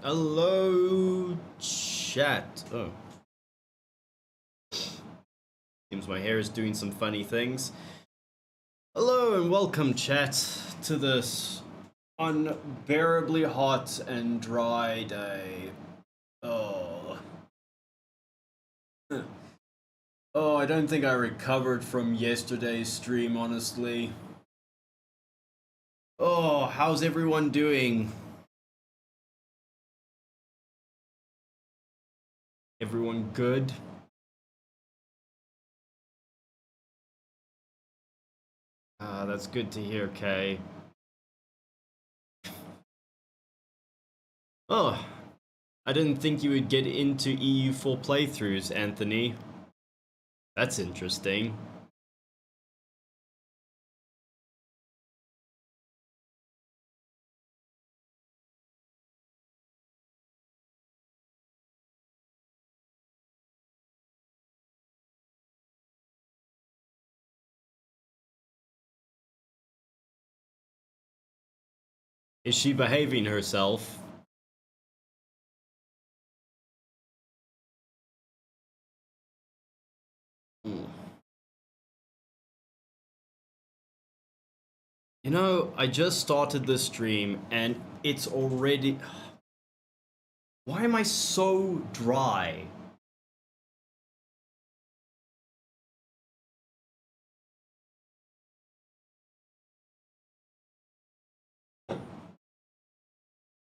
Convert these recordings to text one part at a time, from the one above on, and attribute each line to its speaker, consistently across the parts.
Speaker 1: Hello, chat. Oh, seems my hair is doing some funny things. Hello and welcome, chat, to this unbearably hot and dry day. Oh. Oh, I don't think I recovered from yesterday's stream, honestly. Oh, how's everyone doing? Everyone good? That's good to hear, Kay. Oh, I didn't think you would get into EU4 playthroughs, Anthony. That's interesting. Is she behaving herself? Hmm. You know, I just started this stream and it's already... Why am I so dry?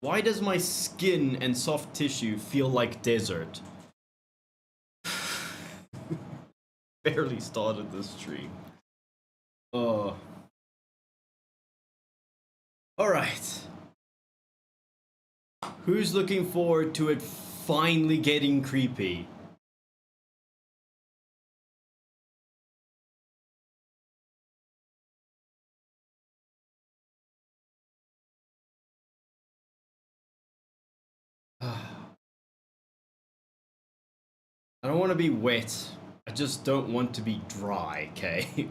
Speaker 1: Why does my skin and soft tissue feel like desert? Barely started this stream. Oh. Alright. Who's looking forward to it finally getting creepy? I don't want to be wet. I just don't want to be dry, okay?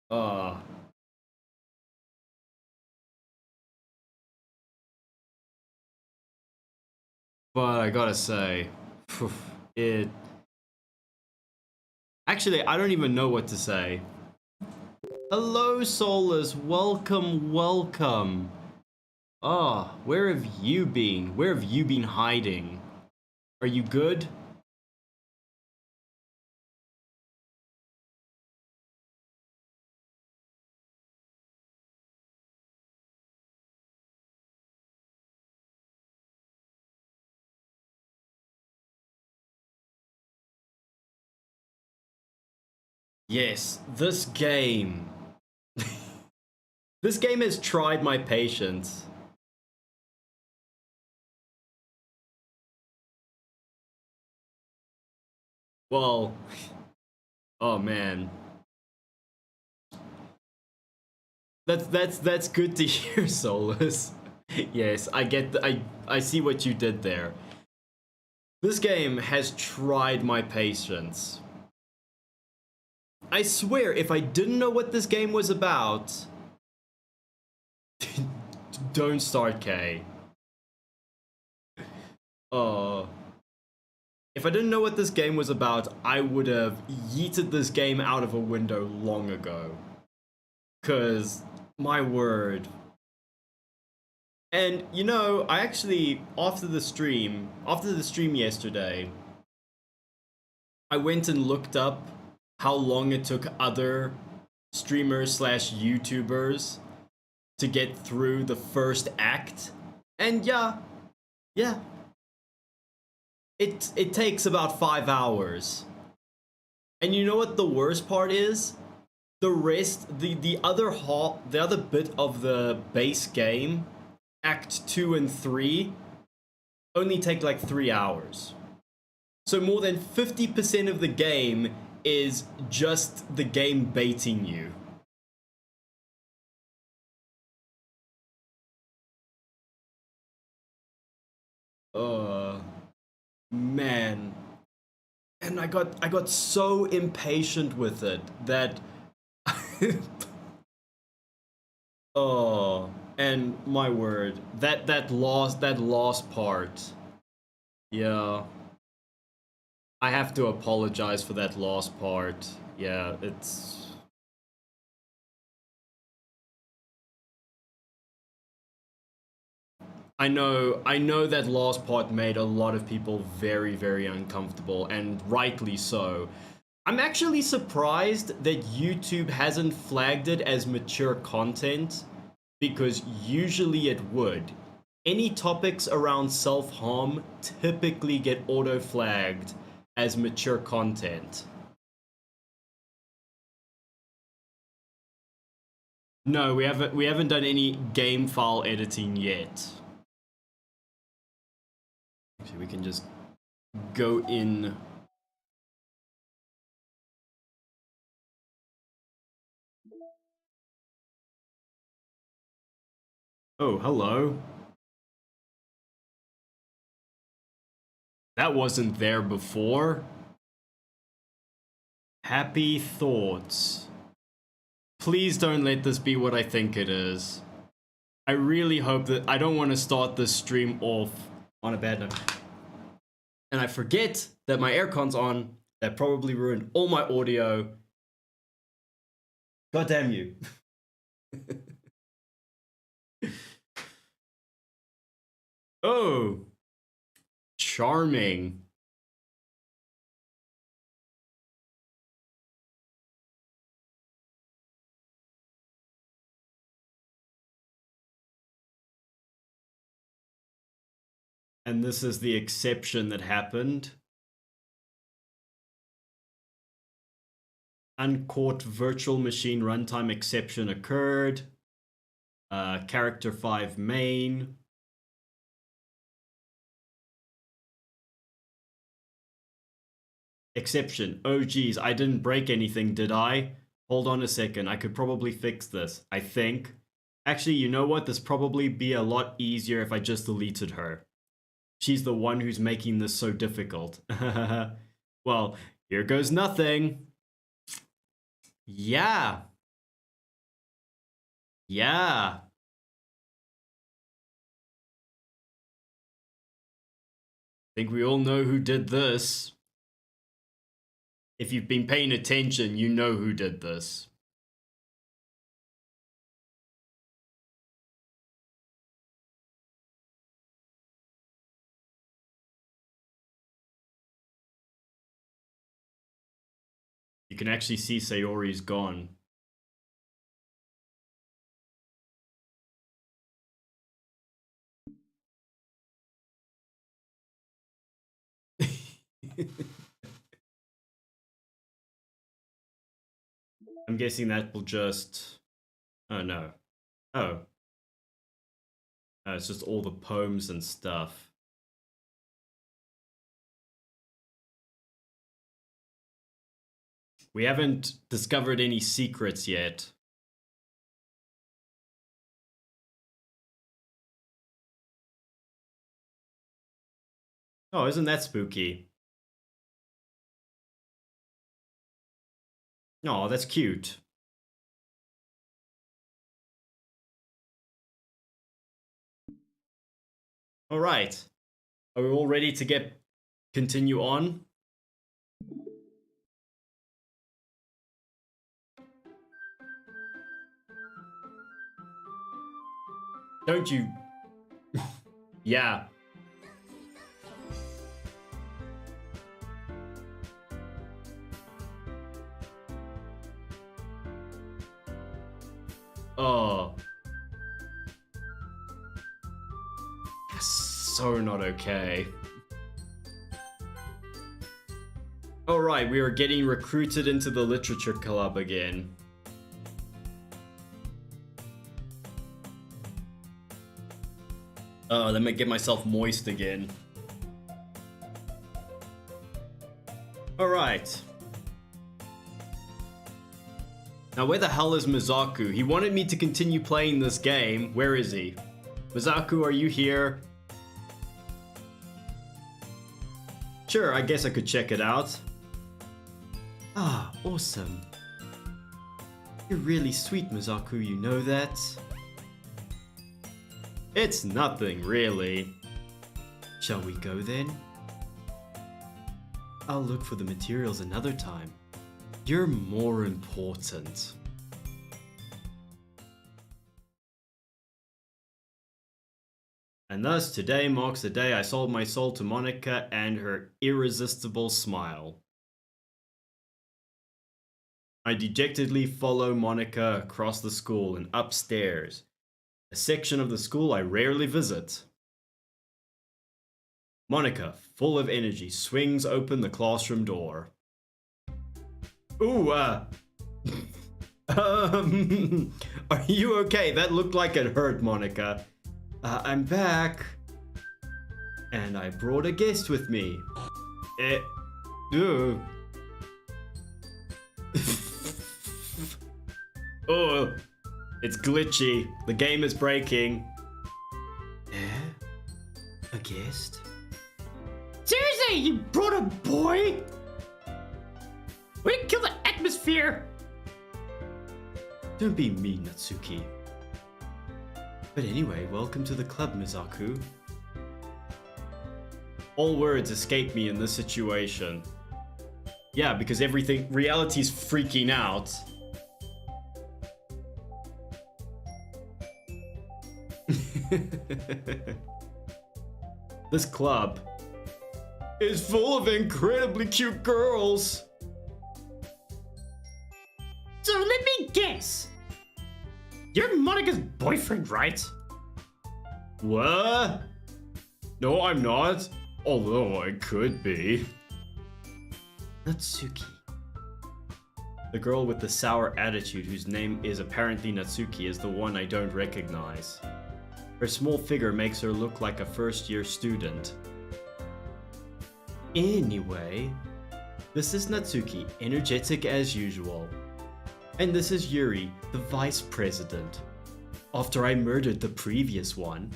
Speaker 1: uh But I gotta say, it... Actually, I don't even know what to say. Hello, Solus. Welcome, welcome. Ah, oh, where have you been? Where have you been hiding? Are you good? Yes, this game. This game has tried my patience. Well, oh man. That's good to hear, Solus. Yes, I get I see what you did there. This game has tried my patience. I swear, if I didn't know what this game was about... Don't start, K. If I didn't know what this game was about, I would have yeeted this game out of a window long ago. 'Cause, my word. And, you know, I actually, after the stream yesterday, I went and looked up how long it took other streamers slash YouTubers to get through the first act. And yeah. It takes about 5 hours. And you know what the worst part is? The rest, the other bit of the base game, Act 2 and 3, only take like 3 hours. So more than 50% of the game is just the game baiting you. Man. And I got so impatient with it that oh, And my word, that last part. Yeah. I have to apologize for that last part. Yeah, it's... I know that last part made a lot of people very, very uncomfortable, and rightly so. I'm actually surprised that YouTube hasn't flagged it as mature content, because usually it would. Any topics around self-harm typically get auto-flagged as mature content. No, we haven't done any game file editing yet. Actually, we can just go in. Oh, hello. That wasn't there before. Happy thoughts. Please don't let this be what I think it is. I really hope that... I don't want to start this stream off on a bad note. And I forget that my aircon's on. That probably ruined all my audio. God damn you. Oh. Charming. And this is the exception that happened. Uncaught virtual machine runtime exception occurred. Character 5 main. Exception. Oh geez, I didn't break anything, did I? Hold on a second, I could probably fix this, I think. Actually, you know what? This probably be a lot easier if I just deleted her. She's the one who's making this so difficult. Well, here goes nothing. Yeah. Yeah. Think we all know who did this. If you've been paying attention, you know who did this. You can actually see Sayori's gone. I'm guessing that will just... Oh no. Oh. It's just all the poems and stuff. We haven't discovered any secrets yet. Oh, isn't that spooky? Oh, that's cute. All right. Are we all ready to continue on? Don't you? Yeah. Oh. So not okay. Alright, we are getting recruited into the literature club again. Let me get myself moist again. Alright. Now where the hell is Mizaku? He wanted me to continue playing this game. Where is he? Mizaku, are you here? Sure, I guess I could check it out. Ah, awesome. You're really sweet, Mizaku, you know that? It's nothing, really. Shall we go then? I'll look for the materials another time. You're more important. And thus, today marks the day I sold my soul to Monika and her irresistible smile. I dejectedly follow Monika across the school and upstairs, a section of the school I rarely visit. Monika, full of energy, swings open the classroom door. Ooh, are you okay? That looked like it hurt, Monika. I'm back. And I brought a guest with me. Oh, it's glitchy. The game is breaking. A guest?
Speaker 2: Seriously, you brought a boy? Way to kill the atmosphere!
Speaker 1: Don't be mean, Natsuki. But anyway, welcome to the club, Mizaku. All words escape me in this situation. Yeah, because reality's freaking out. This club is full of incredibly cute girls.
Speaker 2: So let me guess. You're Monika's boyfriend, right?
Speaker 1: What? No, I'm not. Although I could be. Natsuki. The girl with the sour attitude whose name is apparently Natsuki is the one I don't recognize. Her small figure makes her look like a first-year student. Anyway, this is Natsuki, energetic as usual. And this is Yuri, the vice president. After I murdered the previous one.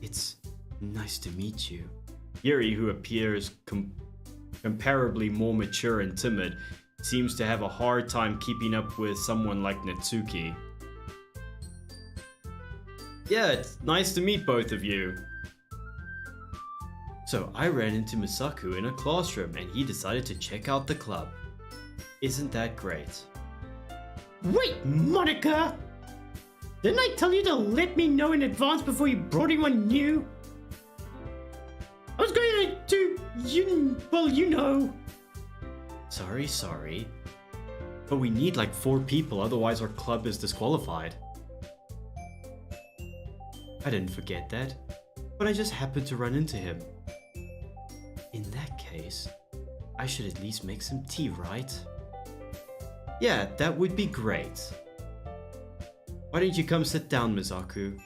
Speaker 1: It's nice to meet you. Yuri, who appears comparably more mature and timid, seems to have a hard time keeping up with someone like Natsuki. Yeah, it's nice to meet both of you. So I ran into Misaku in a classroom and he decided to check out the club. Isn't that great?
Speaker 2: Wait, Monika! Didn't I tell you to let me know in advance before you brought anyone new? I was going to you know.
Speaker 1: Sorry. But we need like 4 people, otherwise our club is disqualified. I didn't forget that, but I just happened to run into him. In that case, I should at least make some tea, right? Yeah, that would be great. Why don't you come sit down, Mizaku?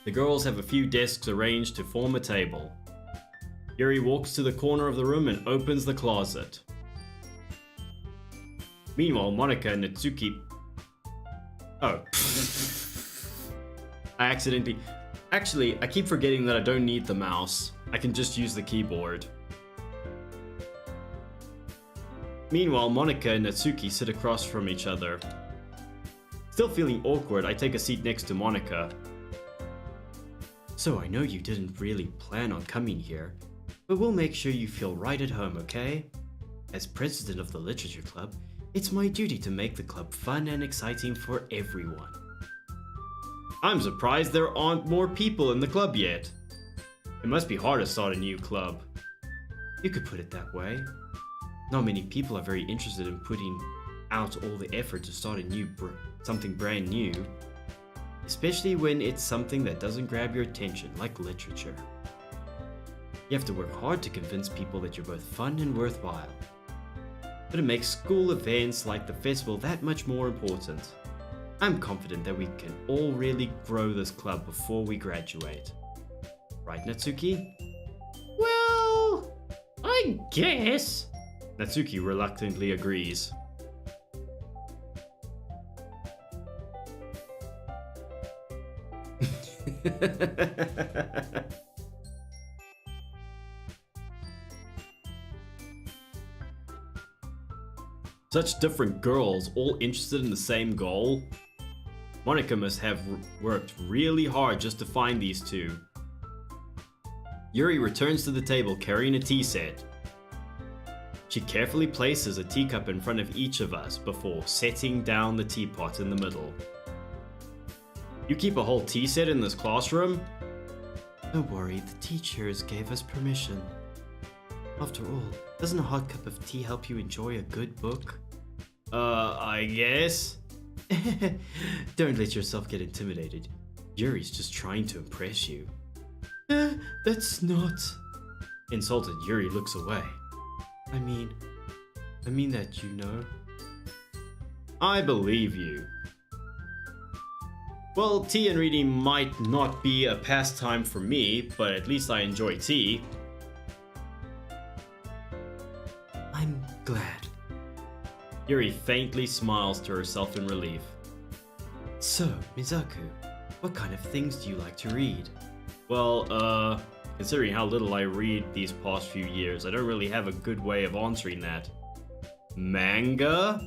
Speaker 1: The girls have a few desks arranged to form a table. Yuri walks to the corner of the room and opens the closet. Meanwhile, Monika and Natsuki... Oh. Actually, I keep forgetting that I don't need the mouse. I can just use the keyboard. Meanwhile, Monika and Natsuki sit across from each other. Still feeling awkward, I take a seat next to Monika. So I know you didn't really plan on coming here, but we'll make sure you feel right at home, okay? As president of the literature club, it's my duty to make the club fun and exciting for everyone. I'm surprised there aren't more people in the club yet. It must be hard to start a new club. You could put it that way. Not many people are very interested in putting out all the effort to start something brand new. Especially when it's something that doesn't grab your attention, like literature. You have to work hard to convince people that you're both fun and worthwhile. But it makes school events like the festival that much more important. I'm confident that we can all really grow this club before we graduate. Right, Natsuki?
Speaker 2: Well, I guess.
Speaker 1: Natsuki reluctantly agrees. Such different girls, all interested in the same goal. Monika must have worked really hard just to find these two. Yuri returns to the table carrying a tea set. She carefully places a teacup in front of each of us before setting down the teapot in the middle. You keep a whole tea set in this classroom?
Speaker 3: Don't worry, the teachers gave us permission. After all, doesn't a hot cup of tea help you enjoy a good book?
Speaker 1: I guess?
Speaker 3: Don't let yourself get intimidated. Yuri's just trying to impress you. That's not...
Speaker 1: Insulted, Yuri looks away.
Speaker 3: I mean that, you know.
Speaker 1: I believe you. Well, tea and reading might not be a pastime for me, but at least I enjoy tea.
Speaker 3: I'm glad.
Speaker 1: Yuri faintly smiles to herself in relief.
Speaker 3: So, Mizaku, what kind of things do you like to read?
Speaker 1: Well, considering how little I read these past few years, I don't really have a good way of answering that. Manga?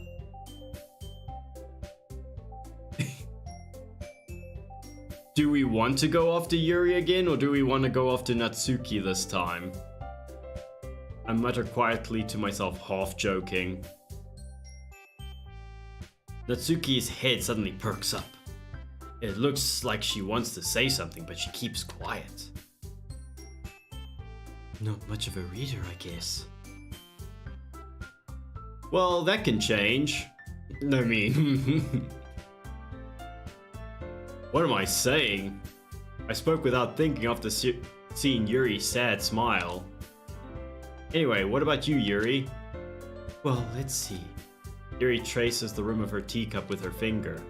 Speaker 1: Do we want to go after Yuri again, or do we want to go after Natsuki this time? I mutter quietly to myself, half joking. Natsuki's head suddenly perks up. It looks like she wants to say something, but she keeps quiet.
Speaker 3: Not much of a reader, I guess.
Speaker 1: Well, that can change. I mean... What am I saying? I spoke without thinking after seeing Yuri's sad smile. Anyway, what about you, Yuri?
Speaker 3: Well, let's see.
Speaker 1: Yuri traces the rim of her teacup with her finger.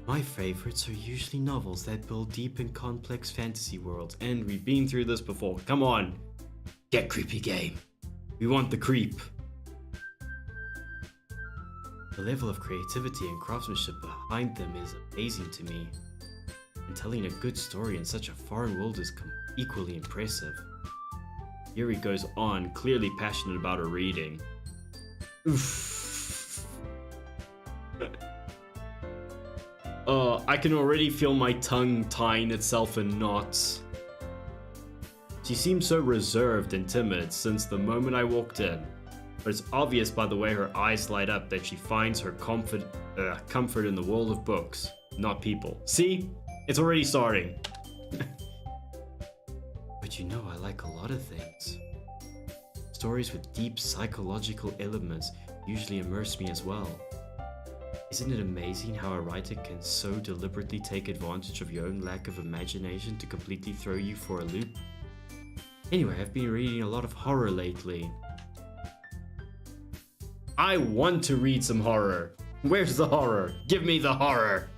Speaker 3: My favorites are usually novels that build deep and complex fantasy worlds,
Speaker 1: And we've been through this before. Come on. Get creepy, game. We want the creep.
Speaker 3: the level of creativity and craftsmanship behind them is amazing to me. And telling a good story in such a foreign world is equally impressive.
Speaker 1: Yuri goes on, clearly passionate about her reading. I can already feel my tongue tying itself in knots. She seems so reserved and timid since the moment I walked in, but it's obvious by the way her eyes light up that she finds her comfort in the world of books, not people. See? It's already starting.
Speaker 3: But you know I like a lot of things. Stories with deep psychological elements usually immerse me as well. Isn't it amazing how a writer can so deliberately take advantage of your own lack of imagination to completely throw you for a loop? Anyway, I've been reading a lot of horror lately.
Speaker 1: I want to read some horror. Where's the horror? Give me the horror.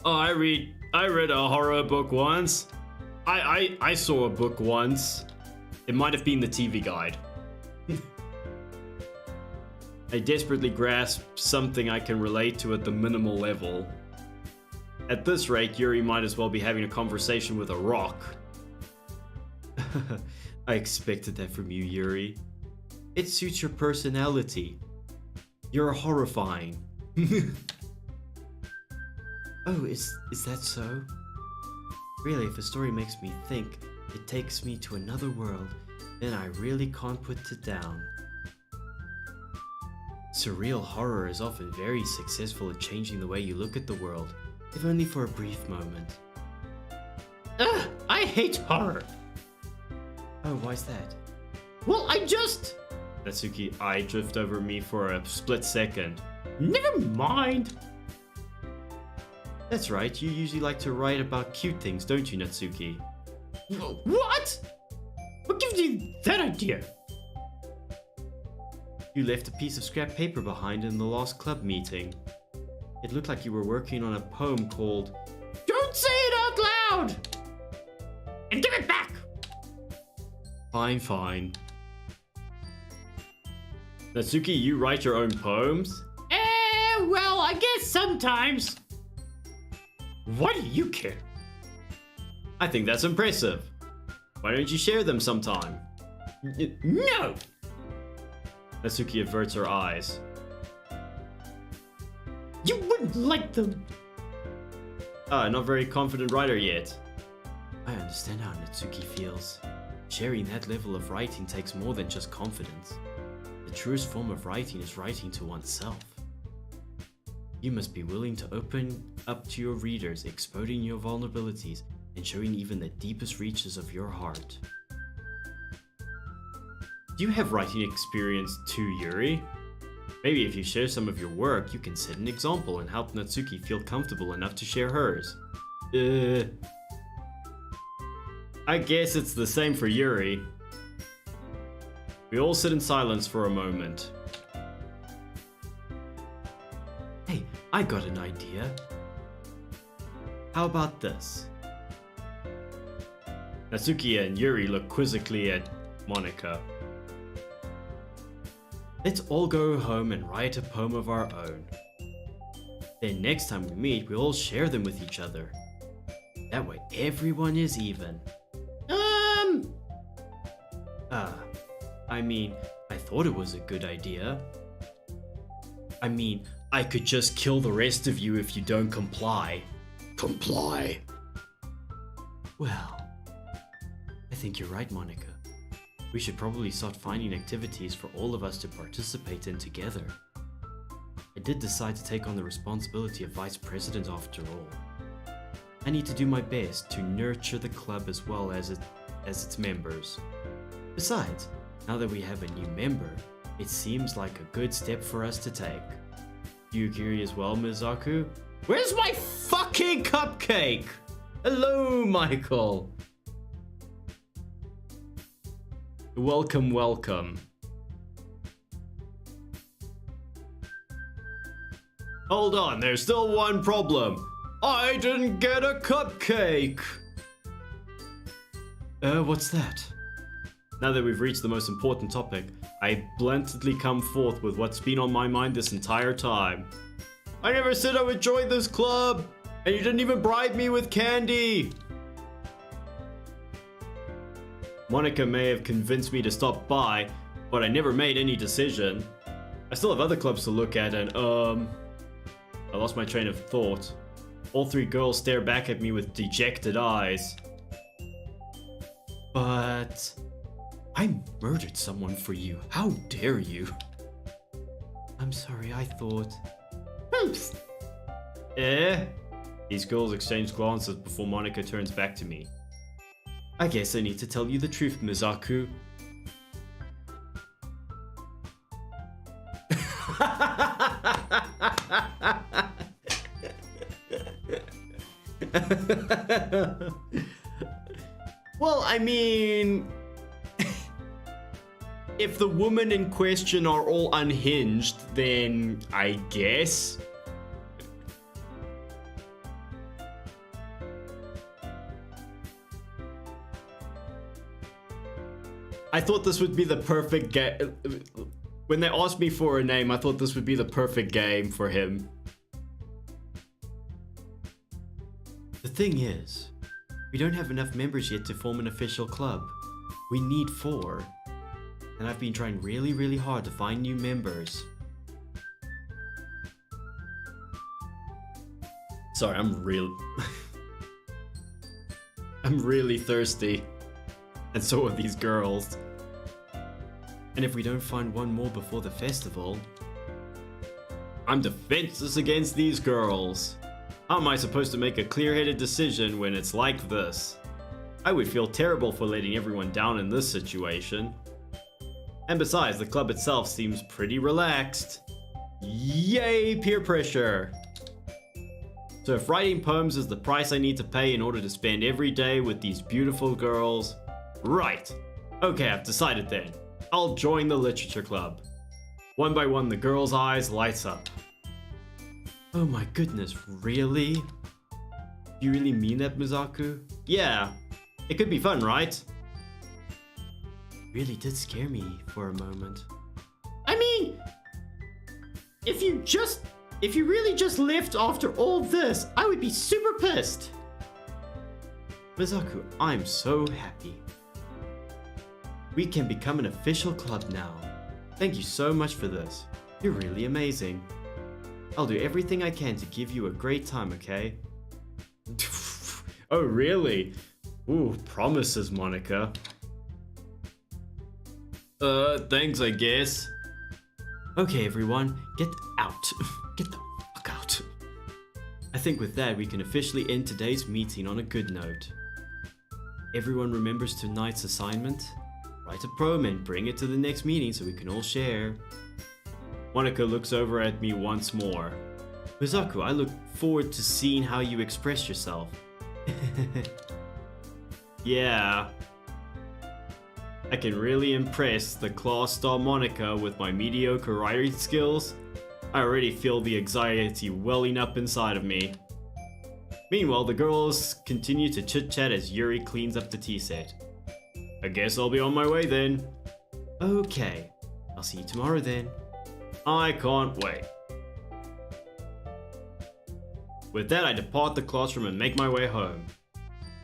Speaker 1: Oh, I read a horror book once. I saw a book once. It might have been the TV guide. I desperately grasp something I can relate to at the minimal level. At this rate, Yuri might as well be having a conversation with a rock.
Speaker 3: I expected that from you, Yuri. It suits your personality. You're horrifying. Oh, is that so? Really, if a story makes me think, it takes me to another world, then I really can't put it down. Surreal horror is often very successful at changing the way you look at the world, if only for a brief moment.
Speaker 2: Ugh, I hate horror.
Speaker 3: Oh, why's that?
Speaker 2: Well, I just...
Speaker 1: Natsuki eye drift over me for a split second.
Speaker 2: Never mind.
Speaker 3: That's right, you usually like to write about cute things, don't you, Natsuki?
Speaker 2: What? What gives you that idea?
Speaker 3: You left a piece of scrap paper behind in the last club meeting. It looked like you were working on a poem called...
Speaker 2: Don't say it out loud! And give it back!
Speaker 3: Fine.
Speaker 1: Natsuki, you write your own poems?
Speaker 2: Well, I guess sometimes. Why do you care?
Speaker 1: I think that's impressive. Why don't you share them sometime?
Speaker 2: No!
Speaker 1: Natsuki averts her eyes.
Speaker 2: You wouldn't like them.
Speaker 1: Not very confident writer yet.
Speaker 3: I understand how Natsuki feels. Sharing that level of writing takes more than just confidence. The truest form of writing is writing to oneself. You must be willing to open up to your readers, exposing your vulnerabilities, and showing even the deepest reaches of your heart.
Speaker 1: Do you have writing experience too, Yuri? Maybe if you share some of your work, you can set an example and help Natsuki feel comfortable enough to share hers. I guess it's the same for Yuri. We all sit in silence for a moment.
Speaker 3: Hey, I got an idea. How about this?
Speaker 1: Natsuki and Yuri look quizzically at Monika.
Speaker 3: Let's all go home and write a poem of our own. Then next time we meet, we'll all share them with each other. That way everyone is even. I thought it was a good idea.
Speaker 1: I could just kill the rest of you if you don't comply. Comply.
Speaker 3: Well, I think you're right, Monika. We should probably start finding activities for all of us to participate in together. I did decide to take on the responsibility of vice president after all. I need to do my best to nurture the club as well as its members. Besides, now that we have a new member, it seems like a good step for us to take. You curious as well, Mizaku?
Speaker 1: Where's my fucking cupcake? Hello, Michael. Welcome, welcome. Hold on, there's still one problem. I didn't get a cupcake.
Speaker 3: What's that?
Speaker 1: Now that we've reached the most important topic, I bluntly come forth with what's been on my mind this entire time. I never said I would join this club, and you didn't even bribe me with candy. Monika may have convinced me to stop by, but I never made any decision. I still have other clubs to look at and, I lost my train of thought. All three girls stare back at me with dejected eyes.
Speaker 3: But I murdered someone for you. How dare you? I'm sorry, I thought...
Speaker 1: These girls exchange glances before Monika turns back to me.
Speaker 3: I guess I need to tell you the truth, Mizaku.
Speaker 1: Well, I mean... if the women in question are all unhinged, then I guess... I thought this would be the perfect game. When they asked me for a name, I thought this would be the perfect game for him.
Speaker 3: The thing is, we don't have enough members yet to form an official club. We need 4. And I've been trying really hard to find new members.
Speaker 1: Sorry, I'm really thirsty. And so are these girls.
Speaker 3: And if we don't find one more before the festival...
Speaker 1: I'm defenseless against these girls. How am I supposed to make a clear-headed decision when it's like this? I would feel terrible for letting everyone down in this situation. And besides, the club itself seems pretty relaxed. Yay, peer pressure! So if writing poems is the price I need to pay in order to spend every day with these beautiful girls... Right. Okay, I've decided then. I'll join the literature club. One by one, the girl's eyes lights up.
Speaker 3: Oh my goodness, really?
Speaker 1: You really mean that, Mizaku? Yeah. It could be fun, right?
Speaker 3: Really did scare me for a moment.
Speaker 2: I mean, if you really just left after all this, I would be super pissed.
Speaker 3: Mizaku, I'm so happy. We can become an official club now. Thank you so much for this. You're really amazing. I'll do everything I can to give you a great time, okay?
Speaker 1: Oh, really? Ooh, promises, Monika. Thanks, I guess.
Speaker 3: Okay, everyone, get out. Get the fuck out. I think with that, we can officially end today's meeting on a good note. Everyone remembers tonight's assignment? Write a poem and bring it to the next meeting so we can all share.
Speaker 1: Monika looks over at me once more.
Speaker 3: Mizaku, I look forward to seeing how you express yourself.
Speaker 1: Yeah. I can really impress the class star Monika with my mediocre writing skills. I already feel the anxiety welling up inside of me. Meanwhile, the girls continue to chit-chat as Yuri cleans up the tea set. I guess I'll be on my way then.
Speaker 3: Okay, I'll see you tomorrow then.
Speaker 1: I can't wait. With that, I depart the classroom and make my way home.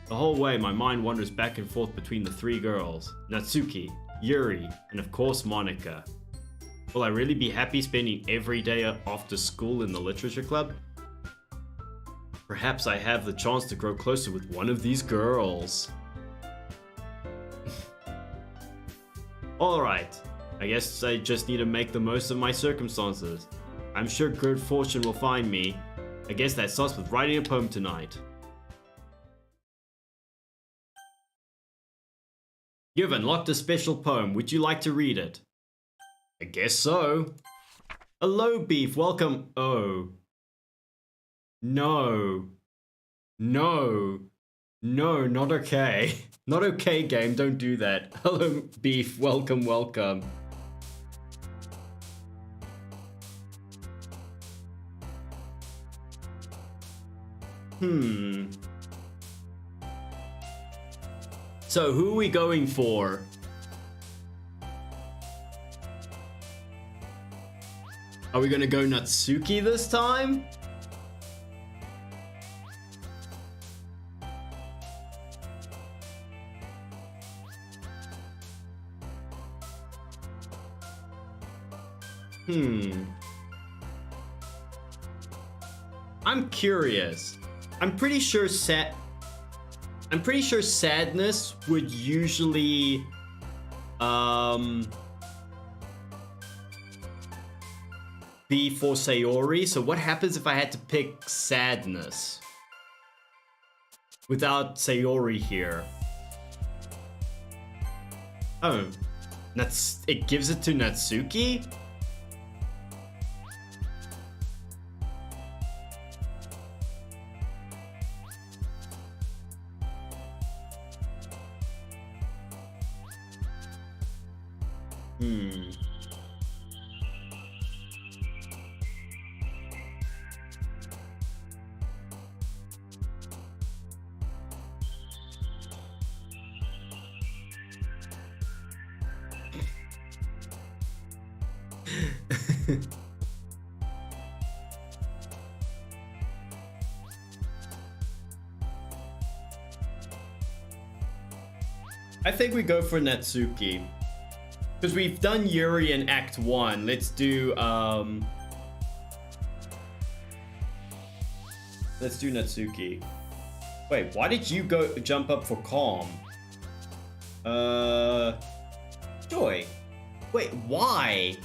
Speaker 1: The whole way, my mind wanders back and forth between the three girls, Natsuki, Yuri, and of course Monika. Will I really be happy spending every day after school in the literature club? Perhaps I have the chance to grow closer with one of these girls. Alright, I guess I just need to make the most of my circumstances. I'm sure good fortune will find me. I guess that starts with writing a poem tonight. You've unlocked a special poem. Would you like to read it? I guess so. Hello, Beef. Welcome. Oh. No. No. No, not okay. Not okay, game. Don't do that. Hello, Beef. Welcome, welcome. So, who are we going for? Are we gonna go Natsuki this time? I'm curious. I'm pretty sure sadness would usually be for Sayori. So what happens if I had to pick sadness without Sayori here? Oh, it gives it to Natsuki? I think we go for Natsuki. Because we've done Yuri in Act 1. Let's do Natsuki. Wait, why did you jump up for Calm? Joy. Wait, why?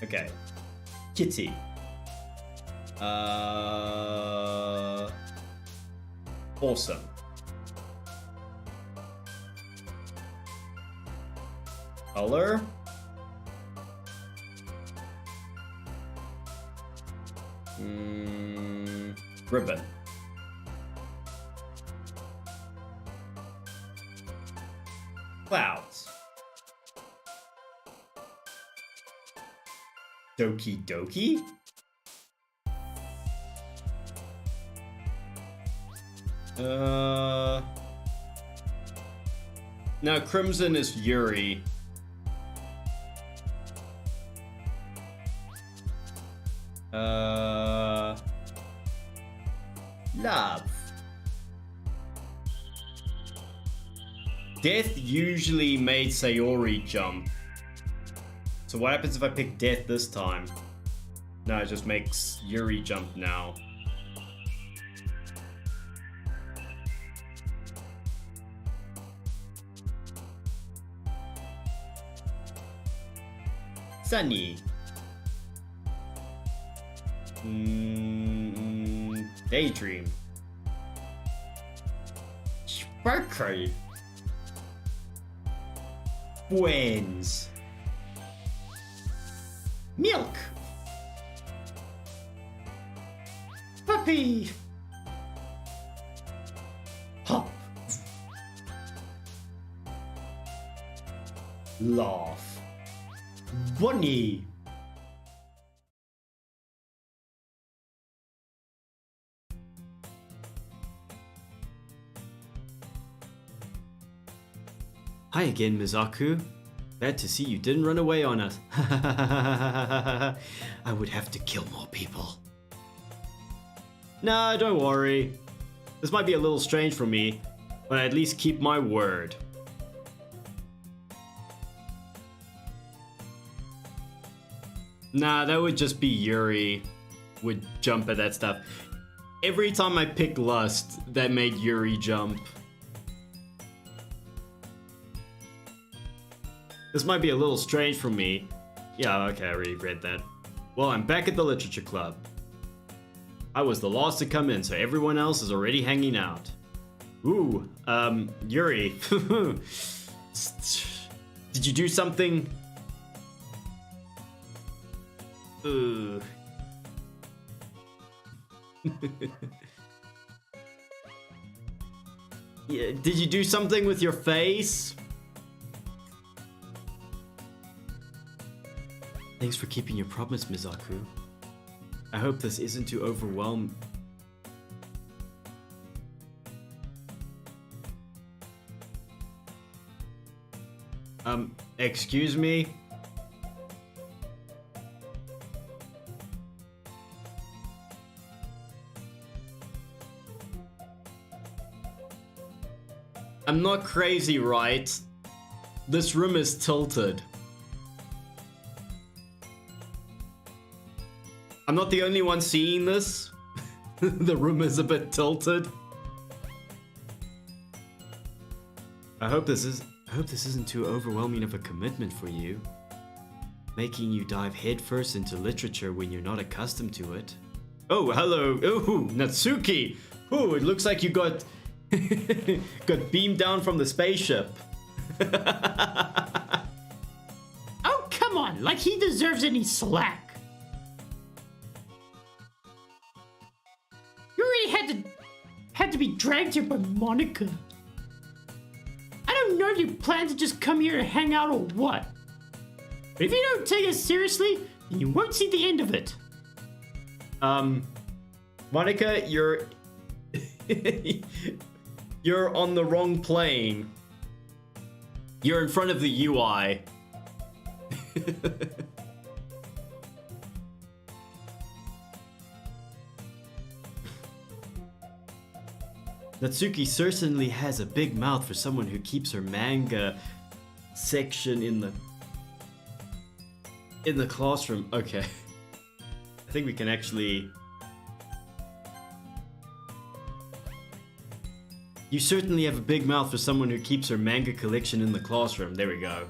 Speaker 1: Okay. Kitty. Awesome. Color. Ribbon. Clouds. Doki Doki? Now Crimson is Yuri. Love. Death usually made Sayori jump. So So what happens if I pick death this time? No, it just makes Yuri jump now. Sunny. Daydream. Sparkle. Twins.
Speaker 2: Milk. Puppy. Hop.
Speaker 1: Laugh. Bunny.
Speaker 3: Hi again, Mizaku. Glad to see you didn't run away on us. I would have to kill more people.
Speaker 1: Nah, don't worry. This might be a little strange for me, but I at least keep my word. Nah, that would just be Yuri would jump at that stuff. Every time I pick Lust, that made Yuri jump. This might be a little strange for me. Yeah, okay, I already read that. Well, I'm back at the literature club. I was the last to come in, so everyone else is already hanging out. Ooh, Yuri. Did you do something? Ooh. Yeah, did you do something with your face?
Speaker 3: Thanks for keeping your promise, Mizaku. I hope this isn't too overwhelming.
Speaker 1: Excuse me? I'm not crazy, right? This room is tilted. I'm not the only one seeing this. The room is a bit tilted.
Speaker 3: I hope this isn't too overwhelming of a commitment for you. Making you dive headfirst into literature when you're not accustomed to it.
Speaker 1: Oh, hello. Oh, Natsuki. Oh, it looks like you got got beamed down from the spaceship.
Speaker 2: Oh, come on, like he deserves any slack. You already had to be dragged here by Monika. I don't know if you plan to just come here and hang out or what. But if you don't take us seriously, then you won't see the end of it.
Speaker 1: Monika, you're you're on the wrong plane. You're in front of the UI.
Speaker 3: Natsuki certainly has a big mouth for someone who keeps her manga section in the classroom.
Speaker 1: Okay. I think we can actually...
Speaker 3: You certainly have a big mouth for someone who keeps her manga collection in the classroom.
Speaker 1: There we go.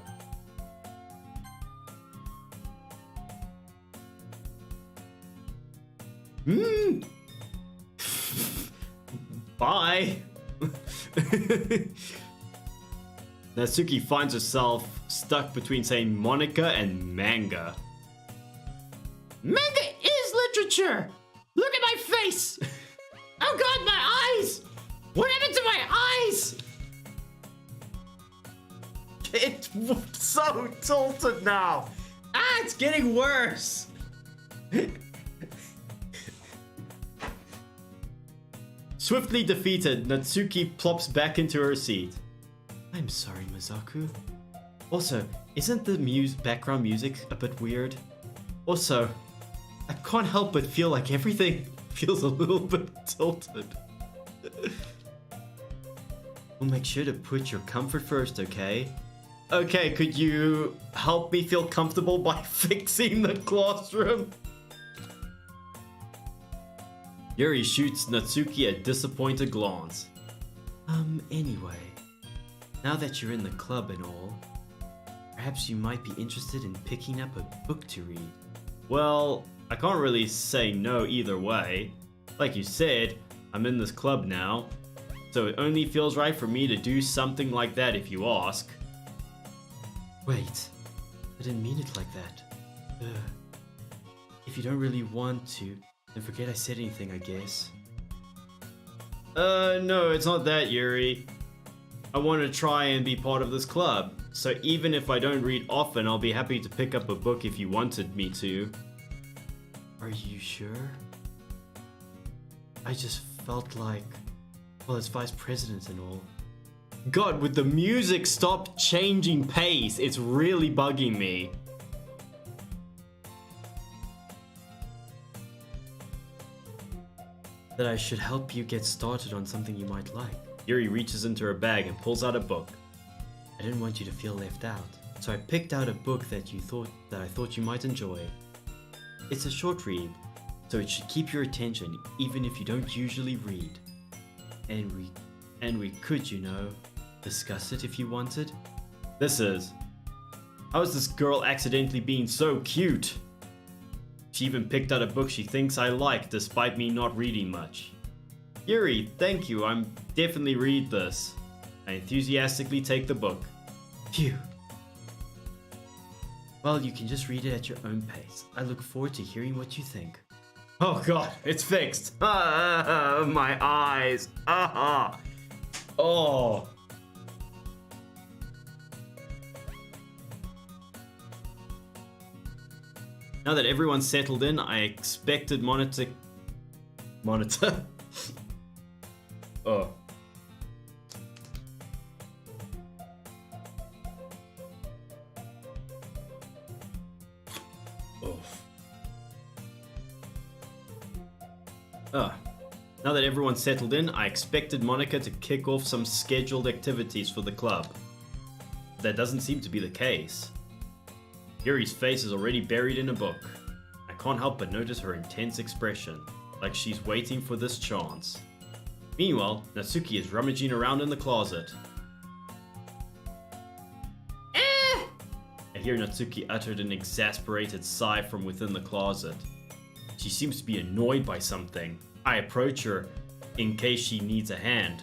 Speaker 1: Bye. Natsuki finds herself stuck between saying Monika and manga.
Speaker 2: Manga is literature! Look at my face! Oh god, my eyes! What happened to my eyes?
Speaker 1: It's so tilted now. Ah, it's getting worse. Swiftly defeated, Natsuki plops back into her seat.
Speaker 3: I'm sorry, Mizaku. Also, isn't the background music a bit weird?
Speaker 1: Also, I can't help but feel like everything feels a little bit tilted.
Speaker 3: We'll make sure to put your comfort first, okay?
Speaker 1: Okay, could you help me feel comfortable by fixing the classroom? Yuri shoots Natsuki a disappointed glance.
Speaker 3: Anyway, now that you're in the club and all, perhaps you might be interested in picking up a book to read.
Speaker 1: Well, I can't really say no either way. Like you said, I'm in this club now, so it only feels right for me to do something like that if you ask.
Speaker 3: Wait, I didn't mean it like that. If you don't really want to, then forget I said anything, I guess.
Speaker 1: No, it's not that, Yuri. I want to try and be part of this club, so even if I don't read often, I'll be happy to pick up a book if you wanted me to.
Speaker 3: Are you sure? I just felt like, well, as vice president and all.
Speaker 1: God, would the music stop changing pace? It's really bugging me.
Speaker 3: That I should help you get started on something you might like.
Speaker 1: Yuri reaches into her bag and pulls out a book.
Speaker 3: I didn't want you to feel left out, so I picked out a book that I thought you might enjoy. It's a short read, so it should keep your attention even if you don't usually read. And we could, you know, discuss it if you wanted.
Speaker 1: This is... How is this girl accidentally being so cute? She even picked out a book she thinks I like despite me not reading much. Yuri, thank you, I'm definitely read this. I enthusiastically take the book.
Speaker 3: Phew. Well, you can just read it at your own pace. I look forward to hearing what you think.
Speaker 1: Oh god, it's fixed. My eyes. Oh. Now that everyone's settled in, I expected Monitor. Oh. Now that everyone's settled in, I expected Monika to kick off some scheduled activities for the club. That doesn't seem to be the case. Yuri's face is already buried in a book. I can't help but notice her intense expression, like she's waiting for this chance. Meanwhile, Natsuki is rummaging around in the closet. I hear Natsuki uttered an exasperated sigh from within the closet. She seems to be annoyed by something. I approach her in case she needs a hand.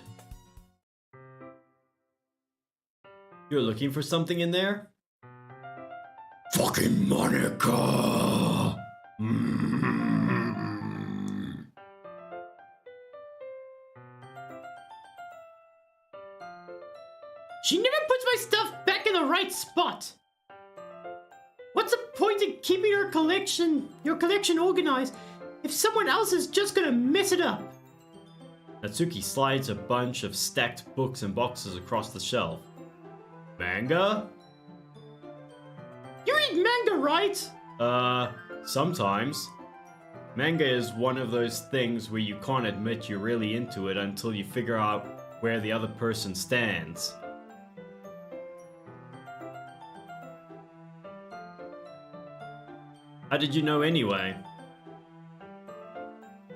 Speaker 1: You're looking for something in there? Fucking Monika!
Speaker 2: She never puts my stuff back in the right spot. What's the point in keeping your collection organized if someone else is just gonna mess it up?
Speaker 1: Natsuki slides a bunch of stacked books and boxes across the shelf. Manga?
Speaker 2: You read manga, right?
Speaker 1: Sometimes. Manga is one of those things where you can't admit you're really into it until you figure out where the other person stands. How did you know anyway?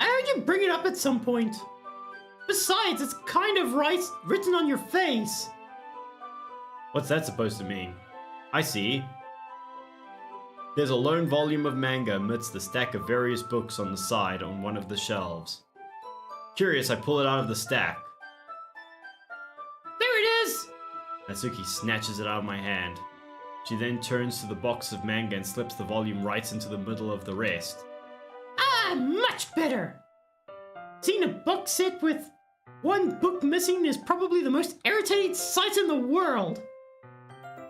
Speaker 2: I heard you bring it up at some point. Besides, it's kind of written on your face.
Speaker 1: What's that supposed to mean? I see. There's a lone volume of manga amidst the stack of various books on the side on one of the shelves. Curious, I pull it out of the stack.
Speaker 2: There it is!
Speaker 1: Natsuki snatches it out of my hand. She then turns to the box of manga and slips the volume right into the middle of the rest.
Speaker 2: Ah, much better! Seeing a box set with one book missing is probably the most irritating sight in the world.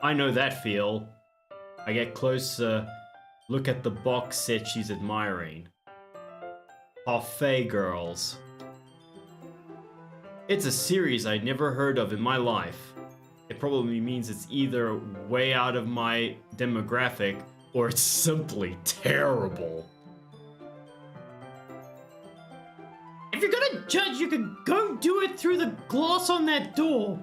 Speaker 1: I know that feel. I get closer, look at the box set she's admiring. Parfait Girls. It's a series I'd never heard of in my life. It probably means it's either way out of my demographic or it's simply terrible.
Speaker 2: If you're gonna judge, you can go do it through the glass on that door.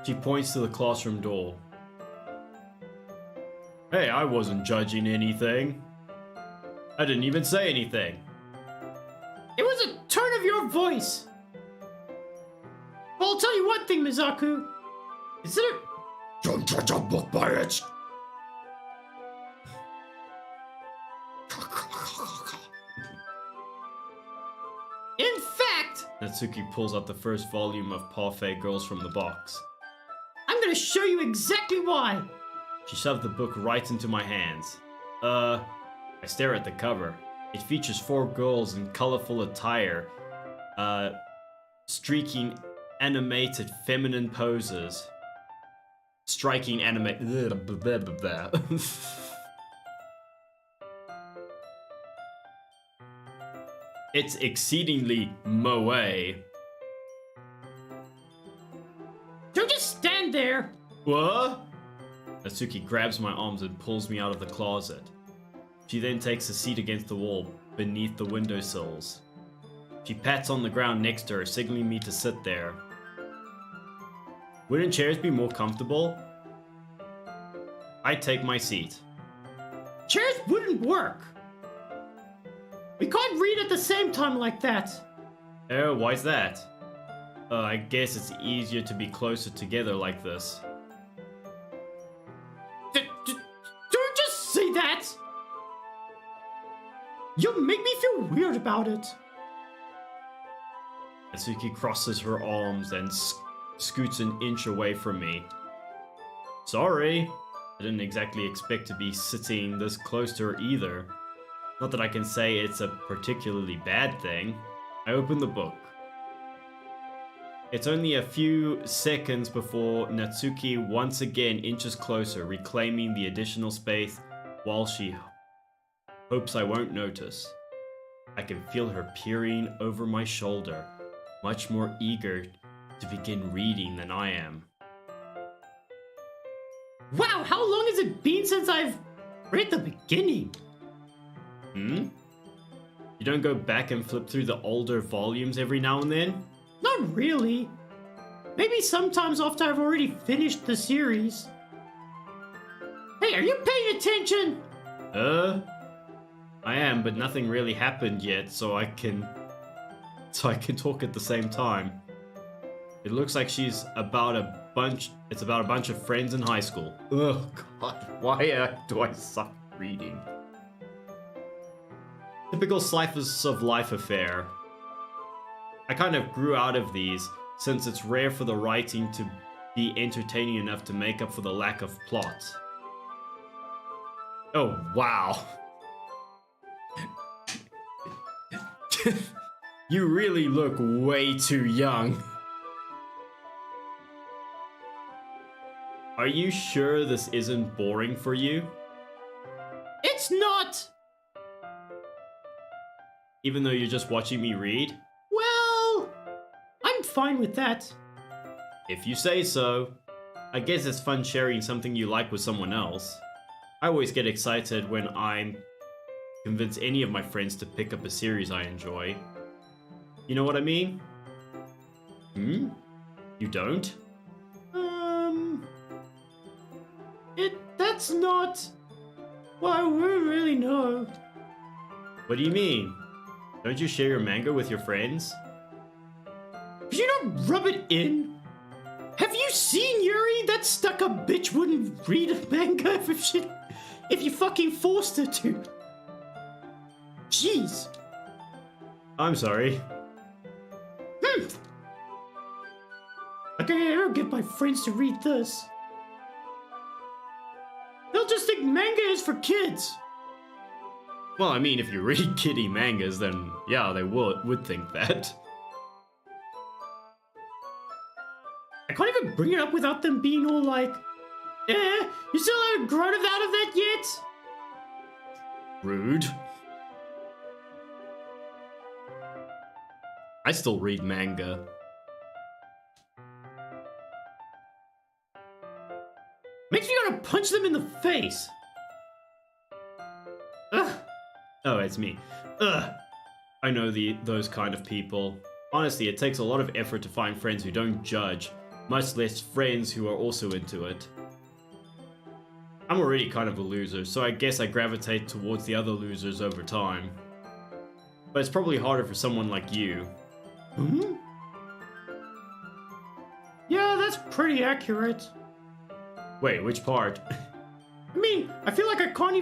Speaker 1: She points to the classroom door. Hey, I wasn't judging anything. I didn't even say anything.
Speaker 2: It was a turn of your voice. Well, I'll tell you one thing, Mizaku. Consider...
Speaker 1: Don't judge a book by its...
Speaker 2: In fact,
Speaker 1: Natsuki pulls out the first volume of Parfait Girls from the box.
Speaker 2: I'm gonna show you exactly why.
Speaker 1: She shoved the book right into my hands. I stare at the cover. It features 4 girls in colorful attire, streaking animated feminine poses. Striking animated... It's exceedingly moe.
Speaker 2: Don't just stand there.
Speaker 1: What? Natsuki grabs my arms and pulls me out of the closet. She then takes a seat against the wall beneath the windowsills. She pats on the ground next to her, signaling me to sit there. Wouldn't chairs be more comfortable? I take my seat.
Speaker 2: Chairs wouldn't work. We can't read at the same time like that.
Speaker 1: Oh, why's that? I guess it's easier to be closer together like this.
Speaker 2: Don't just say that. You'll make me feel weird about it.
Speaker 1: Natsuki crosses her arms and scoots an inch away from me. Sorry, I didn't exactly expect to be sitting this close to her either. Not that I can say it's a particularly bad thing. I open the book. It's only a few seconds before Natsuki once again inches closer, reclaiming the additional space while she hopes I won't notice. I can feel her peering over my shoulder, much more eager to begin reading than I am.
Speaker 2: Wow, how long has it been since I've read the beginning?
Speaker 1: You don't go back and flip through the older volumes every now and then?
Speaker 2: Not really. Maybe sometimes after I've already finished the series. Hey, are you paying attention?
Speaker 1: I am, but nothing really happened yet, so I can talk at the same time. It looks like it's about a bunch of friends in high school. Oh god, why do I suck at reading? Typical slice of life affair. I kind of grew out of these, since it's rare for the writing to be entertaining enough to make up for the lack of plot. Oh, wow. You really look way too young. Are you sure this isn't boring for you?
Speaker 2: It's not!
Speaker 1: Even though you're just watching me read?
Speaker 2: Well, I'm fine with that.
Speaker 1: If you say so. I guess it's fun sharing something you like with someone else. I always get excited when I'm convince any of my friends to pick up a series I enjoy. You know what I mean? You don't?
Speaker 2: That's not... Well, I wouldn't really know.
Speaker 1: What do you mean? Don't you share your manga with your friends?
Speaker 2: Could you not rub it in? Have you seen Yuri? That stuck-up bitch wouldn't read a manga if you fucking forced her to. Jeez.
Speaker 1: I'm sorry.
Speaker 2: Like I ever get my friends to read this. They'll just think manga is for kids.
Speaker 1: Well, I mean, if you read kiddie mangas, then yeah, they would think that.
Speaker 2: I can't even bring it up without them being all like, you still haven't grown out of that yet?
Speaker 1: Rude. I still read manga.
Speaker 2: Makes me want to punch them in the face. Ugh.
Speaker 1: Oh, it's me. Ugh. I know those kind of people. Honestly, it takes a lot of effort to find friends who don't judge, much less friends who are also into it. I'm already kind of a loser, so I guess I gravitate towards the other losers over time. But it's probably harder for someone like you.
Speaker 2: Hmm? Yeah, that's pretty accurate.
Speaker 1: Wait, which part?
Speaker 2: I mean, I feel like I can't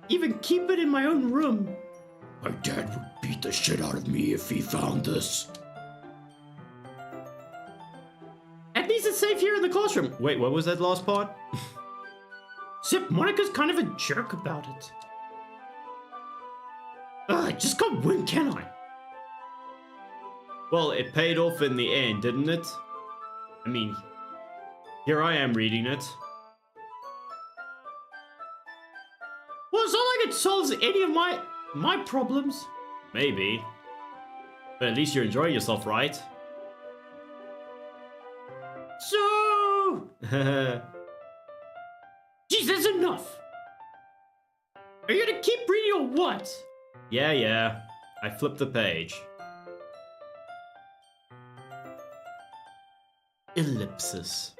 Speaker 2: even keep it in my own room.
Speaker 4: My dad would beat the shit out of me if he found this.
Speaker 2: At least it's safe here in the classroom.
Speaker 1: Wait, what was that last part?
Speaker 2: Except Monica's kind of a jerk about it. I just can't win, can I?
Speaker 1: Well, it paid off in the end, didn't it? I mean, here I am reading it.
Speaker 2: Well, it's not like it solves any of my problems.
Speaker 1: Maybe. But at least you're enjoying yourself, right?
Speaker 2: So... Jeez, that's enough. Are you gonna keep reading or what?
Speaker 1: Yeah. I flipped the page. Ellipsis.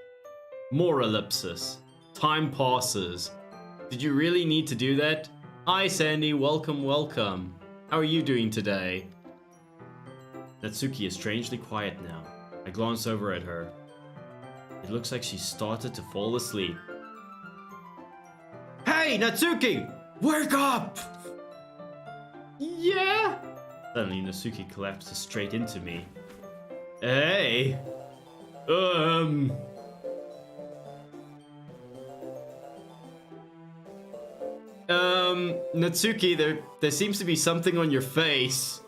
Speaker 1: More ellipsis. Time passes. Did you really need to do that? Hi Sandy, welcome. How are you doing today? Natsuki is strangely quiet now. I glance over at her. It looks like she started to fall asleep. Hey Natsuki! Wake up!
Speaker 2: Yeah?
Speaker 1: Suddenly Natsuki collapses straight into me. Hey! Natsuki, there seems to be something on your face.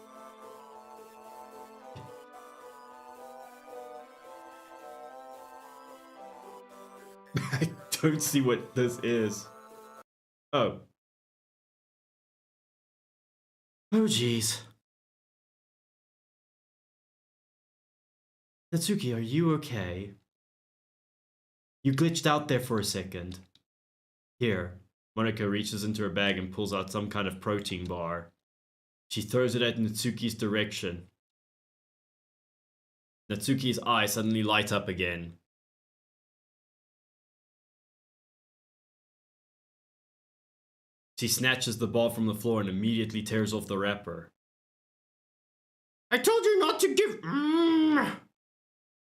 Speaker 1: I don't see what this is. Oh. Oh, jeez. Natsuki, are you okay? You glitched out there for a second. Here. Monika reaches into her bag and pulls out some kind of protein bar. She throws it at Natsuki's direction. Natsuki's eyes suddenly light up again. She snatches the bar from the floor and immediately tears off the wrapper.
Speaker 2: I told you not to give...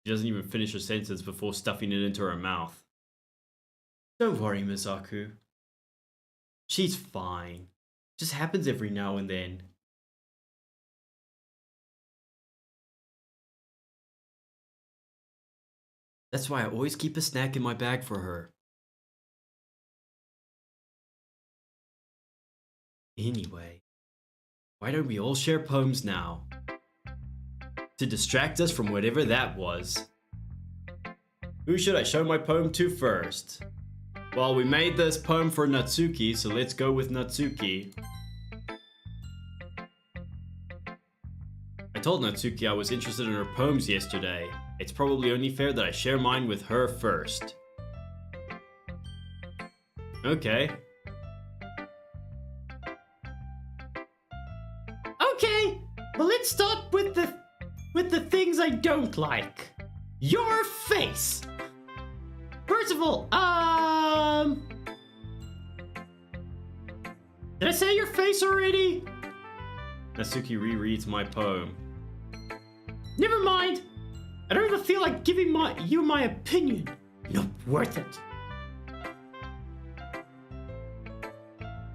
Speaker 1: She doesn't even finish her sentence before stuffing it into her mouth. Don't worry, Misaku. She's fine. Just happens every now and then. That's why I always keep a snack in my bag for her. Anyway, why don't we all share poems now? To distract us from whatever that was. Who should I show my poem to first? Well, we made this poem for Natsuki, so let's go with Natsuki. I told Natsuki I was interested in her poems yesterday. It's probably only fair that I share mine with her first. Okay.
Speaker 2: Okay, well let's start with the things I don't like. Your face! First of all, did I say your face already?
Speaker 1: Natsuki rereads my poem.
Speaker 2: Never mind. I don't even feel like giving you my opinion. Not worth it.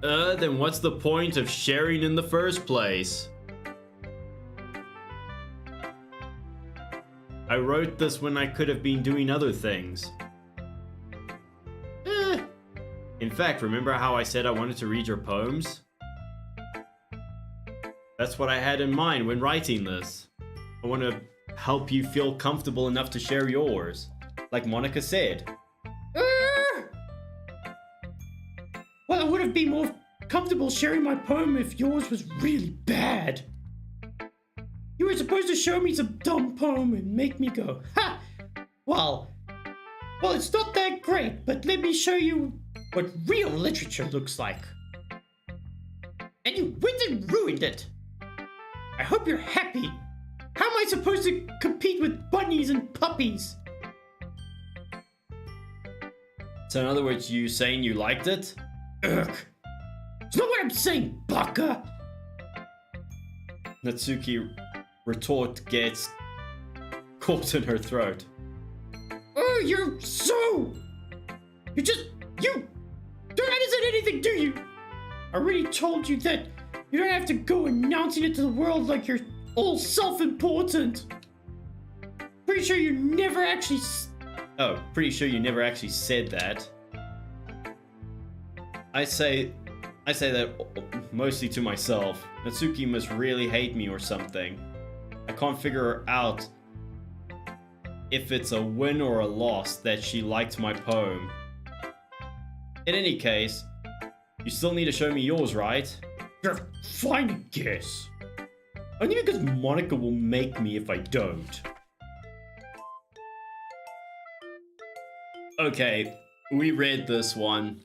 Speaker 1: Then what's the point of sharing in the first place? I wrote this when I could have been doing other things. In fact, remember how I said I wanted to read your poems? That's what I had in mind when writing this. I want to help you feel comfortable enough to share yours, like Monika said.
Speaker 2: Well, I would have been more comfortable sharing my poem if yours was really bad. You were supposed to show me some dumb poem and make me go, ha! Well, it's not that great, but let me show you what real literature looks like. And you went and ruined it. I hope you're happy. How am I supposed to compete with bunnies and puppies?
Speaker 1: So in other words, you saying you liked it?
Speaker 2: Ugh. It's not what I'm saying, baka!
Speaker 1: Natsuki retort gets caught in her throat.
Speaker 2: Oh, you don't understand anything, do you? I already told you that you don't have to go announcing it to the world like you're all self-important. Pretty sure you never actually
Speaker 1: Oh, pretty sure you never actually said that. I say that mostly to myself. Natsuki must really hate me or something. I can't figure out if it's a win or a loss that she liked my poem. In any case, you still need to show me yours, right?
Speaker 2: You're fine to guess. Only because Monika will make me if I don't.
Speaker 1: Okay, we read this one.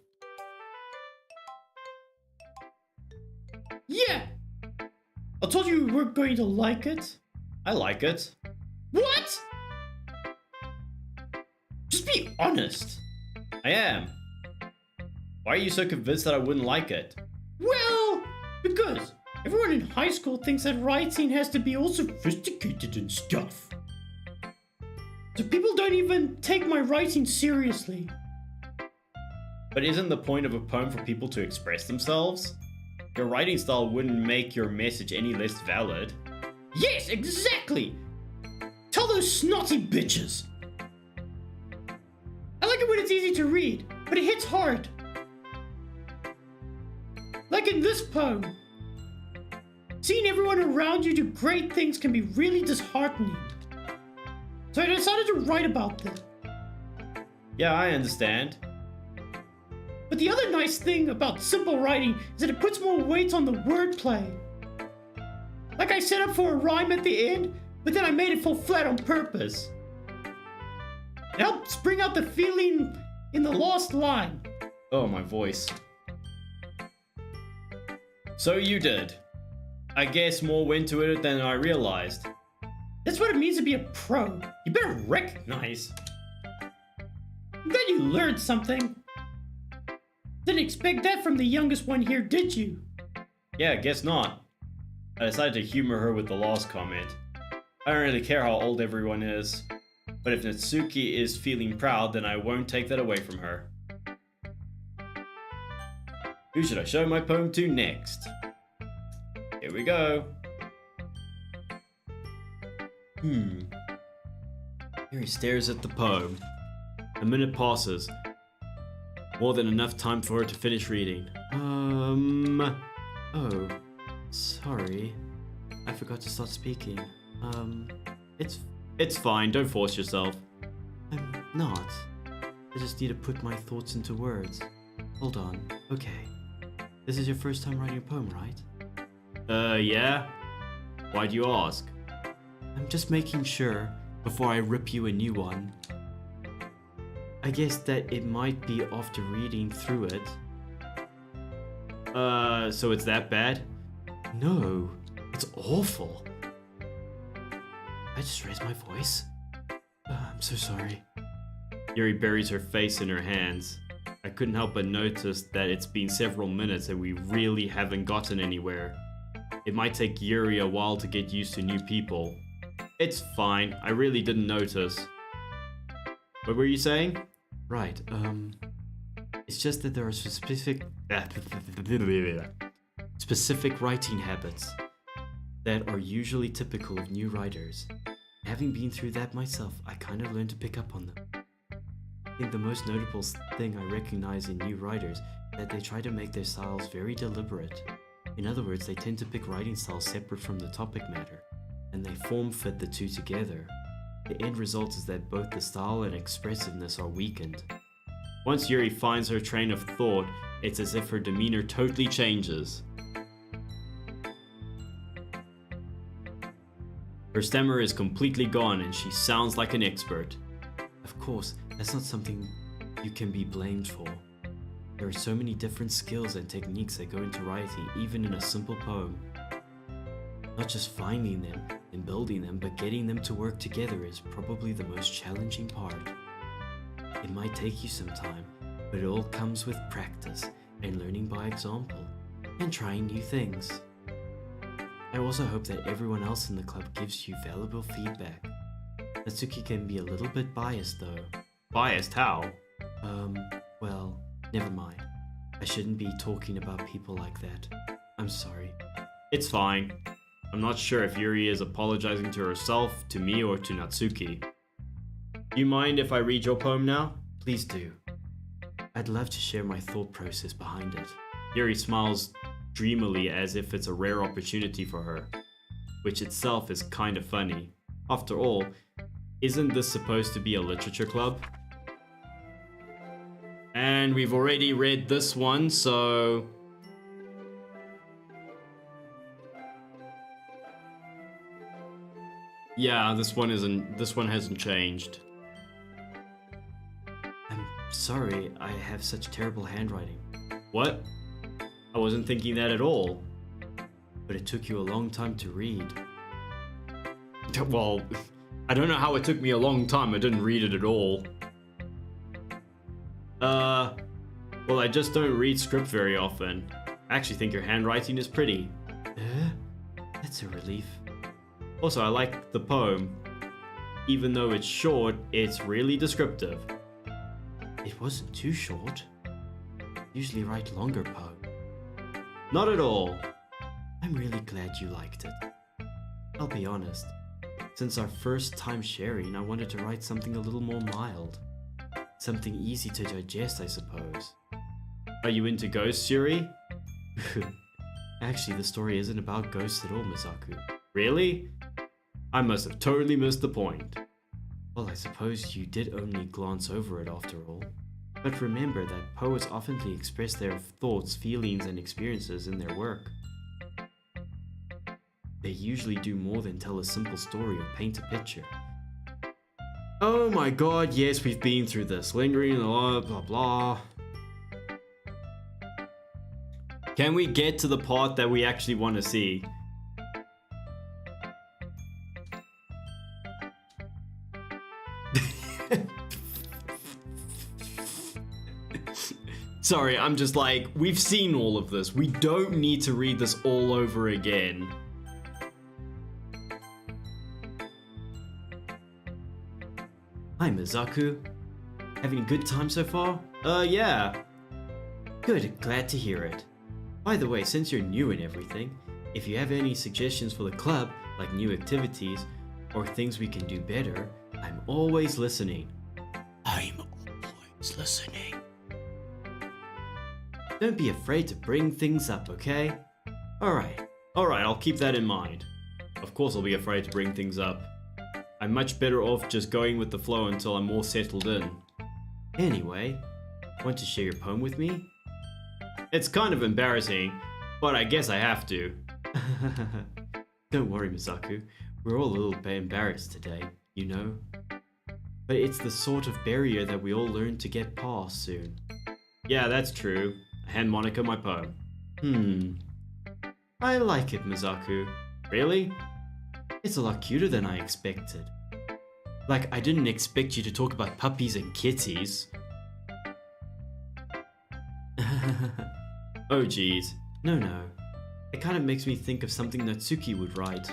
Speaker 2: Yeah! I told you we weren't going to like it.
Speaker 1: I like it.
Speaker 2: What? Just be honest.
Speaker 1: I am. Why are you so convinced that I wouldn't like it?
Speaker 2: Well, because everyone in high school thinks that writing has to be all sophisticated and stuff. So people don't even take my writing seriously.
Speaker 1: But isn't the point of a poem for people to express themselves? Your writing style wouldn't make your message any less valid.
Speaker 2: Yes, exactly! Tell those snotty bitches! I like it when it's easy to read, but it hits hard. Like in this poem. Seeing everyone around you do great things can be really disheartening. So I decided to write about them.
Speaker 1: Yeah, I understand.
Speaker 2: But the other nice thing about simple writing is that it puts more weight on the wordplay. Like I set up for a rhyme at the end, but then I made it fall flat on purpose. It helps bring out the feeling in the last line.
Speaker 1: Oh, my voice. So you did. I guess more went to it than I realized.
Speaker 2: That's what it means to be a pro. You better recognize. I'm glad you learned something. Didn't expect that from the youngest one here, did you?
Speaker 1: Yeah, guess not. I decided to humor her with the last comment. I don't really care how old everyone is. But if Natsuki is feeling proud, then I won't take that away from her. Who should I show my poem to next? Here we go. Yuri stares at the poem. A minute passes. More than enough time for her to finish reading. Oh, sorry. I forgot to start speaking. It's fine, don't force yourself. I'm not. I just need to put my thoughts into words. Hold on. Okay. This is your first time writing a poem, right? Yeah? Why do you ask? I'm just making sure before I rip you a new one. I guess that it might be after reading through it. So it's that bad? No, it's awful. I just raised my voice. I'm so sorry. Yuri buries her face in her hands. I couldn't help but notice that it's been several minutes and we really haven't gotten anywhere. It might take Yuri a while to get used to new people. It's fine, I really didn't notice. What were you saying? Right, it's just that there are specific writing habits that are usually typical of new writers. Having been through that myself, I kind of learned to pick up on them. I think the most notable thing I recognize in new writers is that they try to make their styles very deliberate. In other words, they tend to pick writing styles separate from the topic matter, and they form fit the two together. The end result is that both the style and expressiveness are weakened. Once Yuri finds her train of thought, it's as if her demeanor totally changes. Her stammer is completely gone and she sounds like an expert. Of course, that's not something you can be blamed for. There are so many different skills and techniques that go into writing, even in a simple poem. Not just finding them and building them, but getting them to work together is probably the most challenging part. It might take you some time,
Speaker 3: But it all comes with practice and learning by example and trying new things. I also hope that everyone else in the club gives you valuable feedback. Natsuki can be a little bit biased though.
Speaker 1: Biased how?
Speaker 3: Well, never mind. I shouldn't be talking about people like that. I'm sorry.
Speaker 1: It's fine. I'm not sure if Yuri is apologizing to herself, to me, or to Natsuki. Do you mind if I read your poem now?
Speaker 3: Please do. I'd love to share my thought process behind it.
Speaker 1: Yuri smiles dreamily as if it's a rare opportunity for her, which itself is kind of funny. After all, isn't this supposed to be a literature club? And we've already read this one, so... yeah, this one hasn't changed.
Speaker 3: I'm sorry I have such terrible handwriting.
Speaker 1: What? I wasn't thinking that at all.
Speaker 3: But it took you a long time to read.
Speaker 1: Well, I don't know how it took me a long time. I didn't read it at all. Well, I just don't read script very often. I actually think your handwriting is pretty.
Speaker 3: That's a relief.
Speaker 1: Also, I like the poem. Even though it's short, it's really descriptive.
Speaker 3: It wasn't too short. Usually write longer poems.
Speaker 1: Not at all.
Speaker 3: I'm really glad you liked it. I'll be honest. Since our first time sharing, I wanted to write something a little more mild. Something easy to digest, I suppose.
Speaker 1: Are you into ghosts, Yuri?
Speaker 3: Actually, the story isn't about ghosts at all, Misaku.
Speaker 1: Really? I must have totally missed the point.
Speaker 3: Well, I suppose you did only glance over it after all. But remember that poets often express their thoughts, feelings, and experiences in their work. They usually do more than tell a simple story or paint a picture.
Speaker 1: Oh my god, yes, we've been through this. Lingering, blah blah blah. Can we get to the part that we actually want to see? Sorry, I'm just like, we've seen all of this. We don't need to read this all over again.
Speaker 3: Hi, Misaku. Having a good time so far?
Speaker 1: Yeah.
Speaker 3: Good, glad to hear it. By the way, since you're new and everything, if you have any suggestions for the club, like new activities, or things we can do better, I'm always listening.
Speaker 4: I'm always listening.
Speaker 3: Don't be afraid to bring things up, okay?
Speaker 1: Alright, I'll keep that in mind. Of course I'll be afraid to bring things up. I'm much better off just going with the flow until I'm more settled in.
Speaker 3: Anyway, want to share your poem with me?
Speaker 1: It's kind of embarrassing, but I guess I have to.
Speaker 3: Don't worry, Misaku. We're all a little bit embarrassed today, you know? But it's the sort of barrier that we all learn to get past soon.
Speaker 1: Yeah, that's true. I hand Monika my poem.
Speaker 3: I like it, Misaku.
Speaker 1: Really?
Speaker 3: It's a lot cuter than I expected. Like, I didn't expect you to talk about puppies and kitties.
Speaker 1: Oh geez.
Speaker 3: No. It kind of makes me think of something Natsuki would write.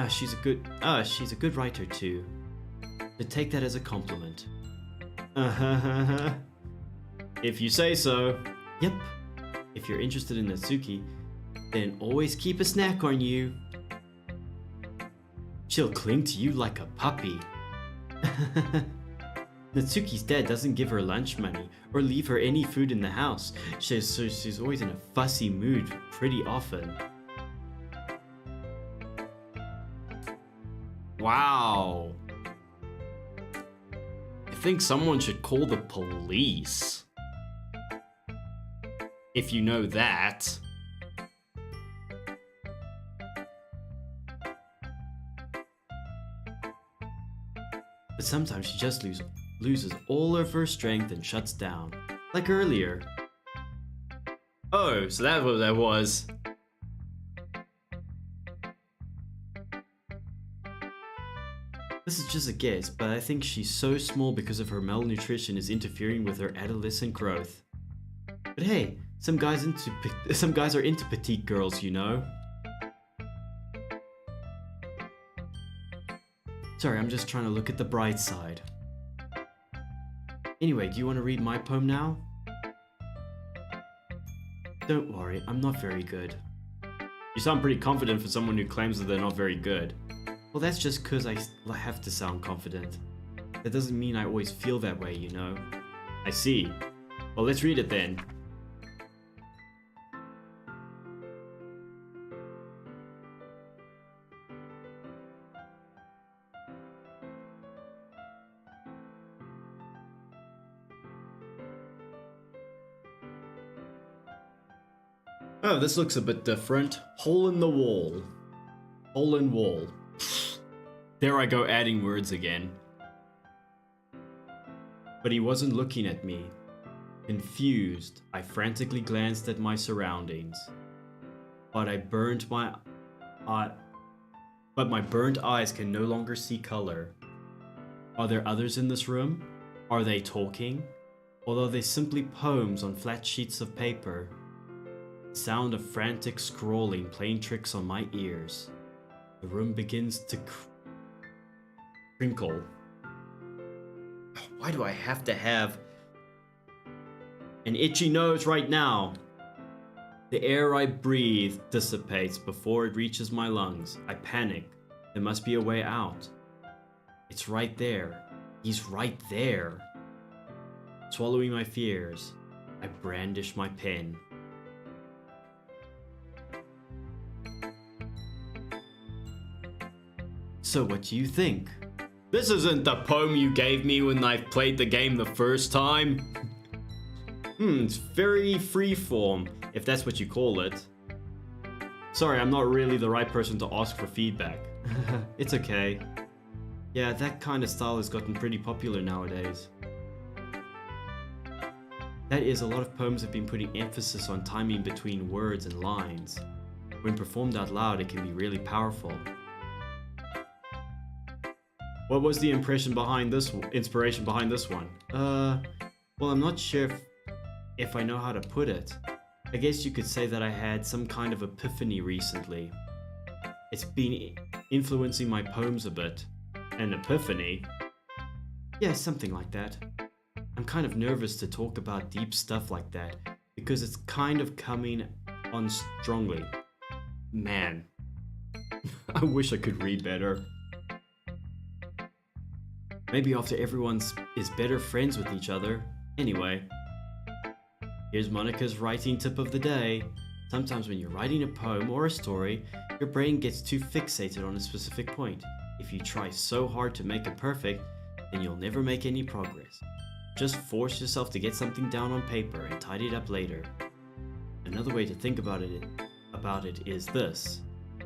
Speaker 3: She's a good writer too. So take that as a compliment.
Speaker 1: If you say so.
Speaker 3: Yep. If you're interested in Natsuki, then always keep a snack on you. She'll cling to you like a puppy. Natsuki's dad doesn't give her lunch money or leave her any food in the house, so she's always in a fussy mood pretty often.
Speaker 1: Wow. I think someone should call the police. If you know that.
Speaker 3: But sometimes she just loses all of her strength and shuts down. Like earlier.
Speaker 1: Oh, so that's what that was.
Speaker 3: This is just a guess, but I think she's so small because of her malnutrition is interfering with her adolescent growth. But hey, some guys are into petite girls, you know? Sorry, I'm just trying to look at the bright side. Anyway, do you want to read my poem now? Don't worry, I'm not very good.
Speaker 1: You sound pretty confident for someone who claims that they're not very good.
Speaker 3: Well, that's just cause I have to sound confident. That doesn't mean I always feel that way, you know?
Speaker 1: I see. Well, let's read it then. Oh, this looks a bit different. Hole in the wall. Hole in wall. There I go adding words again.
Speaker 3: But he wasn't looking at me. Confused, I frantically glanced at my surroundings. But my burnt eyes can no longer see color. Are there others in this room? Are they talking? Or are they simply poems on flat sheets of paper? The sound of frantic scrawling playing tricks on my ears. The room begins to crinkle.
Speaker 1: Why do I have to have an itchy nose right now?
Speaker 3: The air I breathe dissipates before it reaches my lungs. I panic. There must be a way out. It's right there. He's right there. Swallowing my fears, I brandish my pen. So what do you think?
Speaker 1: This isn't the poem you gave me when I played the game the first time.
Speaker 3: It's very freeform, if that's what you call it.
Speaker 1: Sorry, I'm not really the right person to ask for feedback.
Speaker 3: It's okay. Yeah, that kind of style has gotten pretty popular nowadays. That is, a lot of poems have been putting emphasis on timing between words and lines. When performed out loud, it can be really powerful.
Speaker 1: What was the inspiration behind this one?
Speaker 3: Well, I'm not sure if I know how to put it. I guess you could say that I had some kind of epiphany recently. It's been influencing my poems a bit.
Speaker 1: An epiphany?
Speaker 3: Yeah, something like that. I'm kind of nervous to talk about deep stuff like that because it's kind of coming on strongly.
Speaker 1: Man, I wish I could read better.
Speaker 3: Maybe after everyone is better friends with each other. Anyway, here's Monika's writing tip of the day. Sometimes when you're writing a poem or a story, your brain gets too fixated on a specific point. If you try so hard to make it perfect, then you'll never make any progress. Just force yourself to get something down on paper and tidy it up later. Another way to think about it is this.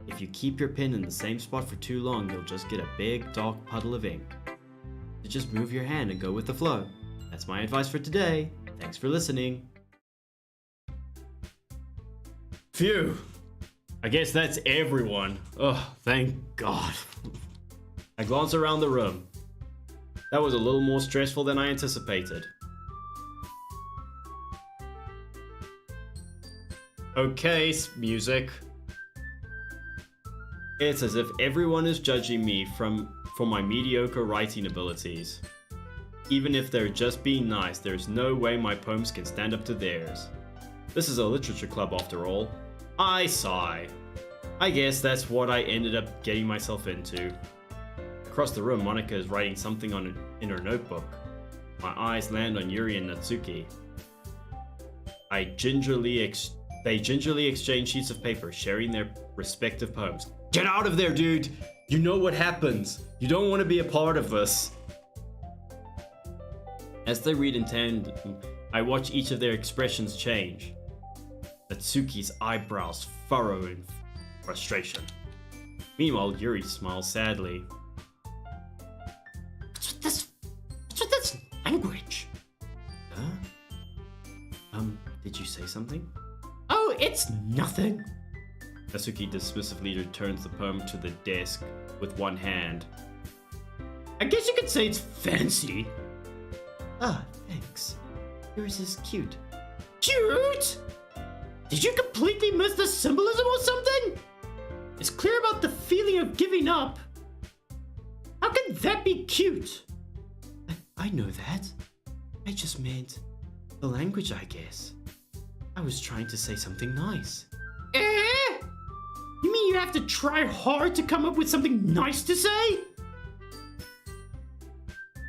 Speaker 3: If you keep your pen in the same spot for too long, you'll just get a big dark puddle of ink. So just move your hand and go with the flow. That's my advice for today. Thanks for listening.
Speaker 1: Phew. I guess that's everyone. Oh, thank God. I glance around the room. That was a little more stressful than I anticipated. Okay, music. It's as if everyone is judging me for my mediocre writing abilities. Even if they're just being nice, there's no way my poems can stand up to theirs. This is a literature club after all. I sigh. I guess that's what I ended up getting myself into. Across the room, Monika is writing something in her notebook. My eyes land on Yuri and Natsuki. They gingerly exchange sheets of paper, sharing their respective poems. Get out of there, dude! You know what happens. You don't want to be a part of this. As they read in tandem, I watch each of their expressions change. Natsuki's eyebrows furrow in frustration. Meanwhile, Yuri smiles sadly.
Speaker 2: What's with this language?
Speaker 3: Did you say something?
Speaker 2: Oh, it's nothing.
Speaker 1: Natsuki dismissively returns the poem to the desk with one hand.
Speaker 2: I guess you could say it's fancy.
Speaker 3: Ah, thanks. Yours is cute.
Speaker 2: Cute? Did you completely miss the symbolism or something? It's clear about the feeling of giving up. How can that be cute?
Speaker 3: I know that. I just meant the language, I guess. I was trying to say something nice.
Speaker 2: Eh? You mean you have to try hard to come up with something nice to say?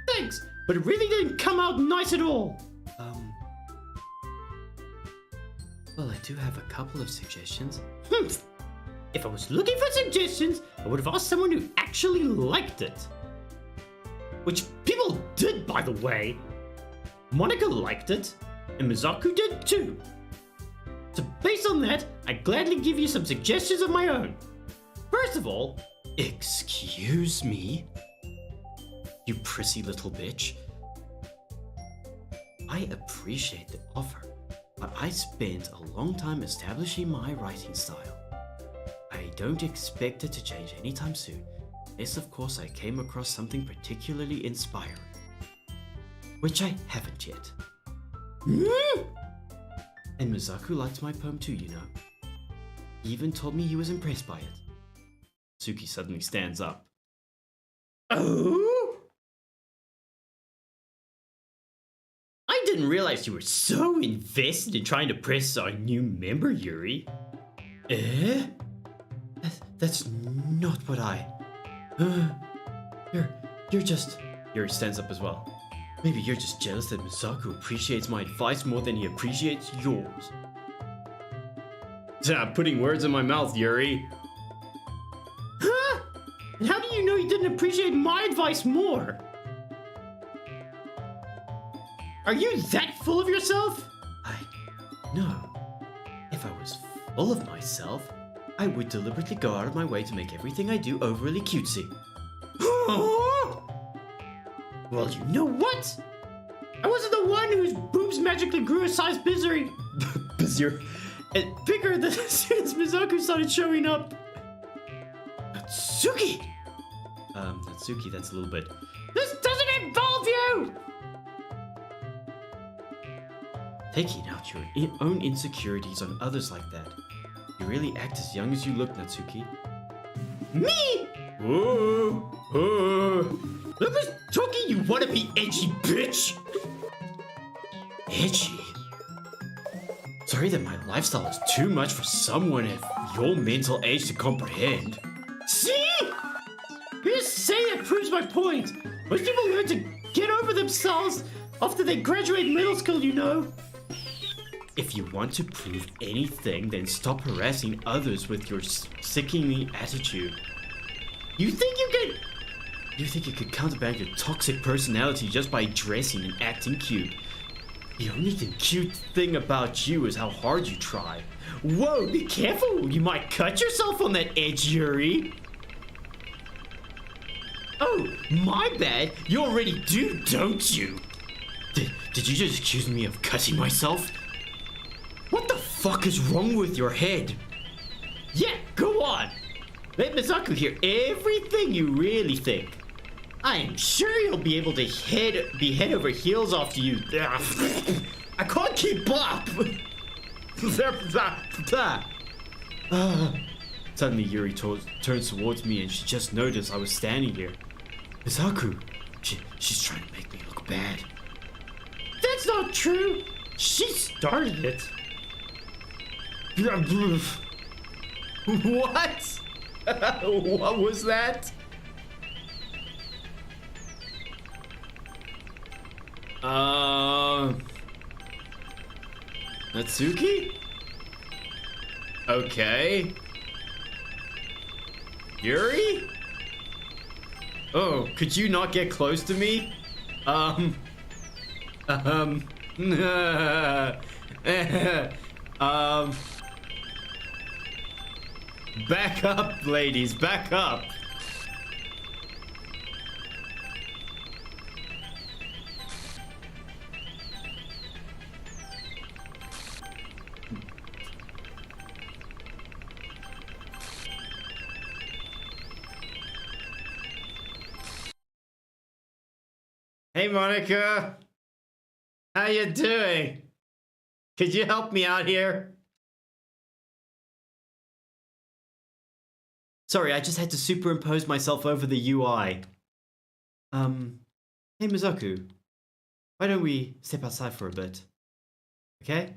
Speaker 2: Thanks, but it really didn't come out nice at all.
Speaker 3: Well, I do have a couple of suggestions.
Speaker 2: If I was looking for suggestions, I would have asked someone who actually liked it. Which people did, by the way. Monika liked it, and Mizaku did too. So based on that, I gladly give you some suggestions of my own. First of all,
Speaker 3: Excuse me? You prissy little bitch. I appreciate the offer, but I spent a long time establishing my writing style. I don't expect it to change anytime soon, unless of course I came across something particularly inspiring. Which I haven't yet. And Mizaku liked my poem too, you know. He even told me he was impressed by it. Suki suddenly stands up.
Speaker 2: oh? I didn't realize you were so invested in trying to press our new member, Yuri.
Speaker 3: Eh? That's not what I... You're just... Yuri stands up as well. Maybe you're just jealous that Mizaku appreciates my advice more than he appreciates yours.
Speaker 1: Putting words in my mouth, Yuri.
Speaker 2: Huh? And how do you know you didn't appreciate my advice more? Are you that full of yourself?
Speaker 3: No. If I was full of myself, I would deliberately go out of my way to make everything I do overly cutesy.
Speaker 2: Well, you know what? I wasn't the one whose boobs magically grew a size bigger as soon as Mizaku started showing up.
Speaker 3: Natsuki! Natsuki, that's a little bit...
Speaker 2: This doesn't involve you!
Speaker 3: Taking out your own insecurities on others like that. You really act as young as you look, Natsuki.
Speaker 2: Me? Look who's talking, you wanna be edgy bitch!
Speaker 3: Edgy? Sorry that my lifestyle is too much for someone of your mental age to comprehend.
Speaker 2: See? You just say it proves my point. Most people learn to get over themselves after they graduate middle school, you know.
Speaker 3: If you want to prove anything, then stop harassing others with your sickening attitude.
Speaker 2: You think
Speaker 3: You could counterbalance your toxic personality just by dressing and acting cute. The only cute thing about you is how hard you try.
Speaker 2: Whoa, be careful! You might cut yourself on that edge, Yuri! Oh, my bad! You already do, don't you?
Speaker 3: Did you just accuse me of cutting myself?
Speaker 2: What the
Speaker 3: fuck is wrong with your head?
Speaker 2: Yeah, go on! Let Mizaku hear everything you really think. I am sure you'll be able to be head over heels after you. I can't keep up!
Speaker 3: Suddenly Yuri turns towards me and she just noticed I was standing here. Mizaku, she's trying to make me look bad.
Speaker 2: That's not true! She started it.
Speaker 1: What? What was that? Natsuki? Okay. Yuri? Oh, could you not get close to me? Back up, ladies, back up.
Speaker 3: Hey, Monika. How you doing? Could you help me out here? Sorry, I just had to superimpose myself over the UI. Hey, Mizaku. Why don't we step outside for a bit? Okay?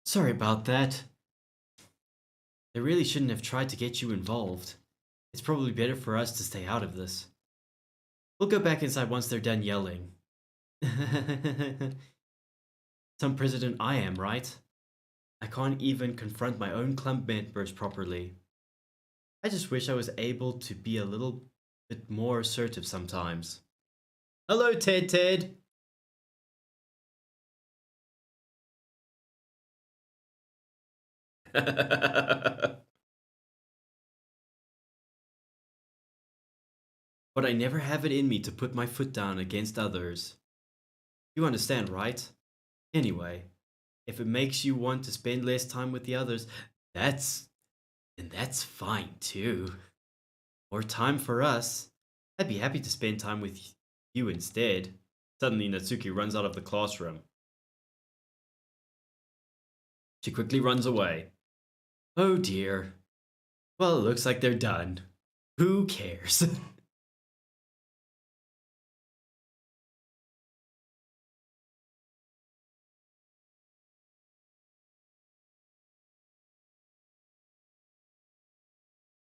Speaker 3: Sorry about that. They really shouldn't have tried to get you involved. It's probably better for us to stay out of this. We'll go back inside once they're done yelling. Some president I am, right? I can't even confront my own club members properly. I just wish I was able to be a little bit more assertive sometimes. Hello, Ted. But I never have it in me to put my foot down against others. You understand, right? Anyway, if it makes you want to spend less time with the others, that's fine too. More time for us. I'd be happy to spend time with you instead. Suddenly, Natsuki runs out of the classroom. She quickly runs away. Oh dear. Well, it looks like they're done. Who cares?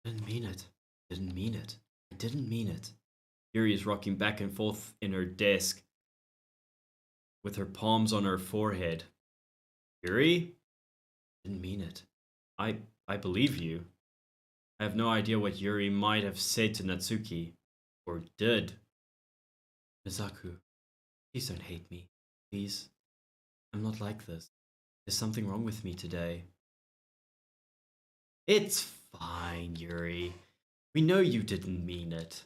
Speaker 3: Didn't mean it. Didn't mean it. I didn't mean it. Yuri is rocking back and forth in her desk with her palms on her forehead. Yuri? Didn't mean it. I believe you. I have no idea what Yuri might have said to Natsuki. Or did. Mizaku, please don't hate me. Please. I'm not like this. There's something wrong with me today. It's fine, Yuri. We know you didn't mean it.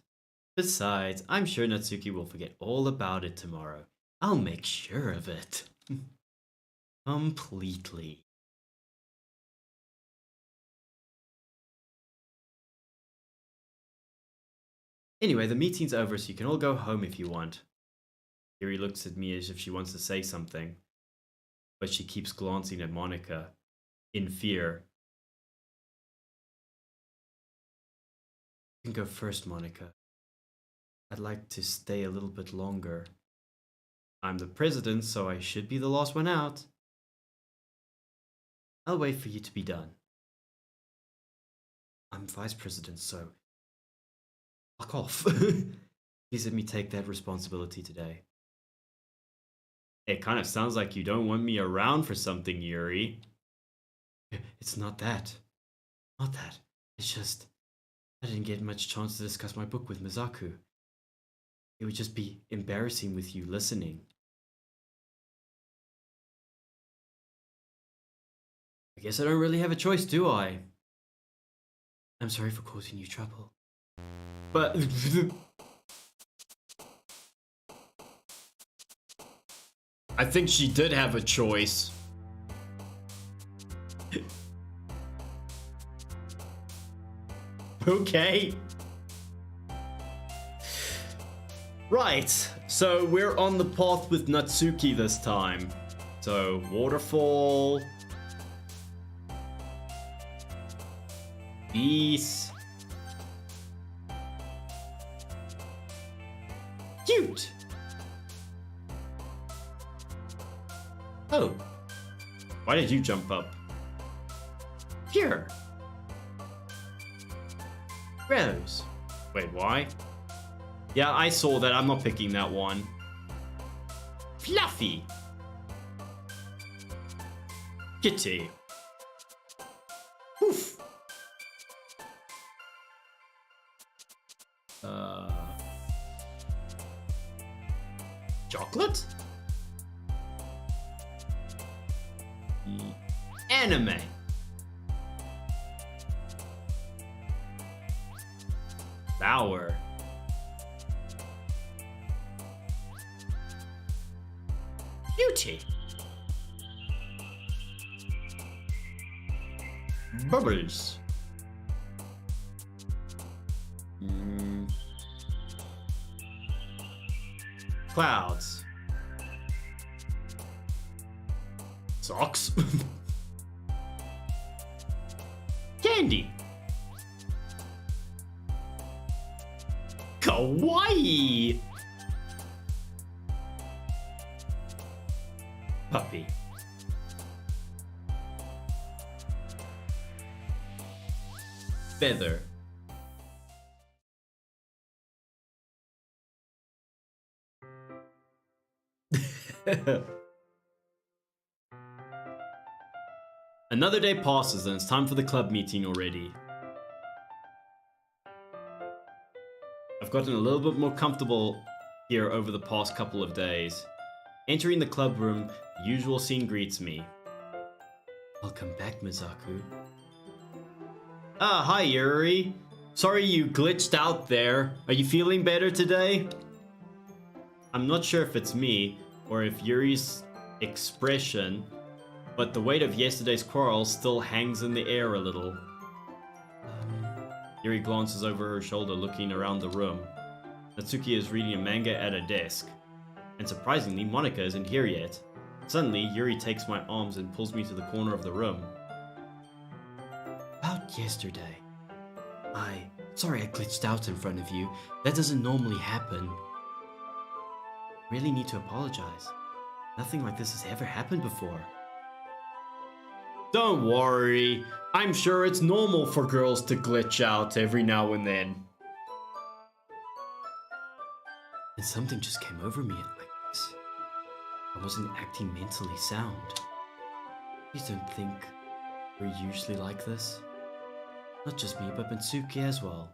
Speaker 3: Besides, I'm sure Natsuki will forget all about it tomorrow. I'll make sure of it. Completely. Anyway, the meeting's over, so you can all go home if you want. Yuri looks at me as if she wants to say something, but she keeps glancing at Monika in fear. You can go first, Monika. I'd like to stay a little bit longer. I'm the president, so I should be the last one out. I'll wait for you to be done. I'm vice president, so fuck off. Please let me take that responsibility today. It kind of sounds like you don't want me around for something, Yuri. It's not that. Not that. It's just I didn't get much chance to discuss my book with Mizaku. It would just be embarrassing with you listening. I guess I don't really have a choice, do I? I'm sorry for causing you trouble. But I think she did have a choice. Okay. Right, so we're on the path with Natsuki this time. So, waterfall. Beast. Cute. Oh. Why did you jump up? Here. Rose. Wait, why? Yeah, I saw that. I'm not picking that one. Fluffy. Kitty. Poof. Chocolate? Anime. Flower. Beauty. Bubbles. Clouds. Socks.
Speaker 2: Candy. Kawaii.
Speaker 3: Puppy.
Speaker 1: Feather.
Speaker 3: Another day passes and it's time for the club meeting already. I've gotten a little bit more comfortable here over the past couple of days. Entering the club room, the usual scene greets me. Welcome back, Mizaku.
Speaker 1: Ah, hi Yuri. Sorry you glitched out there. Are you feeling better today?
Speaker 3: I'm not sure if it's me or if Yuri's expression, but the weight of yesterday's quarrel still hangs in the air a little. Yuri glances over her shoulder looking around the room. Natsuki is reading a manga at a desk. And surprisingly, Monika isn't here yet. Suddenly, Yuri takes my arms and pulls me to the corner of the room. About yesterday. Sorry I glitched out in front of you. That doesn't normally happen. Really need to apologize. Nothing like this has ever happened before.
Speaker 1: Don't worry. I'm sure it's normal for girls to glitch out every now and then.
Speaker 3: And something just came over me at my face. I wasn't acting mentally sound. Please don't think we're usually like this. Not just me, but Mitsuki as well.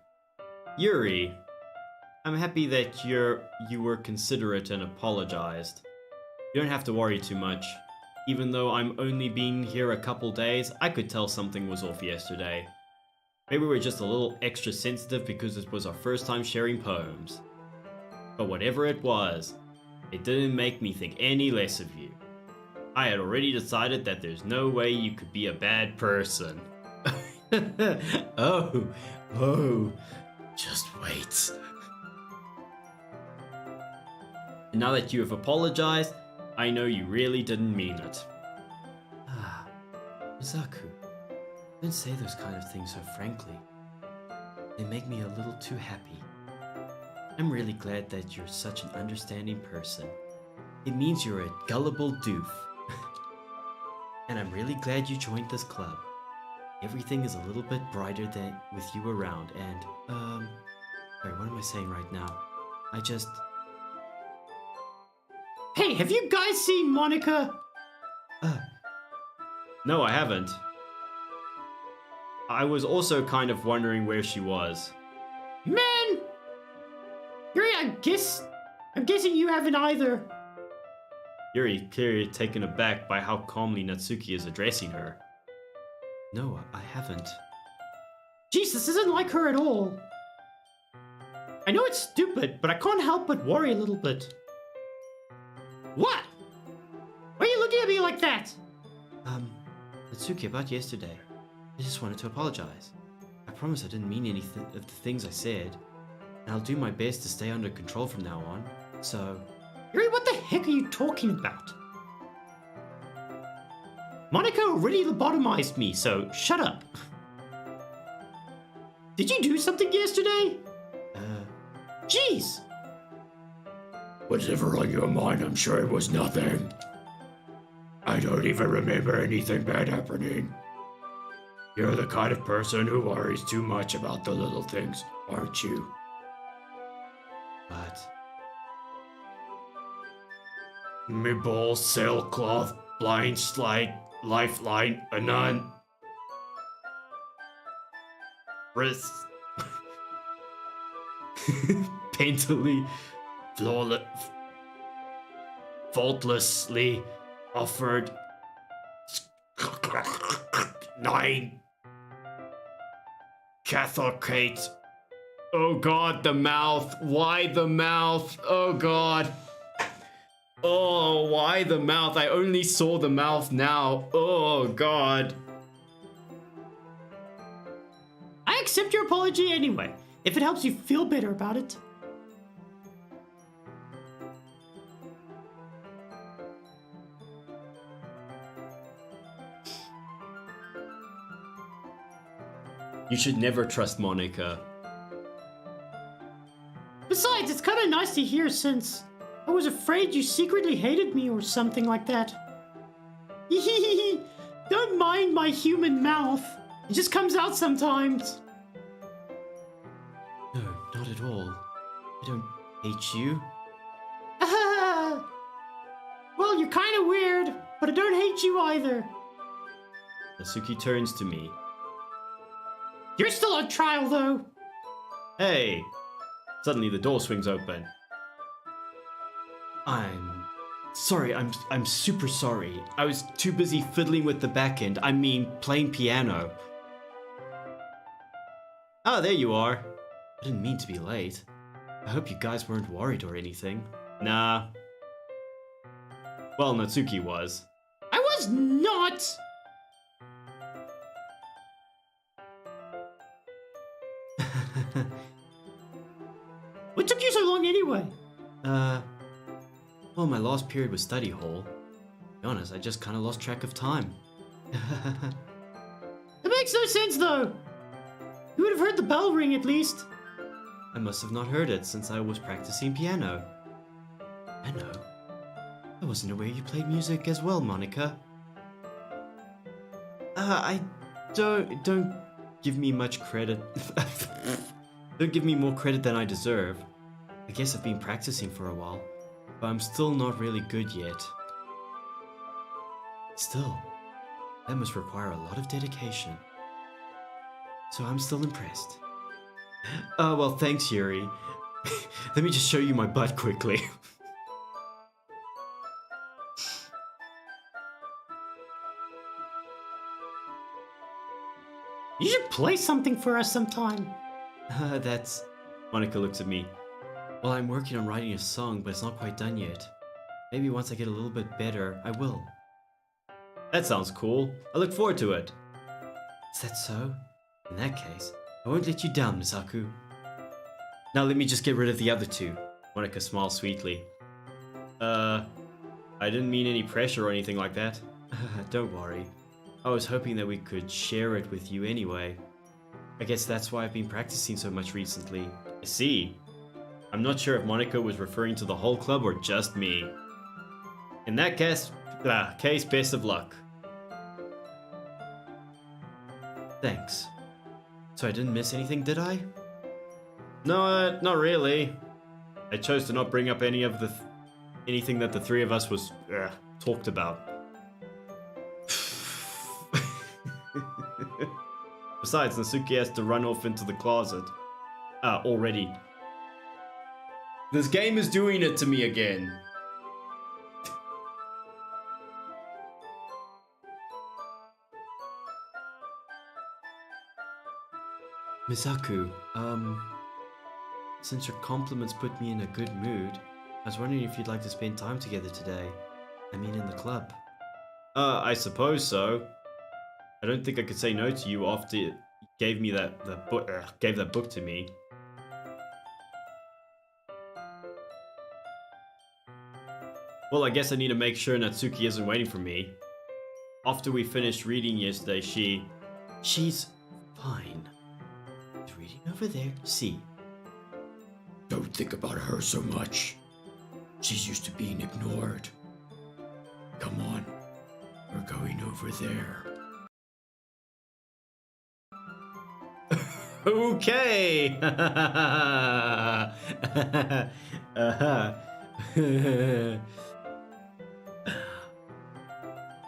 Speaker 1: Yuri, I'm happy that you were considerate and apologized. You don't have to worry too much. Even though I'm only been here a couple days, I could tell something was off yesterday. Maybe we're just a little extra sensitive because it was our first time sharing poems. But whatever it was, it didn't make me think any less of you. I had already decided that there's no way you could be a bad person. Oh, just wait. And now that you have apologized, I know you really didn't mean it.
Speaker 3: Mizaku, don't say those kind of things so frankly. They make me a little too happy. I'm really glad that you're such an understanding person. It means you're a gullible doof. And I'm really glad you joined this club. Everything is a little bit brighter than with you around and, sorry, what am I saying right now?
Speaker 2: Hey, have you guys seen Monika?
Speaker 1: No, I haven't. I was also kind of wondering where she was.
Speaker 2: Man! Yuri, I'm guessing you haven't either.
Speaker 1: Yuri, clearly taken aback by how calmly Natsuki is addressing her.
Speaker 3: No, I haven't.
Speaker 2: Jeez, this isn't like her at all. I know it's stupid, but I can't help but worry a little bit. What? Why are you looking at me like that?
Speaker 3: Natsuki, about yesterday. I just wanted to apologize. I promise I didn't mean anything of the things I said. And I'll do my best to stay under control from now on. So...
Speaker 2: Yuri, what the heck are you talking about? Monika already lobotomized me, so shut up. Did you do something yesterday? Jeez.
Speaker 4: Whatever on your mind, I'm sure it was nothing. I don't even remember anything bad happening. You're the kind of person who worries too much about the little things, aren't you?
Speaker 3: But...
Speaker 4: Me ball, sailcloth, blind slide, lifeline, a nun.
Speaker 1: Wrist. Painfully,
Speaker 4: faultlessly offered 9 catholicates.
Speaker 1: Oh god, the mouth. Why the mouth? Oh god. Oh, why the mouth? I only saw the mouth now. Oh god.
Speaker 2: I accept your apology anyway, if it helps you feel better about it.
Speaker 1: You should never trust Monika.
Speaker 2: Besides, it's kind of nice to hear since I was afraid you secretly hated me or something like that. Don't mind my human mouth. It just comes out sometimes.
Speaker 3: No, not at all. I don't hate you.
Speaker 2: Well, you're kind of weird, but I don't hate you either.
Speaker 1: Natsuki turns to me.
Speaker 2: You're still on trial, though.
Speaker 1: Hey! Suddenly the door swings open.
Speaker 3: I'm sorry, I'm super sorry. I was too busy fiddling with the back end. I mean, playing piano.
Speaker 1: Ah, there you are.
Speaker 3: I didn't mean to be late. I hope you guys weren't worried or anything.
Speaker 1: Nah. Well, Natsuki was.
Speaker 2: I was not. What took you so long anyway?
Speaker 3: Well, my last period was study hall. To be honest, I just kind of lost track of time.
Speaker 2: It makes no sense, though. You would have heard the bell ring at least.
Speaker 3: I must have not heard it since I was practicing piano. Piano? I wasn't aware you played music as well, Monika. I don't give me much credit. Don't give me more credit than I deserve. I guess I've been practicing for a while, but I'm still not really good yet. Still, that must require a lot of dedication. So I'm still impressed. Oh, well, thanks, Yuri. Let me just show you my butt quickly.
Speaker 2: You should play something for us sometime.
Speaker 3: That's... Monika looks at me. Well, I'm working on writing a song, but it's not quite done yet. Maybe once I get a little bit better, I will.
Speaker 1: That sounds cool. I look forward to it.
Speaker 3: Is that so? In that case, I won't let you down, Misaku.
Speaker 1: Now let me just get rid of the other two. Monika smiles sweetly. I didn't mean any pressure or anything like that.
Speaker 3: Don't worry. I was hoping that we could share it with you anyway. I guess that's why I've been practicing so much recently.
Speaker 1: I see. I'm not sure if Monika was referring to the whole club or just me. In that case, best of luck.
Speaker 3: Thanks. So I didn't miss anything, did I?
Speaker 1: No, not really. I chose to not bring up anything that the three of us was talked about. Besides, Natsuki has to run off into the closet. Already. This game is doing it to me again.
Speaker 3: Misaku, since your compliments put me in a good mood, I was wondering if you'd like to spend time together today. I mean, in the club.
Speaker 1: I suppose so. I don't think I could say no to you after you gave me that book to me. Well, I guess I need to make sure Natsuki isn't waiting for me. After we finished reading yesterday,
Speaker 3: She's fine. She's reading over there. See.
Speaker 4: Don't think about her so much. She's used to being ignored. Come on, we're going over there.
Speaker 1: Okay.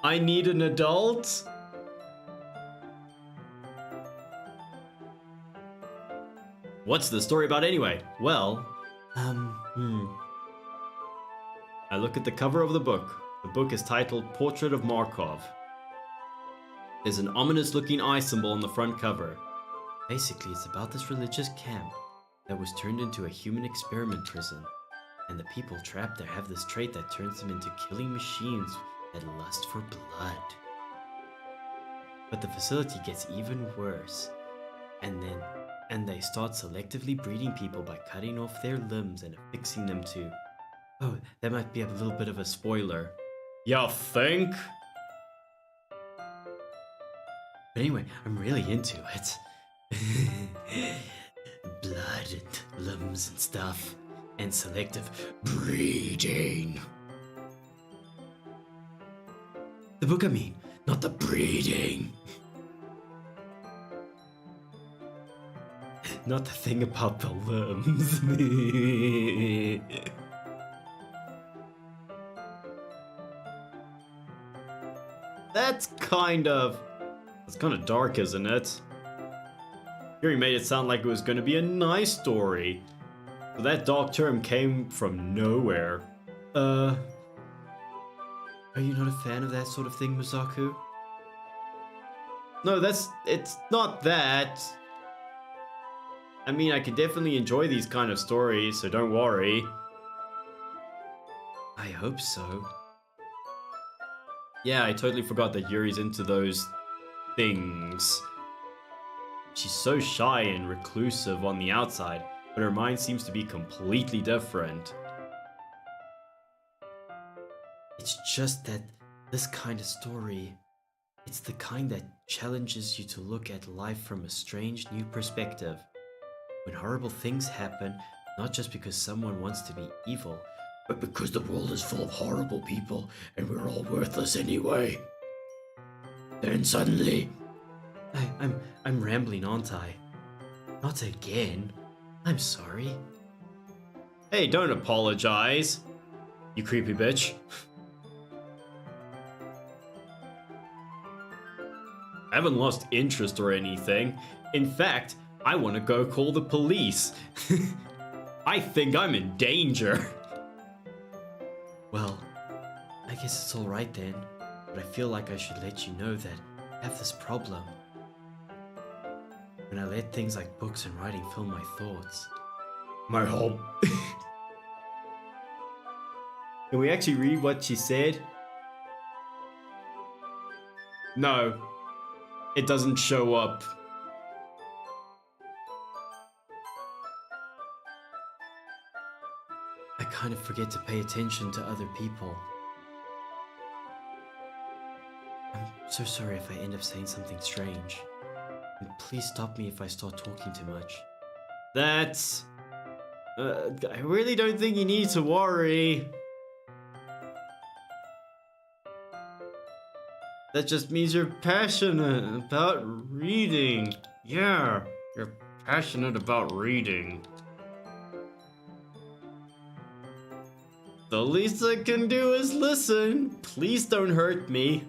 Speaker 1: I need an adult. What's the story about anyway? Well, I look at the cover of the book. The book is titled Portrait of Markov. There's an ominous looking eye symbol on the front cover.
Speaker 3: Basically, it's about this religious camp that was turned into a human experiment prison. And the people trapped there have this trait that turns them into killing machines that lust for blood. But the facility gets even worse. And they start selectively breeding people by cutting off their limbs and affixing them to... Oh, that might be a little bit of a spoiler.
Speaker 1: You think?
Speaker 3: But anyway, I'm really into it. Blood and limbs and stuff. And selective
Speaker 4: Breeding.
Speaker 3: The book, I mean.
Speaker 4: Not the breeding.
Speaker 3: Not the thing about the limbs.
Speaker 1: That's kind of dark, isn't it? Yuri made it sound like it was going to be a nice story. But that dark term came from nowhere.
Speaker 3: Are you not a fan of that sort of thing, Musaku?
Speaker 1: No, it's not that. I mean, I can definitely enjoy these kind of stories, so don't worry.
Speaker 3: I hope so.
Speaker 1: Yeah, I totally forgot that Yuri's into those things. She's so shy and reclusive on the outside, but her mind seems to be completely different.
Speaker 3: It's just that this kind of story, it's the kind that challenges you to look at life from a strange new perspective. When horrible things happen, not just because someone wants to be evil,
Speaker 4: But because the world is full of horrible people and we're all worthless anyway. Then suddenly,
Speaker 3: I'm rambling, aren't I? Not again. I'm sorry.
Speaker 1: Hey, don't apologize, you creepy bitch. I haven't lost interest or anything. In fact, I want to go call the police. I think I'm in danger.
Speaker 3: Well, I guess it's alright then, but I feel like I should let you know that I have this problem. When I let things like books and writing fill my thoughts.
Speaker 4: my whole.
Speaker 1: Can we actually read what she said? No, it doesn't show up.
Speaker 3: I kind of forget to pay attention to other people. I'm so sorry if I end up saying something strange. And please stop me if I start talking too much.
Speaker 1: That's... I really don't think you need to worry. That just means you're passionate about reading. Yeah, you're passionate about reading. The least I can do is listen. Please don't hurt me.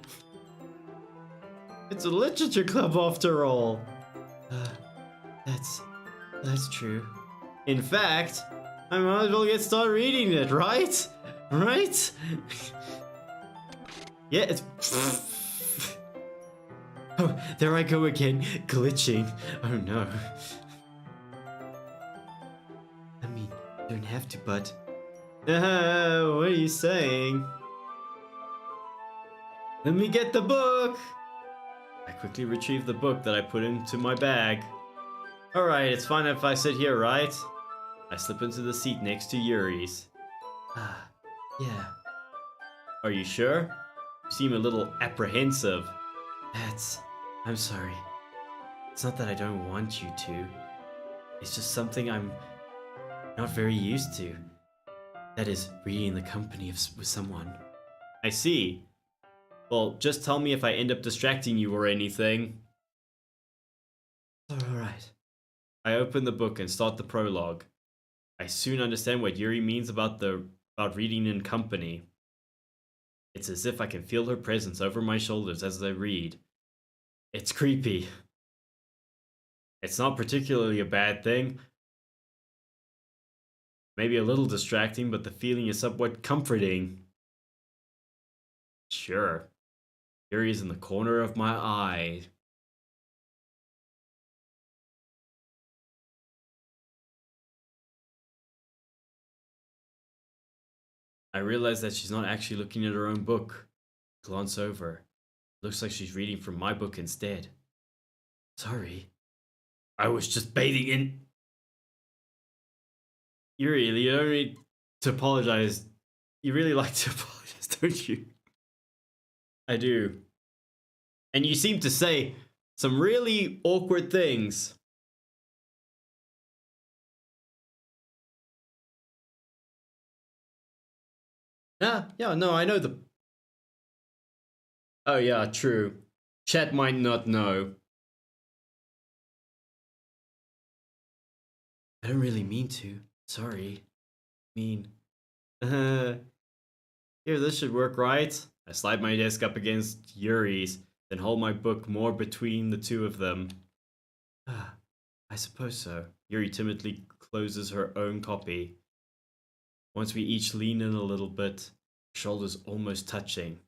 Speaker 1: It's a literature club after all.
Speaker 3: That's true.
Speaker 1: In fact, I might as well get started reading it, right? Right? Yeah, it's...
Speaker 3: Oh, there I go again, glitching. Oh no. I mean, you don't have to, but...
Speaker 1: what are you saying? Let me get the book! I quickly retrieve the book that I put into my bag. Alright, it's fine if I sit here, right? I slip into the seat next to Yuri's.
Speaker 3: Yeah,
Speaker 1: Are you sure? You seem a little apprehensive.
Speaker 3: I'm sorry. It's not that I don't want you to. It's just something I'm not very used to. That is, reading in the company with someone.
Speaker 1: I see. Well, just tell me if I end up distracting you or anything.
Speaker 3: Alright.
Speaker 1: I open the book and start the prologue. I soon understand what Yuri means about reading in company. It's as if I can feel her presence over my shoulders as I read. It's creepy. It's not particularly a bad thing. Maybe a little distracting, but the feeling is somewhat comforting. Sure. Yuri is in the corner of my eye. I realize that she's not actually looking at her own book. Glance over. Looks like she's reading from my book instead.
Speaker 3: Sorry.
Speaker 1: I was just bathing in... Yuri, you don't need to apologize. You really like to apologize, don't you? I do. And you seem to say some really awkward things. Yeah, no, I know the... Oh yeah, true. Chat might not know.
Speaker 3: I don't really mean to. Sorry. Mean.
Speaker 1: Here, this should work, right? I slide my desk up against Yuri's, then hold my book more between the two of them.
Speaker 3: Ah, I suppose so.
Speaker 1: Yuri timidly closes her own copy. Once we each lean in a little bit, shoulders almost touching.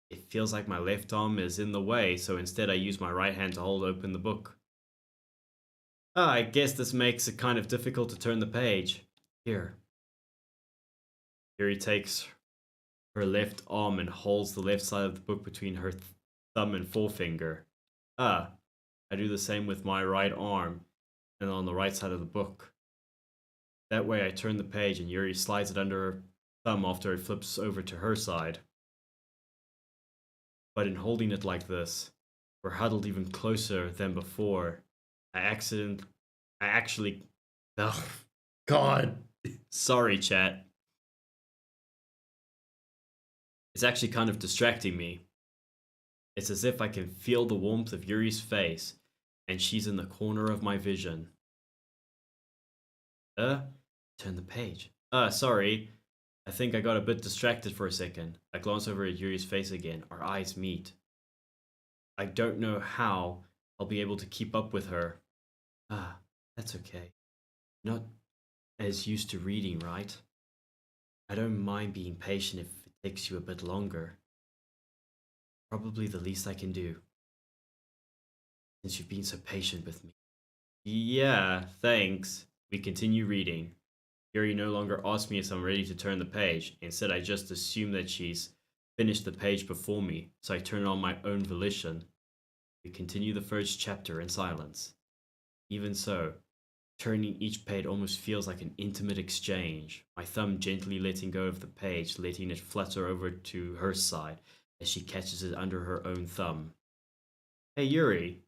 Speaker 1: It feels like my left arm is in the way, so instead I use my right hand to hold open the book. I guess this makes it kind of difficult to turn the page.
Speaker 3: Here.
Speaker 1: Yuri takes her left arm and holds the left side of the book between her thumb and forefinger. I do the same with my right arm and on the right side of the book. That way I turn the page and Yuri slides it under her thumb after it flips over to her side. But in holding it like this, we're huddled even closer than before. I actually... Oh, God. Sorry, chat. It's actually kind of distracting me. It's as if I can feel the warmth of Yuri's face, and she's in the corner of my vision.
Speaker 3: Turn the page.
Speaker 1: Sorry. I think I got a bit distracted for a second. I glance over at Yuri's face again. Our eyes meet. I don't know how I'll be able to keep up with her.
Speaker 3: That's okay. Not as used to reading, right? I don't mind being patient if it takes you a bit longer. Probably the least I can do. Since you've been so patient with me.
Speaker 1: Yeah, thanks. We continue reading. Yuri no longer asks me if I'm ready to turn the page. Instead, I just assume that she's finished the page before me, so I turn on my own volition. We continue the first chapter in silence. Even so, turning each page almost feels like an intimate exchange, my thumb gently letting go of the page, letting it flutter over to her side as she catches it under her own thumb. Hey Yuri,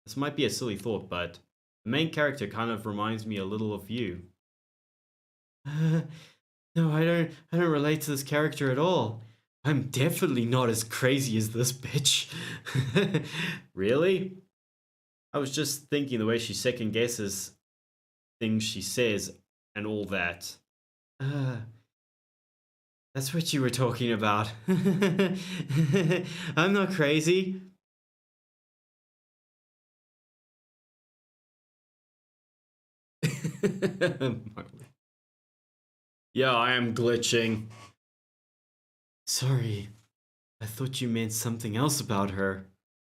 Speaker 1: this might be a silly thought, but the main character kind of reminds me a little of you.
Speaker 3: No, I don't relate to this character at all. I'm definitely not as crazy as this bitch.
Speaker 1: Really? I was just thinking the way she second guesses things she says and all that.
Speaker 3: That's what you were talking about. I'm not crazy.
Speaker 1: Yeah, I am glitching.
Speaker 3: Sorry. I thought you meant something else about her.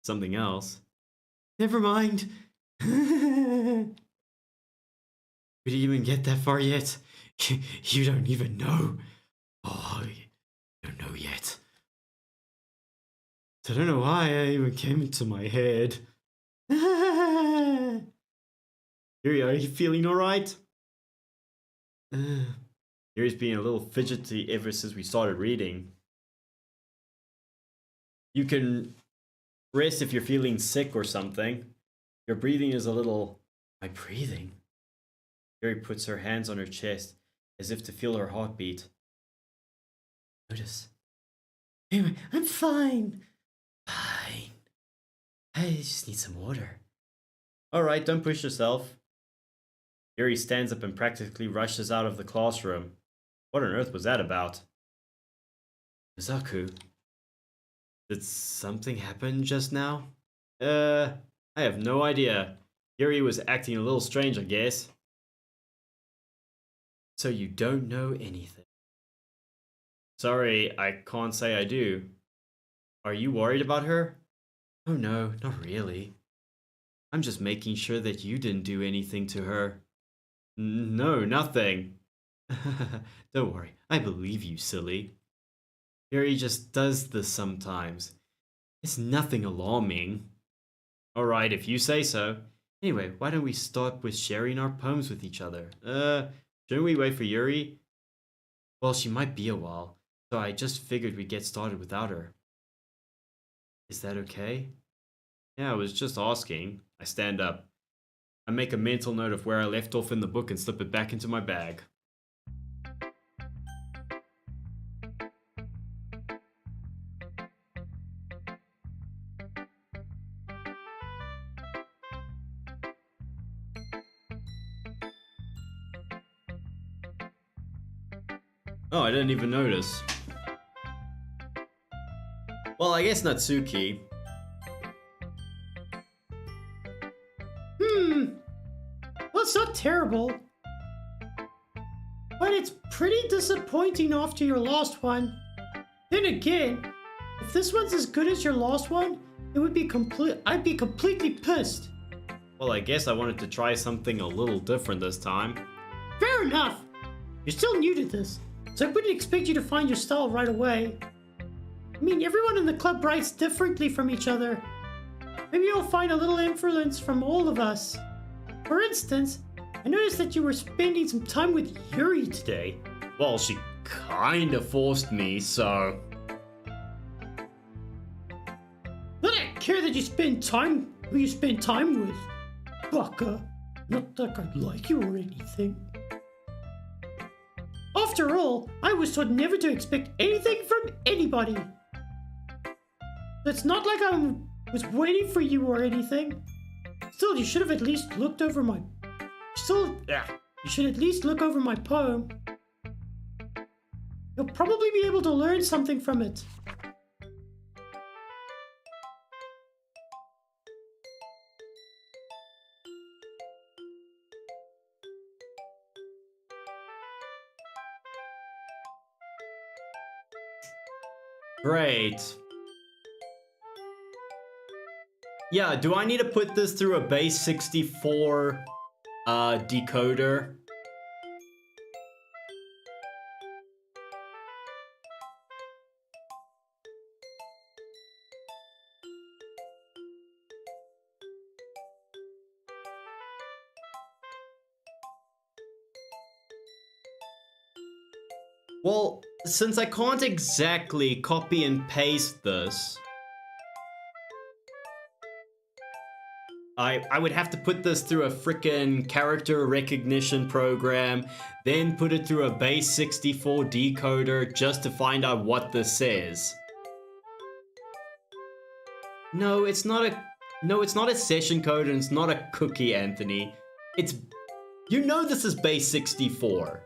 Speaker 1: Something else?
Speaker 3: Never mind. We didn't even get that far yet. You don't even know. Oh, you don't know yet. I don't know why I even came into my head.
Speaker 1: Yuri, are you feeling alright? Yuri's being a little fidgety ever since we started reading. You can rest if you're feeling sick or something. Your breathing is a little...
Speaker 3: My breathing?
Speaker 1: Yuri puts her hands on her chest as if to feel her heartbeat.
Speaker 3: Notice.
Speaker 2: Anyway, I'm fine.
Speaker 3: Fine. I just need some water.
Speaker 1: Alright, don't push yourself. Yuri stands up and practically rushes out of the classroom. What on earth was that about?
Speaker 3: Mizaku, did something happen just now?
Speaker 1: I have no idea. Yuri was acting a little strange, I guess.
Speaker 3: So you don't know anything?
Speaker 1: Sorry, I can't say I do. Are you worried about her?
Speaker 3: Oh no, not really.
Speaker 1: I'm just making sure that you didn't do anything to her. No, nothing.
Speaker 3: Don't worry, I believe you, silly.
Speaker 1: Yuri just does this sometimes.
Speaker 3: It's nothing alarming.
Speaker 1: Alright, if you say so.
Speaker 3: Anyway, why don't we start with sharing our poems with each other?
Speaker 1: Shouldn't we wait for Yuri?
Speaker 3: Well, she might be a while, so I just figured we'd get started without her. Is that okay?
Speaker 1: Yeah, I was just asking. I stand up. I make a mental note of where I left off in the book and slip it back into my bag. Oh, I didn't even notice. Well, I guess Natsuki.
Speaker 2: Well, it's not terrible. But it's pretty disappointing after your last one. Then again, if this one's as good as your last one, it would be I'd be completely pissed.
Speaker 1: Well, I guess I wanted to try something a little different this time.
Speaker 2: Fair enough. You're still new to this, so I wouldn't expect you to find your style right away. I mean, everyone in the club writes differently from each other. Maybe you'll find a little influence from all of us. For instance, I noticed that you were spending some time with Yuri today.
Speaker 1: Well, she kinda forced me, so...
Speaker 2: I don't care that you spend time who you spend time with, Baka. Not that I like you or anything. After all, I was taught never to expect anything from anybody. It's not like I was waiting for you or anything. Still, you should have at least looked over my... You should at least look over my poem. You'll probably be able to learn something from it.
Speaker 1: Great. Yeah, do I need to put this through a base 64 decoder? Well, since I can't exactly copy and paste this, I would have to put this through a frickin' character recognition program, then put it through a base 64 decoder just to find out what this says. No, it's not a session code and it's not a cookie, Anthony. It's, you know this is base 64.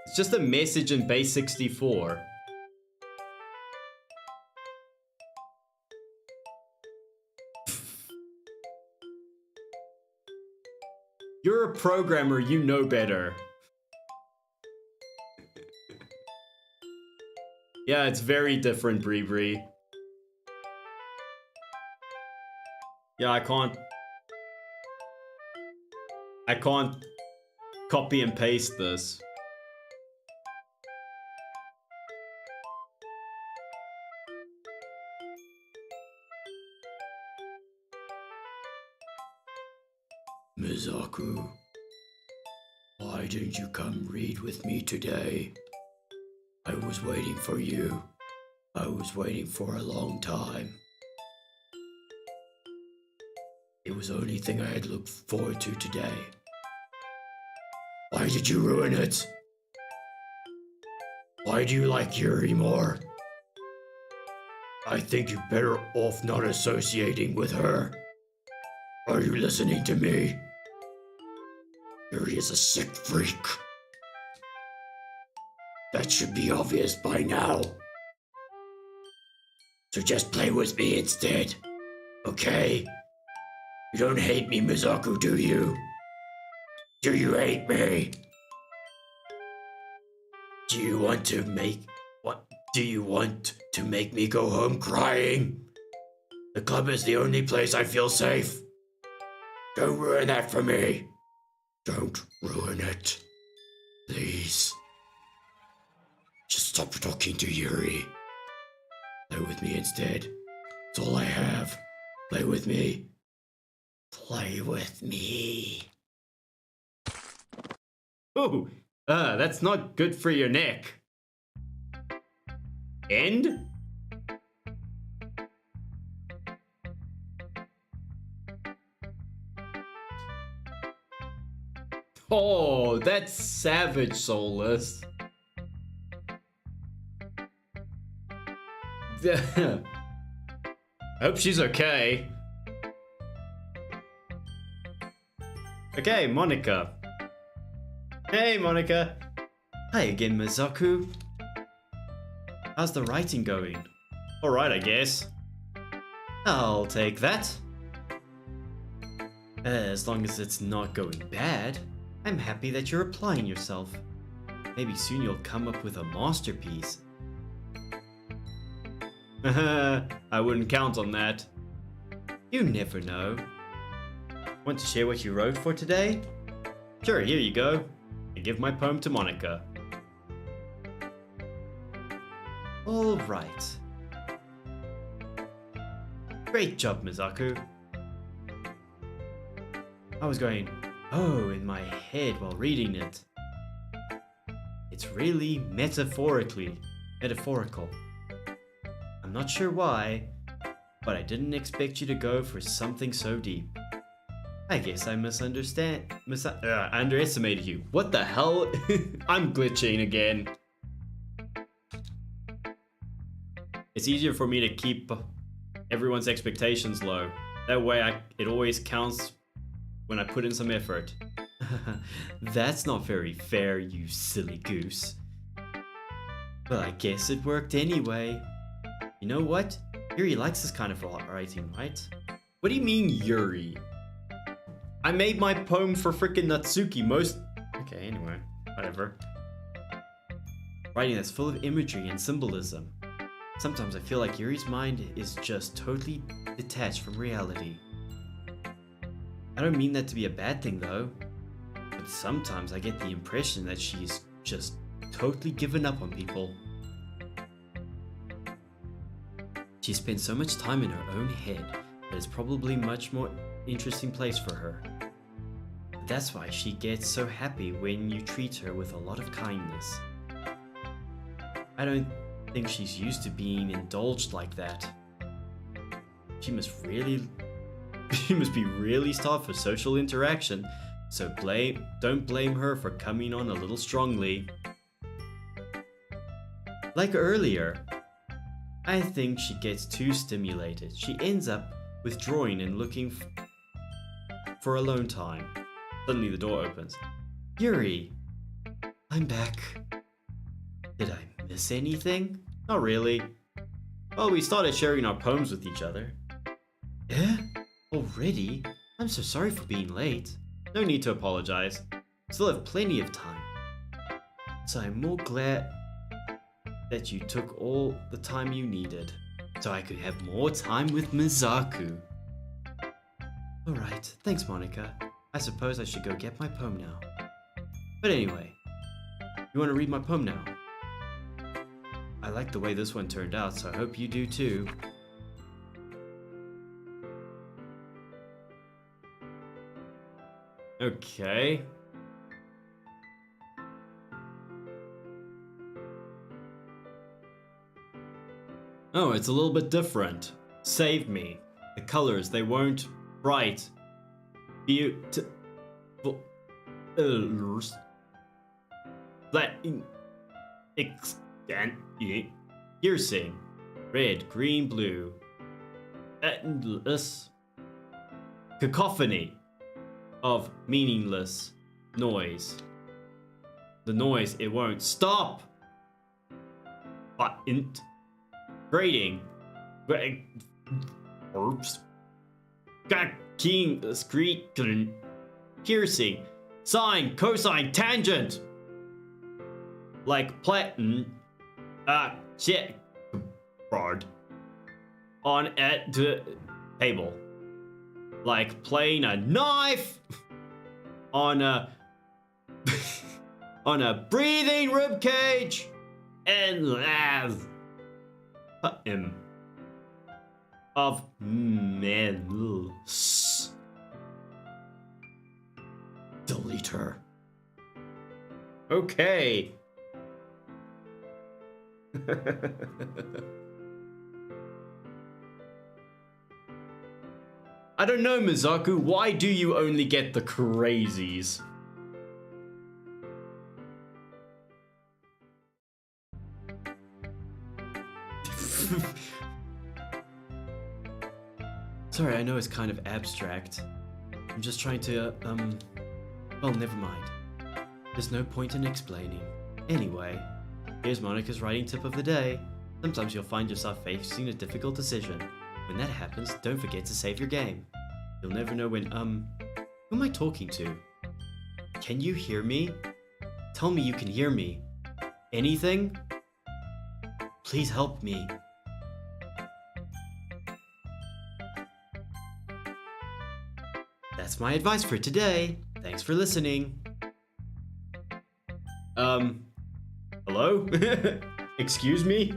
Speaker 1: It's just a message in base 64. You're a programmer, you know better. Yeah, it's very different, Bree Bree. Yeah, I can't copy and paste this.
Speaker 4: Mizaku, why didn't you come read with me today? I was waiting for you. I was waiting for a long time. It was the only thing I had looked forward to today. Why did you ruin it? Why do you like Yuri more? I think you're better off not associating with her. Are you listening to me? Yuri is a sick freak. That should be obvious by now. So just play with me instead, okay? You don't hate me, Mizaku, do you? Do you hate me? Do you want to make me go home crying? The club is the only place I feel safe. Don't ruin that for me. Don't ruin it. Please. Just stop talking to Yuri. Play with me instead. That's all I have. Play with me. Play with me.
Speaker 1: Ooh, that's not good for your neck. End? Oh, that's savage, Soulless. I hope she's okay.
Speaker 3: Okay, Monika. Hey, Monika. Hi again, Mizaku. How's the writing going? Alright, I guess. I'll take that. As long as it's not going bad, I'm happy that you're applying yourself. Maybe soon you'll come up with a masterpiece. I wouldn't count on that. You never know. Want to share what you wrote for today? Sure, here you go. I give my poem to Monika. All right. Great job, Mizaku. I was going, oh, in my head while reading it. It's really metaphorical. I'm not sure why, but I didn't expect you to go for something so deep. I guess I underestimated you. What the hell? I'm glitching again. It's easier for me to keep everyone's expectations low. That way it always counts when I put in some effort. That's not very fair, you silly goose. Well, I guess it worked anyway. You know what? Yuri likes this kind of writing, right?
Speaker 1: What do you mean, Yuri? I made my poem for frickin' Natsuki
Speaker 3: Okay, anyway, whatever. Writing that's full of imagery and symbolism. Sometimes I feel like Yuri's mind is just totally detached from reality. I don't mean that to be a bad thing though, but sometimes I get the impression that she's just totally given up on people. She spends so much time in her own head that it's probably much more interesting place for her. That's why she gets so happy when you treat her with a lot of kindness. I don't think she's used to being indulged like that. She must be really starved for social interaction, so don't blame her for coming on a little strongly. Like earlier, I think she gets too stimulated. She ends up withdrawing and looking for alone time. Suddenly the door opens. Yuri! I'm back. Did I miss anything? Not really. Well, we started sharing our poems with each other. Eh? Already? I'm so sorry for being late. No need to apologize. Still have plenty of time. So I'm more glad that you took all the time you needed, so I could have more time with Mizaku. Alright, thanks Monika. I suppose I should go get my poem now. But anyway, you want to read my poem now? I like the way this one turned out, so I hope you do too. Okay. Oh, it's a little bit different. Save me. The colors, they won't bright. Beautiful. That extent. Piercing. Red, green, blue. Endless. Cacophony of meaningless noise. The noise, it won't stop. But grading. Herbs. King, screech, piercing, sine, cosine, tangent. Like platin, shit, broad. On at the table. Like playing a knife on a on a breathing rib cage and him of men. Delete her. Okay. I don't know, Mizaku. Why do you only get the crazies? Sorry, I know it's kind of abstract. I'm just trying to, Well, never mind. There's no point in explaining. Anyway, here's Monika's writing tip of the day. Sometimes you'll find yourself facing a difficult decision. When that happens, don't forget to save your game. You'll never know when, who am I talking to? Can you hear me? Tell me you can hear me. Anything? Please help me. That's my advice for today. Thanks for listening.
Speaker 1: Hello? Excuse me?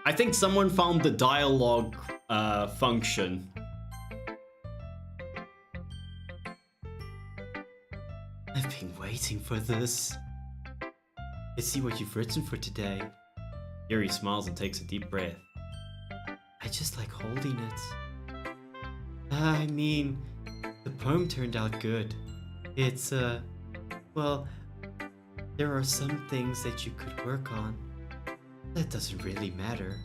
Speaker 1: I think someone found the dialogue function.
Speaker 3: I've been waiting for this. Let's see what you've written for today.
Speaker 1: Yuri smiles and takes a deep breath.
Speaker 3: I just like holding it. I mean, the poem turned out good. It's, well, there are some things that you could work on. That doesn't really matter.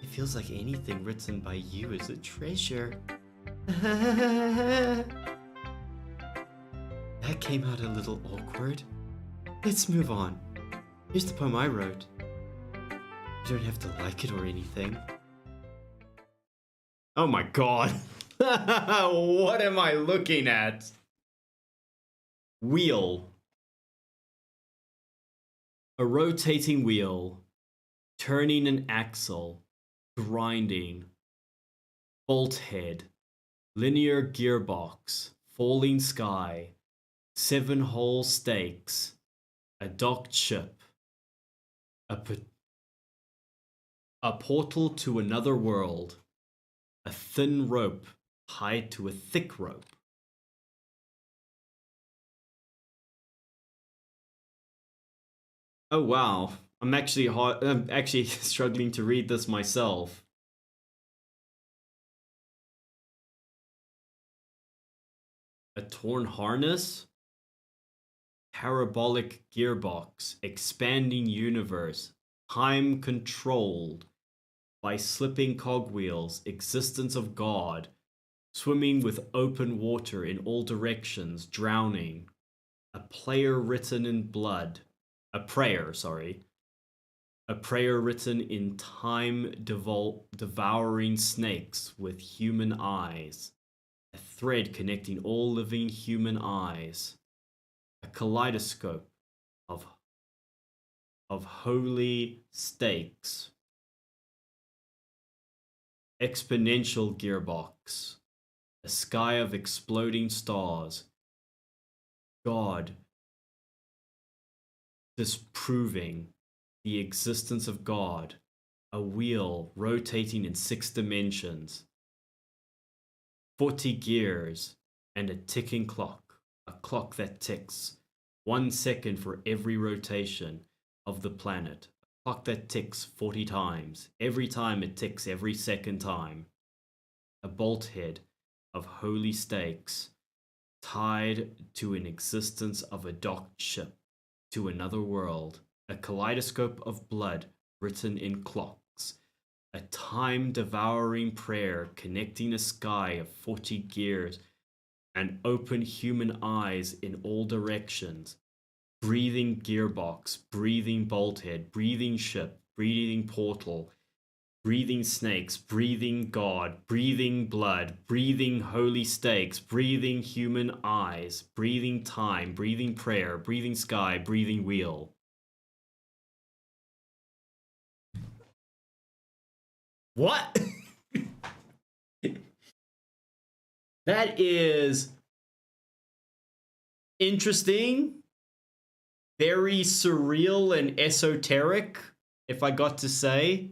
Speaker 3: It feels like anything written by you is a treasure. That came out a little awkward. Let's move on. Here's the poem I wrote. You don't have to like it or anything.
Speaker 1: Oh my god. What am I looking at? Wheel. A rotating wheel. Turning an axle. Grinding. Bolt head. Linear gearbox. Falling sky. 7-hole stakes. A docked ship. A portal to another world. A thin rope tied to a thick rope. Oh wow, I'm actually struggling to read this myself. A torn harness? Parabolic gearbox, expanding universe, time controlled by slipping cogwheels, existence of God, swimming with open water in all directions, drowning, a prayer written in blood, a prayer written in time devouring snakes with human eyes, a thread connecting all living human eyes, a kaleidoscope of holy stakes, exponential gearbox, a sky of exploding stars, God disproving the existence of God, a wheel rotating in 6 dimensions, 40 gears, and a ticking clock, a clock that ticks 1 second for every rotation of the planet, a clock that ticks 40 times, every time it ticks every second time, a bolt head of holy stakes tied to an existence of a docked ship to another world, a kaleidoscope of blood written in clocks, a time-devouring prayer connecting a sky of 40 gears and open human eyes in all directions, breathing gearbox, breathing bolthead, breathing ship, breathing portal, breathing snakes, breathing God, breathing blood, breathing holy stakes, breathing human eyes, breathing time, breathing prayer, breathing sky, breathing wheel. What? That is interesting, very surreal and esoteric, if I got to say.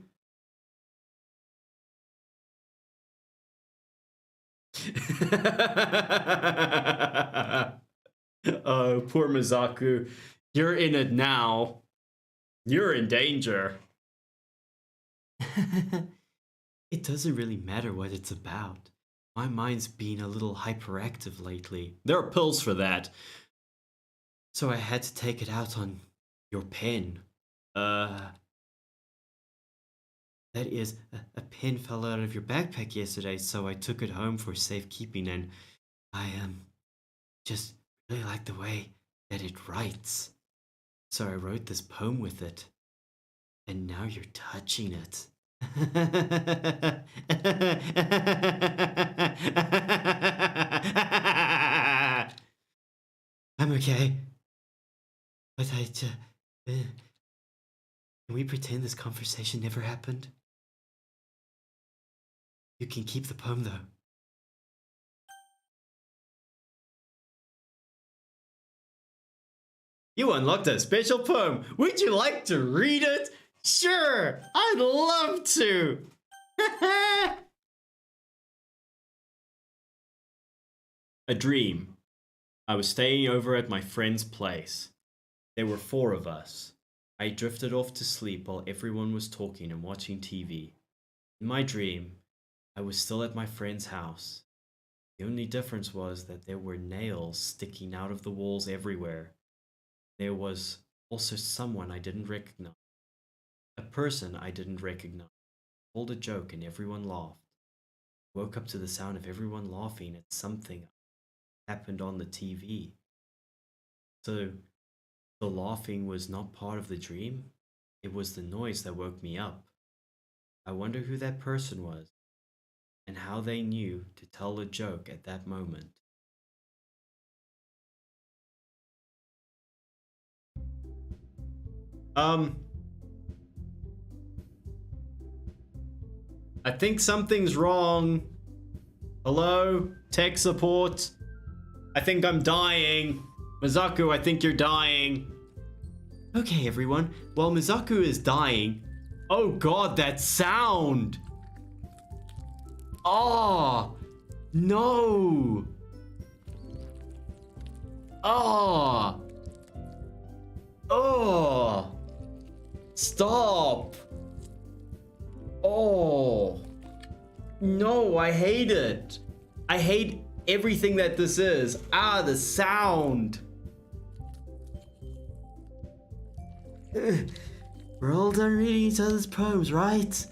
Speaker 1: Oh, poor Mizaku. You're in it now. You're in danger.
Speaker 3: It doesn't really matter what it's about. My mind's been a little hyperactive lately.
Speaker 1: There are pills for that.
Speaker 3: So I had to take it out on your pen. That That is, a pen fell out of your backpack yesterday, so I took it home for safekeeping, and I just really like the way that it writes. So I wrote this poem with it, and now you're touching it. I'm okay, but can we pretend this conversation never happened? You can keep the poem, though.
Speaker 1: You unlocked a special poem. Would you like to read it? Sure, I'd love to. A dream. I was staying over at my friend's place. There were 4 of us. I drifted off to sleep while everyone was talking and watching TV. In my dream, I was still at my friend's house. The only difference was that there were nails sticking out of the walls everywhere. There was also someone I didn't recognize. A person I didn't recognize. I told a joke and everyone laughed. I woke up to the sound of everyone laughing at something happened on the TV. So, the laughing was not part of the dream. It was the noise that woke me up. I wonder who that person was and how they knew to tell a joke at that moment. I think something's wrong. Hello? Tech support? I think I'm dying. Mizaku, I think you're dying.
Speaker 3: Okay, everyone. While Mizaku is dying...
Speaker 1: Oh god, that sound!
Speaker 3: Oh! No!
Speaker 1: Oh! Oh! Stop! Oh! No, I hate it. I hate everything that this is. Ah, the sound.
Speaker 3: We're all done reading each other's poems, right?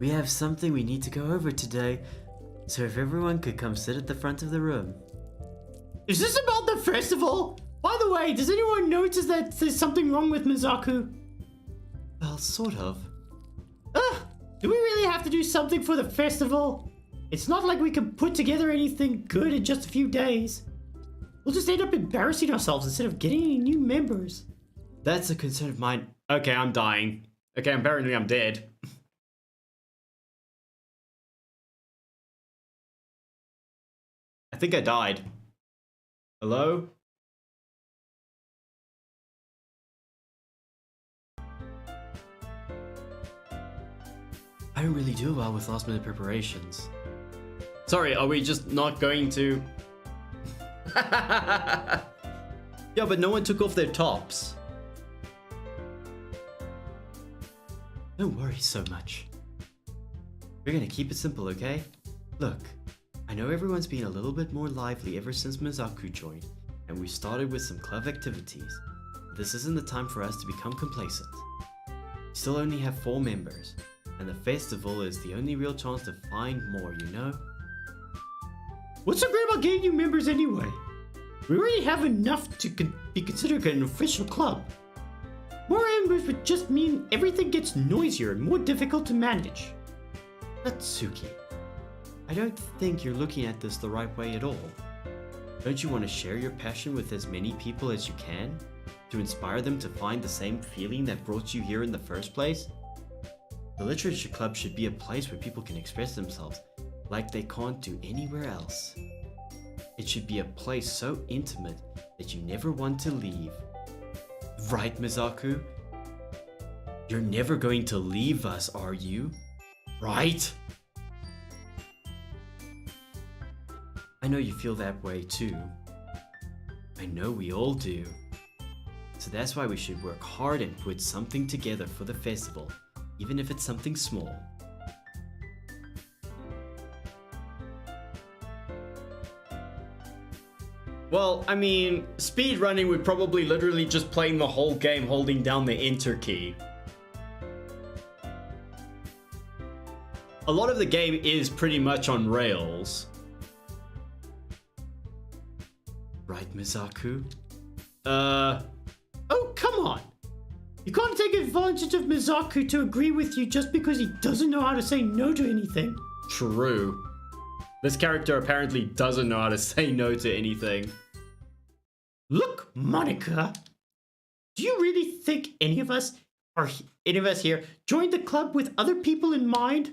Speaker 3: We have something we need to go over today, so if everyone could come sit at the front of the room.
Speaker 2: Is this about the festival? By the way, does anyone notice that there's something wrong with Mizaku?
Speaker 3: Well, sort of.
Speaker 2: Do we really have to do something for the festival? It's not like we can put together anything good in just a few days. We'll just end up embarrassing ourselves instead of getting any new members.
Speaker 3: That's a concern of mine.
Speaker 1: Okay, I'm dying. Okay, apparently I'm dead. I think I died. Hello?
Speaker 3: I don't really do well with last minute preparations.
Speaker 1: Sorry, are we just not going to... Yeah, but no one took off their tops.
Speaker 3: Don't worry so much. We're gonna keep it simple, okay? Look, I know everyone's been a little bit more lively ever since Mizaku joined, and we started with some clever activities. This isn't the time for us to become complacent. We still only have 4 members, and the festival is the only real chance to find more, you know?
Speaker 2: What's so great about getting new members anyway? We already have enough to be considered an official club. More members would just mean everything gets noisier and more difficult to manage.
Speaker 3: Natsuki, I don't think you're looking at this the right way at all. Don't you want to share your passion with as many people as you can? To inspire them to find the same feeling that brought you here in the first place? The literature club should be a place where people can express themselves like they can't do anywhere else. It should be a place so intimate that you never want to leave. Right, Mizaku? You're never going to leave us, are you? Right? I know you feel that way too. I know we all do. So that's why we should work hard and put something together for the festival, even if it's something small.
Speaker 1: Well, I mean, speedrunning would probably literally just playing the whole game holding down the enter key. A lot of the game is pretty much on rails.
Speaker 3: Right, Mizaku?
Speaker 2: Oh, come on! You can't take advantage of Mizaku to agree with you just because he doesn't know how to say no to anything.
Speaker 1: True. This character apparently doesn't know how to say no to anything.
Speaker 2: Look, Monika! Do you really think any of us here joined the club with other people in mind?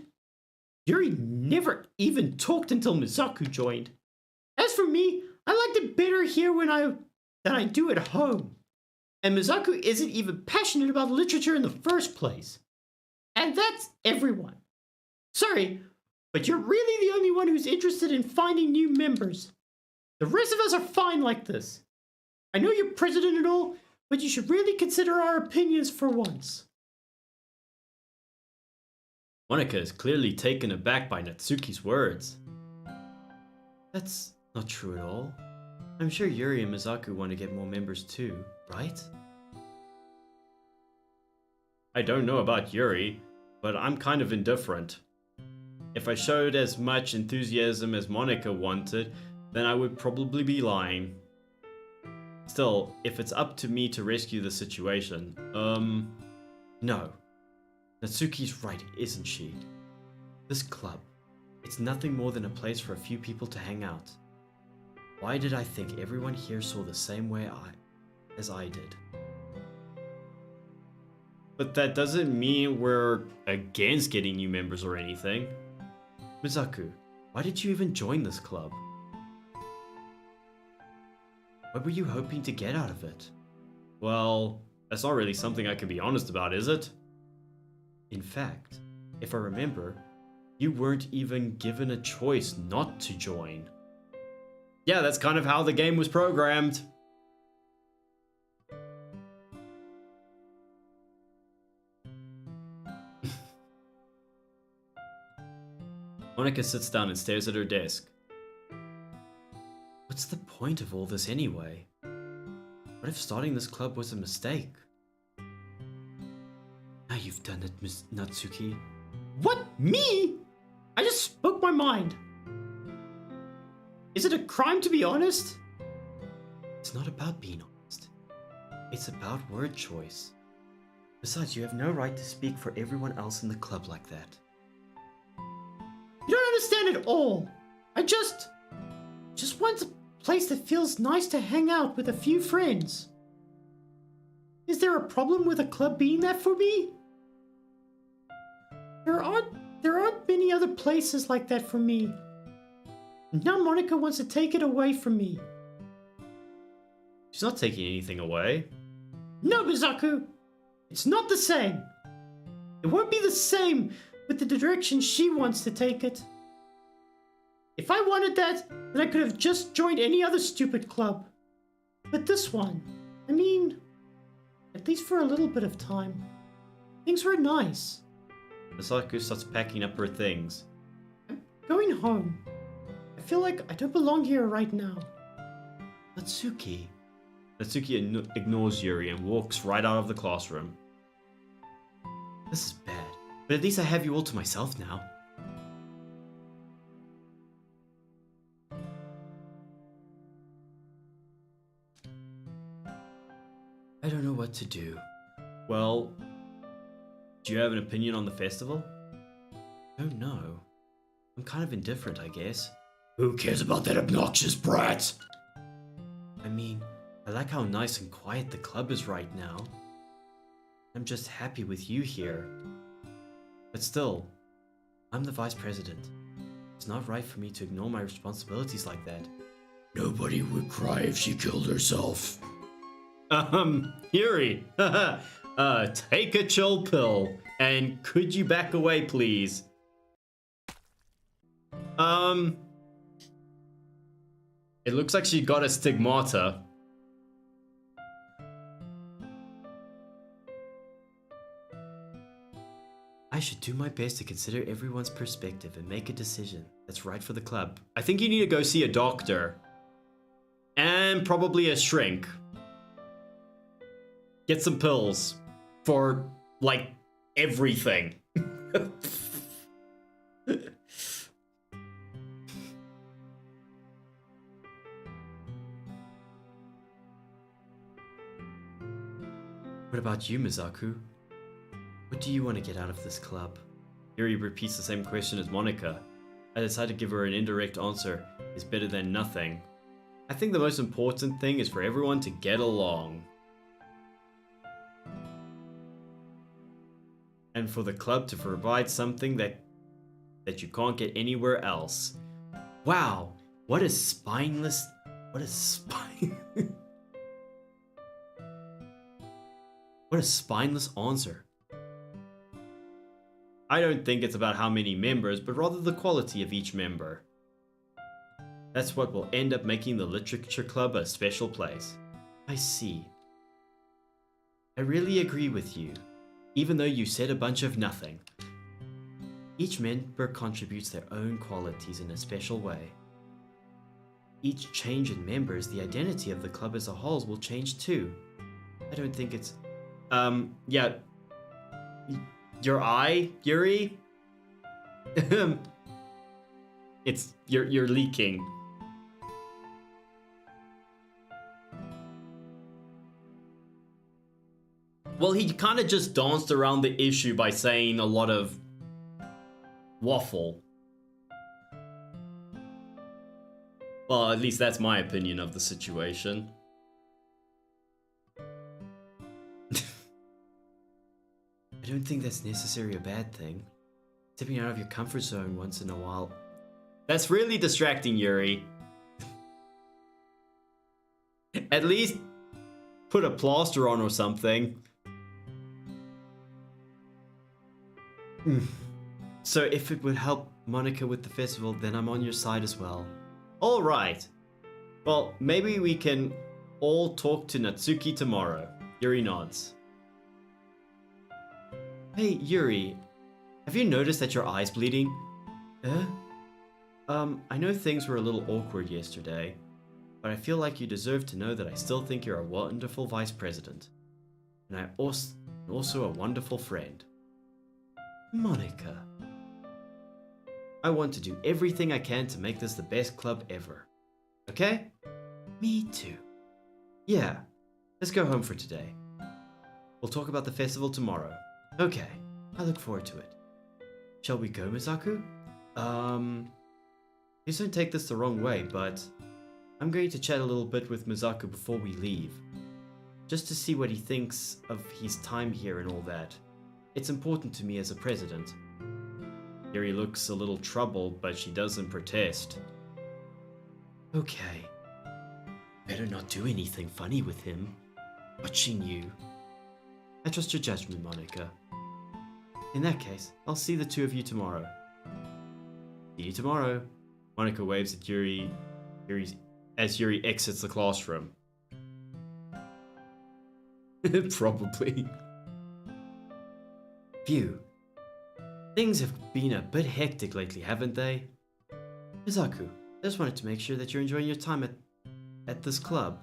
Speaker 2: Yuri never even talked until Mizaku joined. As for me, I liked it better here than I do at home. And Mizaku isn't even passionate about literature in the first place. And that's everyone. Sorry, but you're really the only one who's interested in finding new members. The rest of us are fine like this. I know you're president and all, but you should really consider our opinions for once.
Speaker 1: Monika is clearly taken aback by Natsuki's words.
Speaker 3: That's not true at all. I'm sure Yuri and Mizaku want to get more members too, right?
Speaker 1: I don't know about Yuri, but I'm kind of indifferent. If I showed as much enthusiasm as Monika wanted, then I would probably be lying. Still, if it's up to me to rescue the situation,
Speaker 3: No. Natsuki's right, isn't she? This club, it's nothing more than a place for a few people to hang out. Why did I think everyone here saw the same way as I did?
Speaker 1: But that doesn't mean we're against getting new members or anything.
Speaker 3: Mizaku, why did you even join this club? What were you hoping to get out of it?
Speaker 1: Well, that's not really something I can be honest about, is it?
Speaker 3: In fact, if I remember, you weren't even given a choice not to join.
Speaker 1: Yeah, that's kind of how the game was programmed. Monika sits down and stares at her desk.
Speaker 3: What's the point of all this anyway? What if starting this club was a mistake? Now you've done it, Miss Natsuki.
Speaker 2: What? Me? I just spoke my mind. Is it a crime to be honest?
Speaker 3: It's not about being honest. It's about word choice. Besides, you have no right to speak for everyone else in the club like that.
Speaker 2: You don't understand at all. I just want a place that feels nice to hang out with a few friends. Is there a problem with a club being that for me? There aren't many other places like that for me. Now Monika wants to take it away from me.
Speaker 1: She's not taking anything away.
Speaker 2: No, Mizaku! It's not the same. It won't be the same with the direction she wants to take it. If I wanted that, then I could have just joined any other stupid club. But this one, I mean, at least for a little bit of time, things were nice.
Speaker 1: Mizaku starts packing up her things.
Speaker 2: I'm going home. I feel like I don't belong here right now.
Speaker 3: Natsuki.
Speaker 1: Natsuki ignores Yuri and walks right out of the classroom.
Speaker 3: This is bad, but at least I have you all to myself now. I don't know what to do.
Speaker 1: Well, do you have an opinion on the festival?
Speaker 3: Don't know. I'm kind of indifferent, I guess.
Speaker 4: Who cares about that obnoxious brat?
Speaker 3: I mean, I like how nice and quiet the club is right now. I'm just happy with you here. But still, I'm the vice president. It's not right for me to ignore my responsibilities like that.
Speaker 4: Nobody would cry if she killed herself.
Speaker 1: Yuri, take a chill pill, and could you back away, please? It looks like she got a stigmata.
Speaker 3: I should do my best to consider everyone's perspective and make a decision that's right for the club.
Speaker 1: I think you need to go see a doctor. And probably a shrink. Get some pills for, like, everything.
Speaker 3: What about you, Mizaku? What do you want to get out of this club?
Speaker 1: Yuri repeats the same question as Monika. I decide to give her an indirect answer. Is better than nothing. I think the most important thing is for everyone to get along. And for the club to provide something that you can't get anywhere else. Wow, what a spineless... What a What a spineless answer. I don't think it's about how many members, but rather the quality of each member. That's what will end up making the Literature Club a special place.
Speaker 3: I see. I really agree with you, even though you said a bunch of nothing. Each member contributes their own qualities in a special way. Each change in members, the identity of the club as a whole will change too. I don't think it's...
Speaker 1: Yeah. Your eye, Yuri? It's... You're leaking. Well, he kind of just danced around the issue by saying a lot of waffle. Well, at least that's my opinion of the situation.
Speaker 3: I don't think that's necessarily a bad thing. Stepping out of your comfort zone once in a while.
Speaker 1: That's really distracting, Yuri. At least put a plaster on or something.
Speaker 3: So if it would help Monika with the festival, then I'm on your side as well.
Speaker 1: Alright. Well, maybe we can all talk to Natsuki tomorrow. Yuri nods.
Speaker 3: Hey, Yuri. Have you noticed that your eye's bleeding? I know things were a little awkward yesterday, but I feel like you deserve to know that I still think you're a wonderful vice president. And I also a wonderful friend. Monika. I want to do everything I can to make this the best club ever. Okay? Me too. Yeah, let's go home for today. We'll talk about the festival tomorrow. Okay, I look forward to it. Shall we go, Mizaku? Please don't take this the wrong way, but I'm going to chat a little bit with Mizaku before we leave. Just to see what he thinks of his time here and all that. It's important to me as a president.
Speaker 1: Yuri looks a little troubled, but she doesn't protest.
Speaker 3: Okay. Better not do anything funny with him. Watching you. I trust your judgment, Monika. In that case, I'll see the two of you tomorrow.
Speaker 1: See you tomorrow. Monika waves at Yuri as Yuri exits the classroom. Probably.
Speaker 3: Phew. Things have been a bit hectic lately, haven't they? Mizaku, I just wanted to make sure that you're enjoying your time at this club.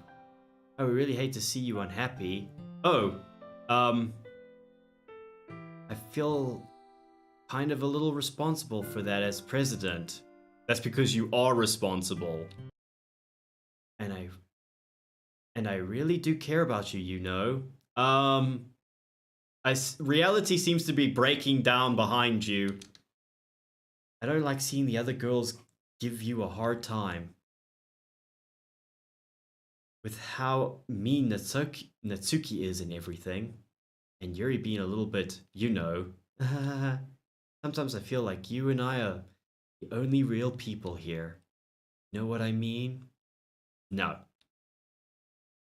Speaker 3: I would really hate to see you unhappy.
Speaker 1: Oh,
Speaker 3: I feel kind of a little responsible for that as president.
Speaker 1: That's because you are responsible.
Speaker 3: And I really do care about you, you know.
Speaker 1: Reality seems to be breaking down behind you.
Speaker 3: I don't like seeing the other girls give you a hard time. With how mean Natsuki is and everything. And Yuri being a little bit, you know. Sometimes I feel like you and I are the only real people here. Know what I mean?
Speaker 1: No.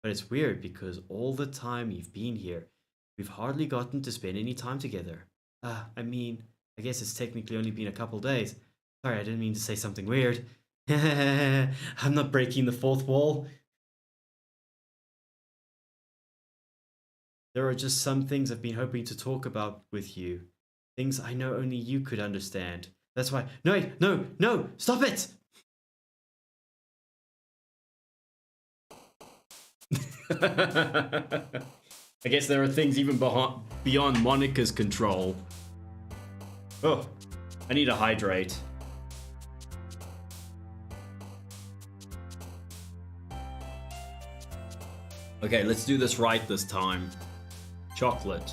Speaker 3: But it's weird because all the time you've been here, we've hardly gotten to spend any time together. I mean, I guess it's technically only been a couple days. Sorry, I didn't mean to say something weird.
Speaker 1: I'm not breaking the fourth wall.
Speaker 3: There are just some things I've been hoping to talk about with you. Things I know only you could understand. That's why... No, stop it!
Speaker 1: I guess there are things even beyond Monika's control. Oh, I need to hydrate. Okay, let's do this right this time. Chocolate.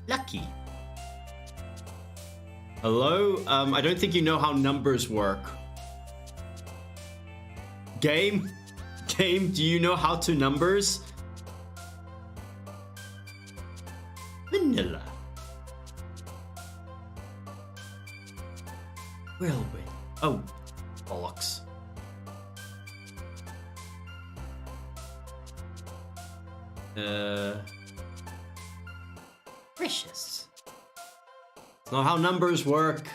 Speaker 1: Lucky. Hello? I don't think you know how numbers work. Game? Game, do you know how to numbers? Vanilla. Whirlwind. Oh, bollocks. Precious. It's not how numbers work.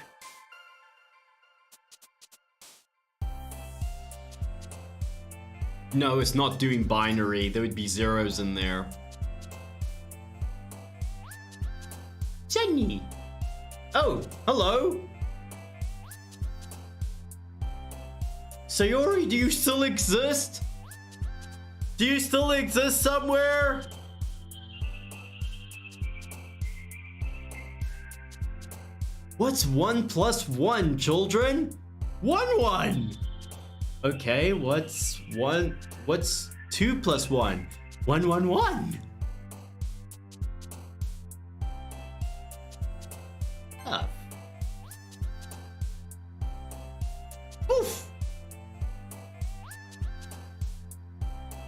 Speaker 1: No, it's not doing binary. There would be zeros in there. Jenny. Oh, hello. Sayori, do you still exist? Do you still exist somewhere? What's 1 plus 1, children? 1. Okay, what's 2 plus 1? 1. Tough. Oof.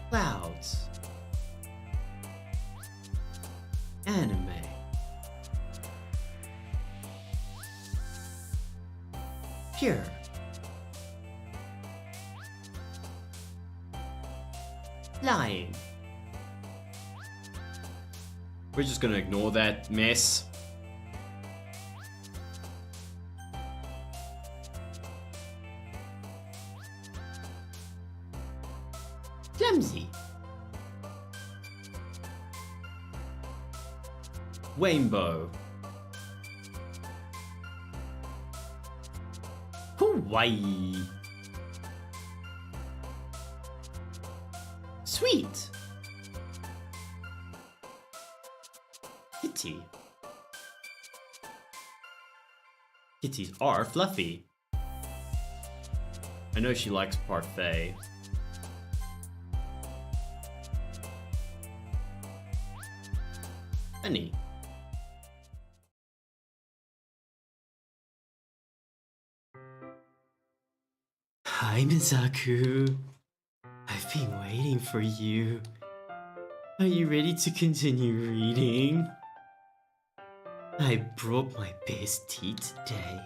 Speaker 1: Clouds. Anime. Pure. Lying. We're just gonna ignore that mess. Clumsy. Rainbow. Hawaii. Sweet. Kitty. Kitties are fluffy. I know she likes parfait. Honey. Hi, Mizaku. I've been waiting for you. Are you ready to continue reading? I brought my best tea today.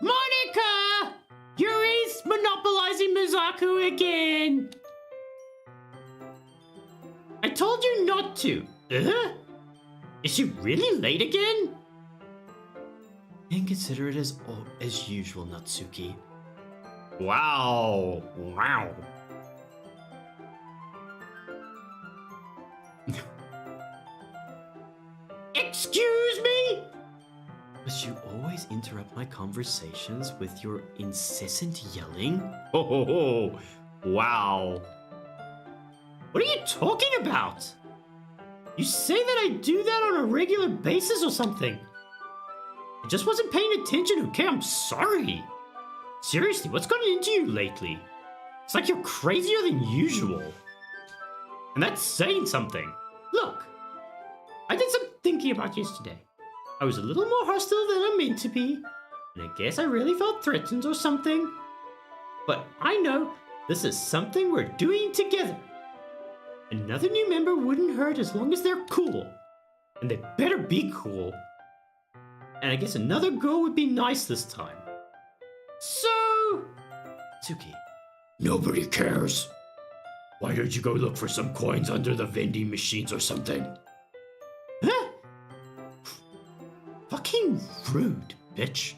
Speaker 2: Monika! Yuri's monopolizing Mizaku again! I told you not to. Is she really late again?
Speaker 3: And consider it as usual, Natsuki.
Speaker 1: Wow.
Speaker 2: Excuse me?
Speaker 3: But you always interrupt my conversations with your incessant yelling.
Speaker 1: Oh, wow.
Speaker 2: What are you talking about? You say that I do that on a regular basis or something? I just wasn't paying attention, okay? I'm sorry. Seriously, what's gotten into you lately? It's like you're crazier than usual. And that's saying something. Look, I did some thinking about yesterday. I was a little more hostile than I meant to be, and I guess I really felt threatened or something. But I know this is something we're doing together. Another new member wouldn't hurt as long as they're cool. And they better be cool. And I guess another girl would be nice this time. So...
Speaker 3: Tsuki.
Speaker 4: Nobody cares. Why don't you go look for some coins under the vending machines or something?
Speaker 2: Huh? Fucking rude, bitch.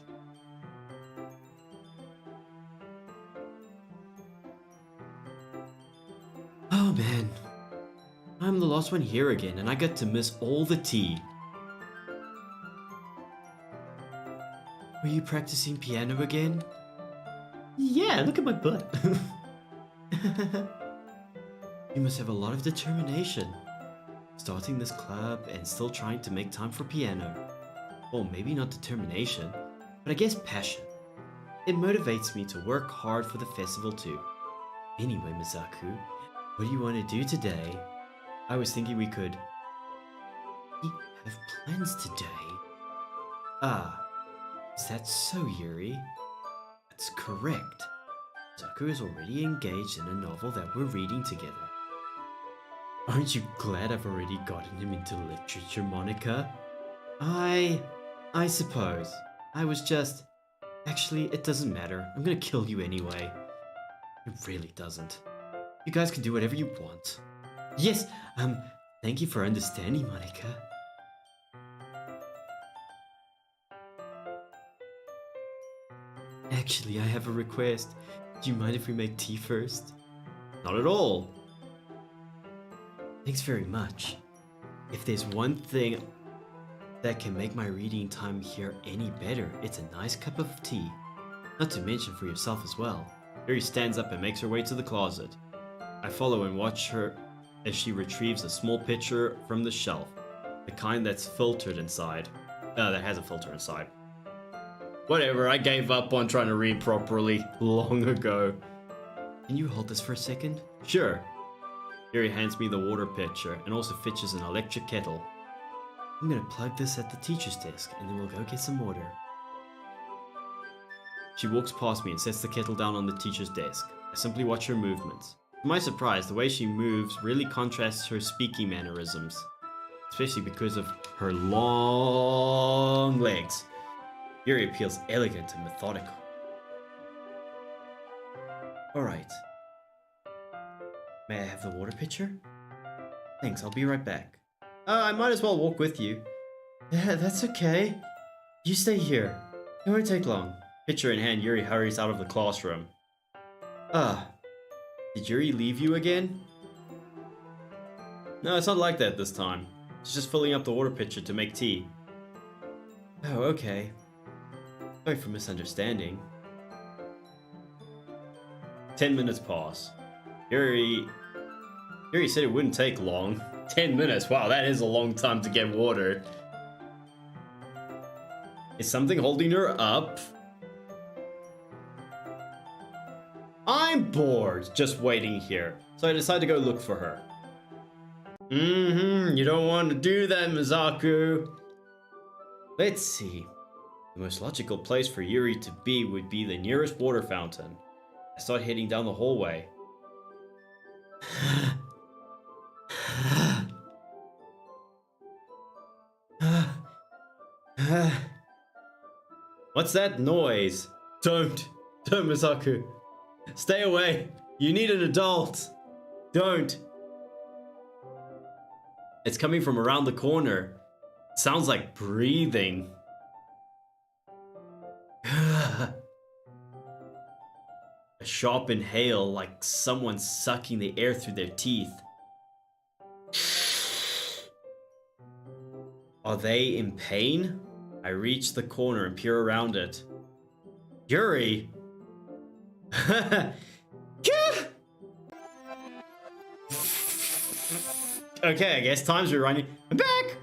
Speaker 3: Oh man. I'm the last one here again, and I get to miss all the tea. Were you practicing piano again?
Speaker 2: Yeah, look at my butt.
Speaker 3: You must have a lot of determination. Starting this club and still trying to make time for piano. Or maybe not determination, but I guess passion. It motivates me to work hard for the festival too. Anyway, Mizaku, what do you want to do today? I was thinking we could... We have plans today? Ah, is that so, Yuri? That's correct. Mizaku is already engaged in a novel that we're reading together. Aren't you glad I've already gotten him into literature, Monika? I suppose. I was just... Actually, it doesn't matter. I'm gonna kill you anyway. It really doesn't. You guys can do whatever you want. Yes, thank you for understanding, Monika. Actually, I have a request. Do you mind if we make tea first? Not at all. Thanks very much. If there's one thing that can make my reading time here any better, it's a nice cup of tea. Not to mention for yourself as well. Yuri stands up and makes her way to the closet. I follow and watch her as she retrieves a small pitcher from the shelf. The kind that's filtered inside. That has a filter inside. Whatever, I gave up on trying to read properly long ago. Can you hold this for a second? Sure. Yuri hands me the water pitcher and also fetches an electric kettle. I'm gonna plug this at the teacher's desk and then we'll go get some water. She walks past me and sets the kettle down on the teacher's desk. I simply watch her movements. To my surprise, the way she moves really contrasts her speaking mannerisms, especially because of her long legs. Yuri appears elegant and methodical. Alright. May I have the water pitcher? Thanks, I'll be right back. I might as well walk with you. Yeah, that's okay. You stay here. It won't take long. Pitcher in hand, Yuri hurries out of the classroom. Did Yuri leave you again? No, it's not like that this time. She's just filling up the water pitcher to make tea. Oh, okay. Sorry for misunderstanding. 10 minutes pass. Yuri said it wouldn't take long. 10 minutes, wow, that is a long time to get water. Is something holding her up? I'm bored just waiting here, so I decide to go look for her. You don't want to do that, Mizaku. Let's see. The most logical place for Yuri to be would be the nearest water fountain. I start heading down the hallway. What's that noise? Don't, Mizaku. Stay away. You need an adult. Don't. It's coming from around the corner. It sounds like breathing. A sharp inhale, like someone sucking the air through their teeth. Are they in pain? I reach the corner and peer around it. Yuri! Okay, I guess time's running. I'm back!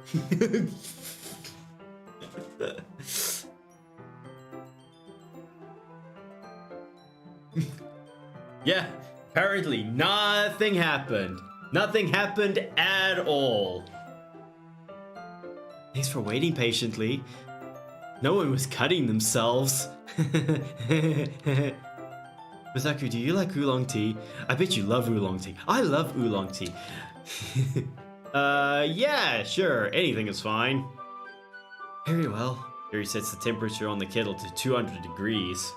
Speaker 3: Yeah, apparently nothing happened. Nothing happened at all. Thanks for waiting patiently. No one was cutting themselves. Mizaku, do you like oolong tea? I bet you love oolong tea. I love oolong tea. Yeah, sure. Anything is fine. Very well. Yuri sets the temperature on the kettle to 200 degrees.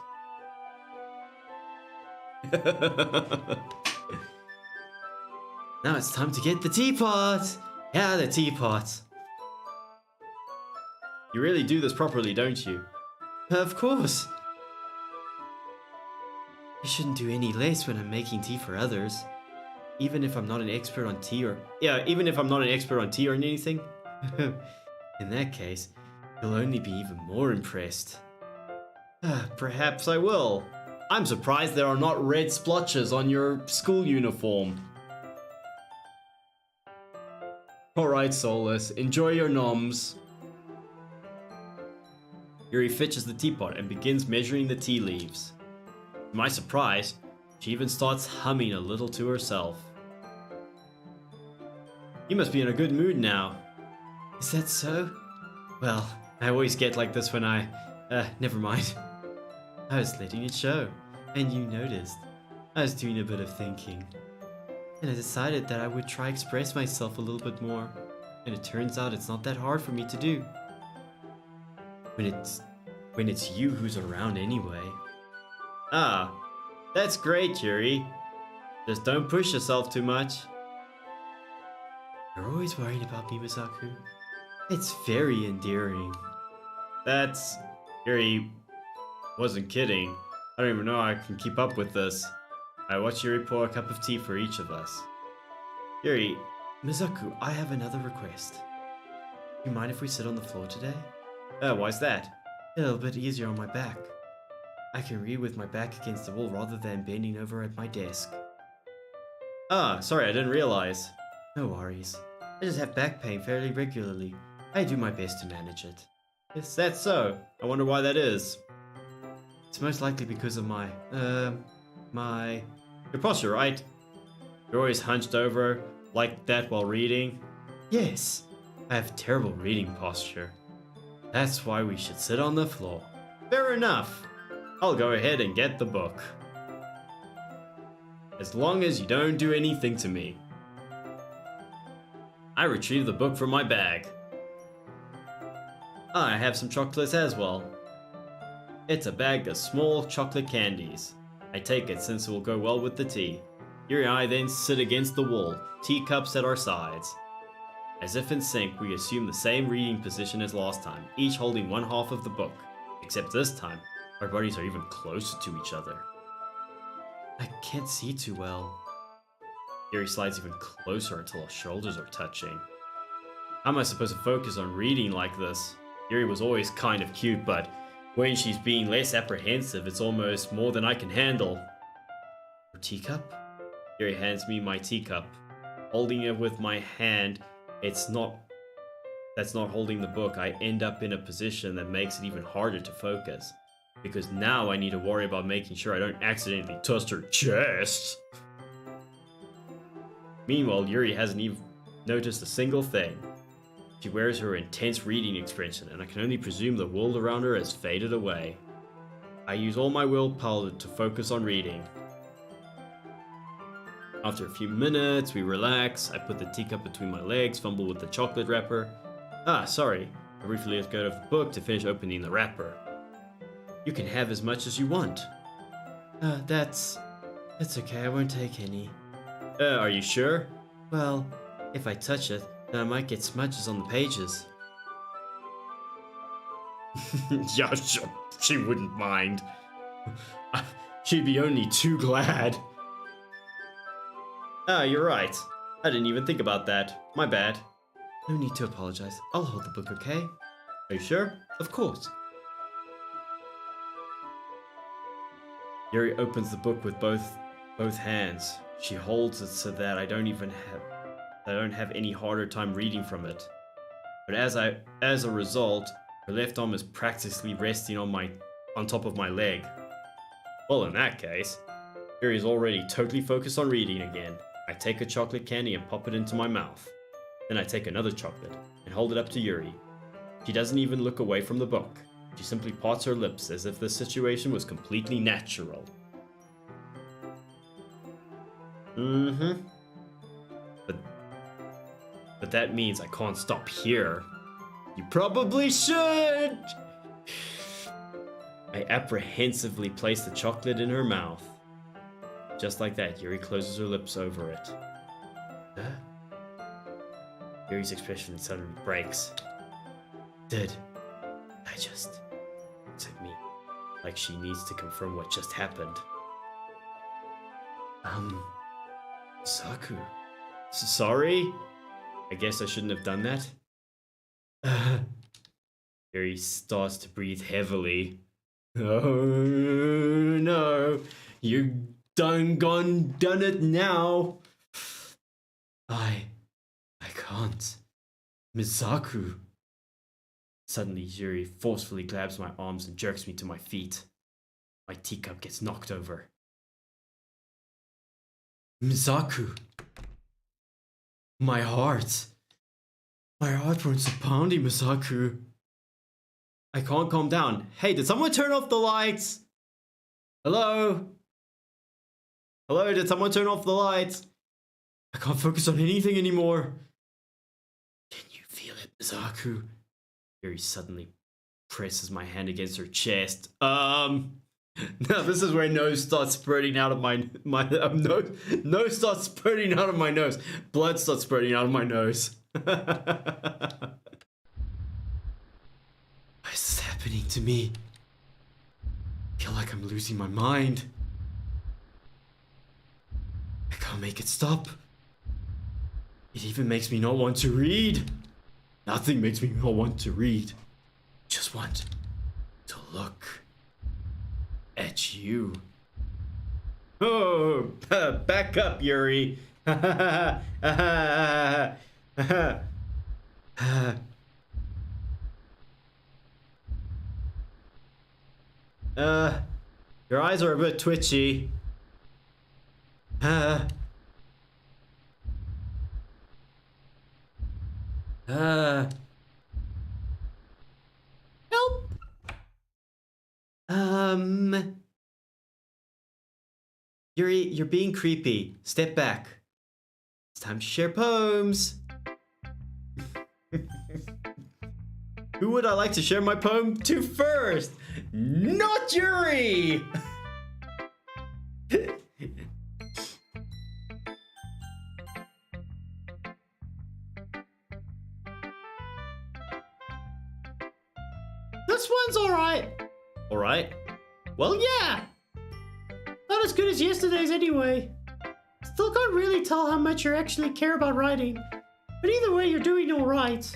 Speaker 3: Now it's time to get the teapot! Yeah, the teapot. You really do this properly, don't you? Of course. I shouldn't do any less when I'm making tea for others. Even if I'm not an expert on tea or... Yeah, even if I'm not an expert on tea or anything. In that case, you'll only be even more impressed. Perhaps I will.
Speaker 1: I'm surprised there are not red splotches on your school uniform. Alright, Solus, enjoy your noms. Yuri fetches the teapot and begins measuring the tea leaves. To my surprise, she even starts humming a little to herself. You must be in a good mood now. Is that so? Well, I always get like this when never mind. I was letting it show, and you noticed. I was doing a bit of thinking. And I decided that I would try express myself a little bit more. And it turns out it's not that hard for me to do. When it's you who's around anyway. Ah, that's great, Yuri. Just don't push yourself too much. You're always worried about me, Misaku. It's very endearing. That's... Yuri wasn't kidding. I don't even know how I can keep up with this. I watch Yuri pour a cup of tea for each of us. Yuri, Misaku, I have another request. Do you mind if we sit on the floor today? Why's that? A little bit easier on my back. I can read with my back against the wall rather than bending over at my desk. Ah, sorry, I didn't realize. No worries. I just have back pain fairly regularly. I do my best to manage it. Is that so? I wonder why that is. It's most likely because of your posture, right? You're always hunched over like that while reading? Yes, I have terrible reading posture. That's why we should sit on the floor. Fair enough. I'll go ahead and get the book. As long as you don't do anything to me. I retrieve the book from my bag. I have some chocolates as well. It's a bag of small chocolate candies. I take it since it will go well with the tea. Yuri and I then sit against the wall, teacups at our sides. As if in sync, we assume the same reading position as last time, each holding one half of the book. Except this time, our bodies are even closer to each other. I can't see too well. Yuri slides even closer until our shoulders are touching. How am I supposed to focus on reading like this? Yuri was always kind of cute, but when she's being less apprehensive, it's almost more than I can handle. Your teacup? Yuri hands me my teacup. Holding it with my hand, that's not holding the book. I end up in a position that makes it even harder to focus. Because now I need to worry about making sure I don't accidentally touch her chest. Meanwhile, Yuri hasn't even noticed a single thing. She wears her intense reading expression, and I can only presume the world around her has faded away. I use all my willpower to focus on reading. After a few minutes, we relax. I put the teacup between my legs, fumble with the chocolate wrapper. Ah, sorry. I briefly let go of the book to finish opening the wrapper. You can have as much as you want. That's okay. I won't take any. Are you sure? Well, if I touch it, then I might get smudges on the pages. Yeah, she wouldn't mind. She'd be only too glad. Ah, you're right. I didn't even think about that. My bad. No need to apologize. I'll hold the book, okay? Are you sure? Of course. Yuri opens the book with both hands. She holds it so that I don't have any harder time reading from it. But as a result, her left arm is practically resting on top of my leg. Well, in that case, Yuri is already totally focused on reading again. I take a chocolate candy and pop it into my mouth. Then I take another chocolate and hold it up to Yuri. She doesn't even look away from the book. She simply parts her lips as if the situation was completely natural. But that means I can't stop here. You probably should! I apprehensively place the chocolate in her mouth. Just like that, Yuri closes her lips over it. Yuri's expression suddenly breaks. Did I just... said me, like she needs to confirm what just happened. Saku. Sorry? I guess I shouldn't have done that. Yuri starts to breathe heavily. Oh no, You done it now.
Speaker 3: I can't. Misaku. Suddenly, Yuri forcefully grabs my arms and jerks me to my feet. My teacup gets knocked over. Misaku. My heart. My heart wants to pounding, Misaku.
Speaker 1: I can't calm down. Hey, did someone turn off the lights? Hello? Hello, did someone turn off the lights?
Speaker 3: I can't focus on anything anymore. Can you feel it, Misaku? Yuri suddenly presses my hand against her chest.
Speaker 1: Now this is where nose starts spurting out of my nose starts spurting out of my nose. Blood starts spurting out of my nose.
Speaker 3: What is happening to me? I feel like I'm losing my mind. I can't make it stop. It even makes me not want to read. Nothing makes me not want to read. Just want to look at you.
Speaker 1: Oh, back up, Yuri. Your eyes are a bit twitchy.
Speaker 2: Help!
Speaker 1: Yuri, you're being creepy. Step back. It's time to share poems. Who would I like to share my poem to first? Not Yuri!
Speaker 2: This one's alright.
Speaker 1: Alright. Well,
Speaker 2: Yeah! Not as good as yesterday's anyway. Still can't really tell how much you actually care about writing, but either way, you're doing alright.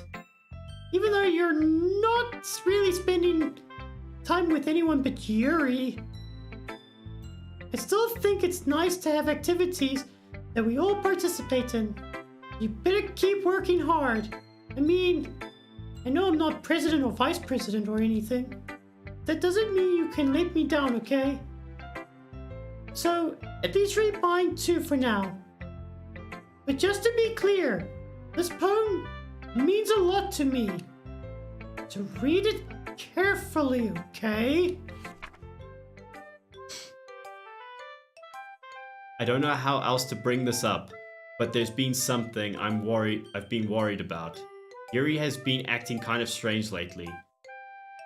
Speaker 2: Even though you're not really spending time with anyone but Yuri, I still think it's nice to have activities that we all participate in. You better keep working hard. I mean, I know I'm not president or vice president or anything. That doesn't mean you can let me down, okay? So, at least read mine too for now. But just to be clear, this poem means a lot to me. So read it carefully, okay?
Speaker 1: I don't know how else to bring this up, but there's been something I've been worried about. Yuri has been acting kind of strange lately.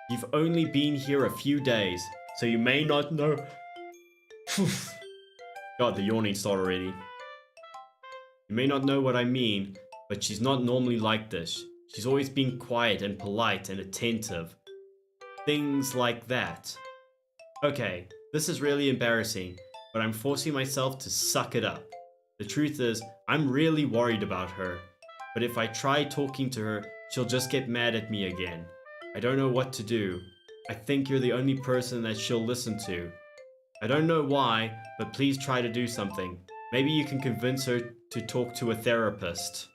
Speaker 1: You've only been here a few days, so you may not know. God, the yawning started already. You may not know what I mean, but she's not normally like this. She's always been quiet and polite and attentive. Things like that. Okay, this is really embarrassing, but I'm forcing myself to suck it up. The truth is, I'm really worried about her. But if I try talking to her, she'll just get mad at me again. I don't know what to do. I think you're the only person that she'll listen to. I don't know why, but please try to do something. Maybe you can convince her to talk to a therapist.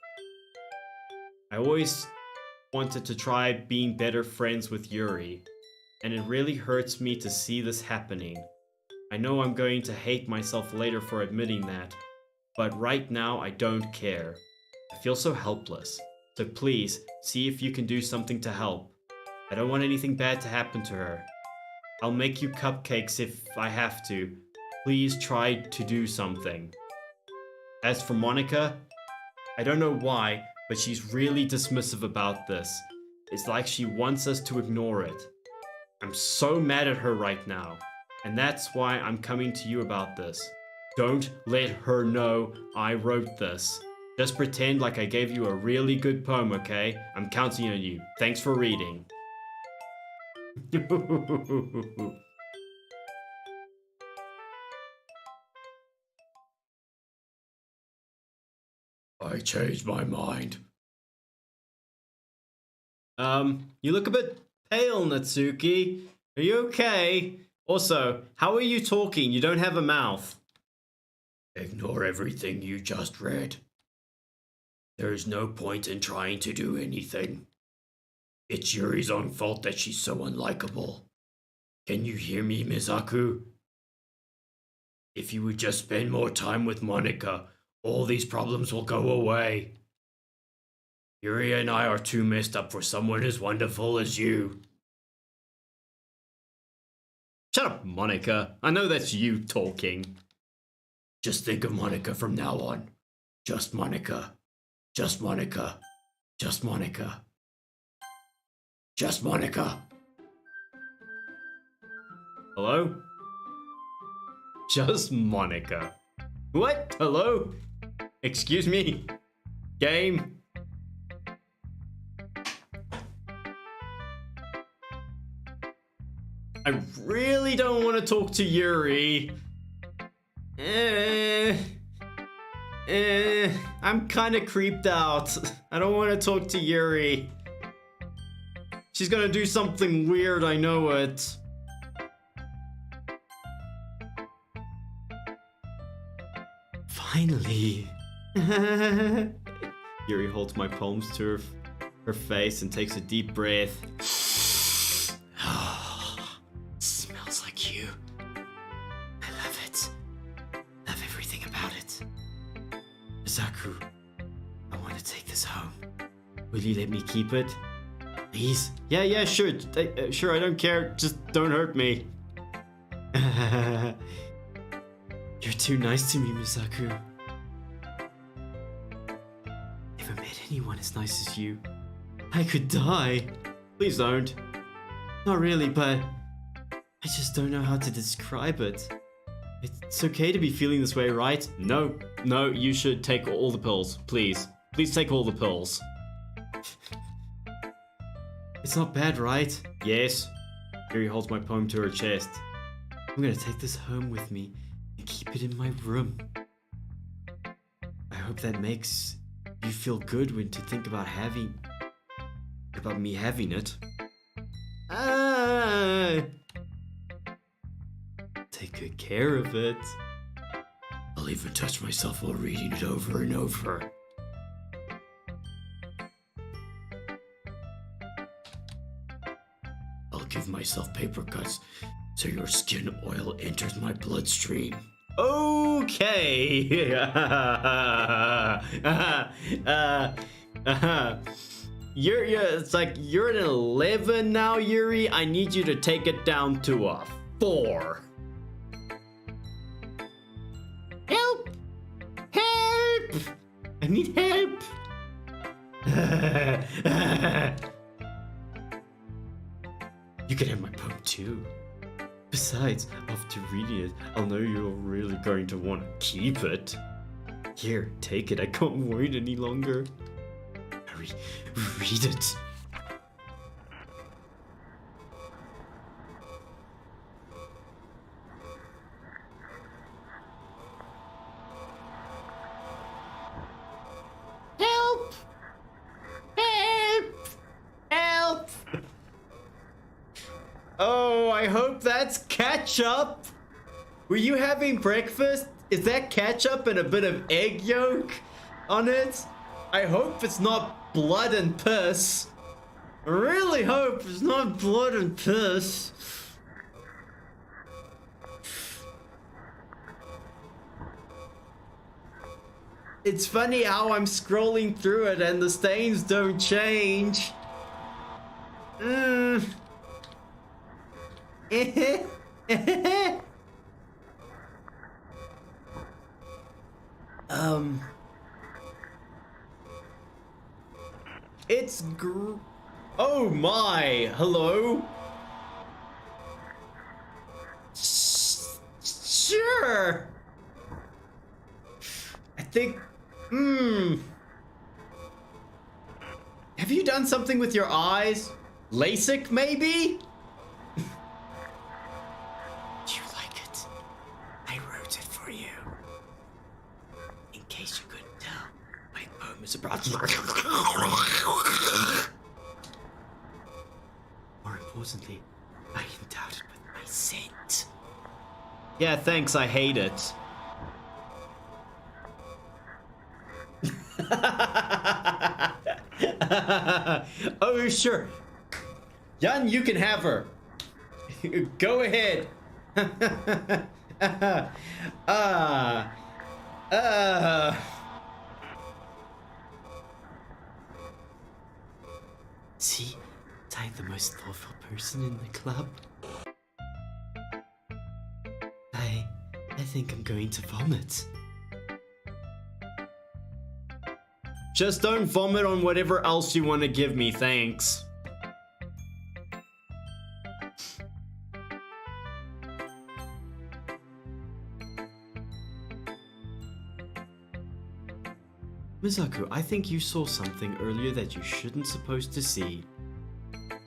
Speaker 1: I always wanted to try being better friends with Yuri, and it really hurts me to see this happening. I know I'm going to hate myself later for admitting that, but right now I don't care. I feel so helpless, so please see if you can do something to help. I don't want anything bad to happen to her. I'll make you cupcakes if I have to. Please try to do something. As for Monika, I don't know why, but she's really dismissive about this. It's like she wants us to ignore it. I'm so mad at her right now, and that's why I'm coming to you about this. Don't let her know I wrote this. Just pretend like I gave you a really good poem, okay? I'm counting on you. Thanks for reading.
Speaker 4: I changed my mind.
Speaker 1: You look a bit pale, Natsuki. Are you okay? Also, how are you talking? You don't have a mouth.
Speaker 4: Ignore everything you just read. There is no point in trying to do anything. It's Yuri's own fault that she's so unlikable. Can you hear me, Mizaku? If you would just spend more time with Monika, all these problems will go away. Yuri and I are too messed up for someone as wonderful as you.
Speaker 1: Shut up, Monika. I know that's you talking.
Speaker 4: Just think of Monika from now on. Just Monika. Just Monika. Just Monika. Just Monika.
Speaker 1: Hello? Just Monika. What? Hello? Excuse me? Game? I really don't want to talk to Yuri. I'm kind of creeped out. I don't want to talk to Yuri. She's gonna do something weird, I know it. Finally. Yuri holds my palms to her face and takes a deep breath. Smells like you. I love it. Love everything about it. Zaku, I want to take this home. Will you let me keep it? Please? Yeah, sure. Sure, I don't care. Just don't hurt me. You're too nice to me, Misaku. Never met anyone as nice as you. I could die. Please don't. Not really, but I just don't know how to describe it. It's okay to be feeling this way, right? No, you should take all the pills, please. Please take all the pills. It's not bad, right? Yes. Yuri holds my poem to her chest. I'm gonna take this home with me and keep it in my room. I hope that makes you feel good when to think about me having it. Take good care of it.
Speaker 4: I'll even touch myself while reading it over and over. I'll give myself paper cuts so your skin oil enters my bloodstream.
Speaker 1: Okay. It's like you're an 11 now, Yuri. I need you to take it down to a 4. Help! Help! I need help. You can have my poem too. Besides, after reading it, I'll know you're really going to want to keep it. Here, take it. I can't wait any longer. Hurry, read it. Help! Help! Help! Oh, I hope that's ketchup. Were you having breakfast? Is that ketchup and a bit of egg yolk on it? I hope it's not blood and piss. I really hope it's not blood and piss. It's funny how I'm scrolling through it and the stains don't change. It's oh my, hello? Sure. I think, have you done something with your eyes? LASIK, maybe? Do you like it? I wrote it for you. In case you couldn't tell, my poem is about... More importantly, I endowed it with my scent. Yeah, thanks, I hate it. Oh, sure. Jan, you can have her. Go ahead. uh, uh.
Speaker 3: See, I'm the most thoughtful person in the club. I think I'm going to vomit.
Speaker 1: Just don't vomit on whatever else you want to give me, thanks.
Speaker 3: Misaku, I think you saw something earlier that you shouldn't supposed to see.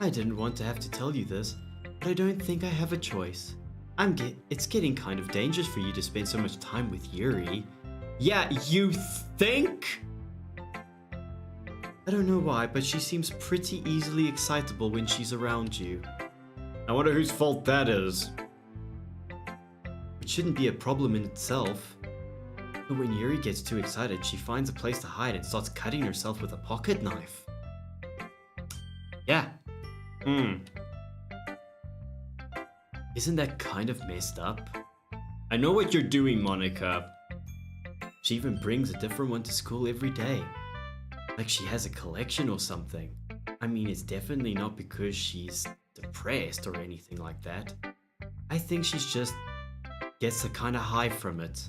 Speaker 3: I didn't want to have to tell you this, but I don't think I have a choice. It's getting kind of dangerous for you to spend so much time with Yuri.
Speaker 1: Yeah, you think?
Speaker 3: I don't know why, but she seems pretty easily excitable when she's around you.
Speaker 1: I wonder whose fault that is.
Speaker 3: It shouldn't be a problem in itself. But when Yuri gets too excited, she finds a place to hide and starts cutting herself with a pocket knife. Yeah. Isn't that kind of messed up?
Speaker 1: I know what you're doing, Monika.
Speaker 3: She even brings a different one to school every day. Like she has a collection or something. I mean, it's definitely not because she's depressed or anything like that. I think she's just gets a kind of high from it.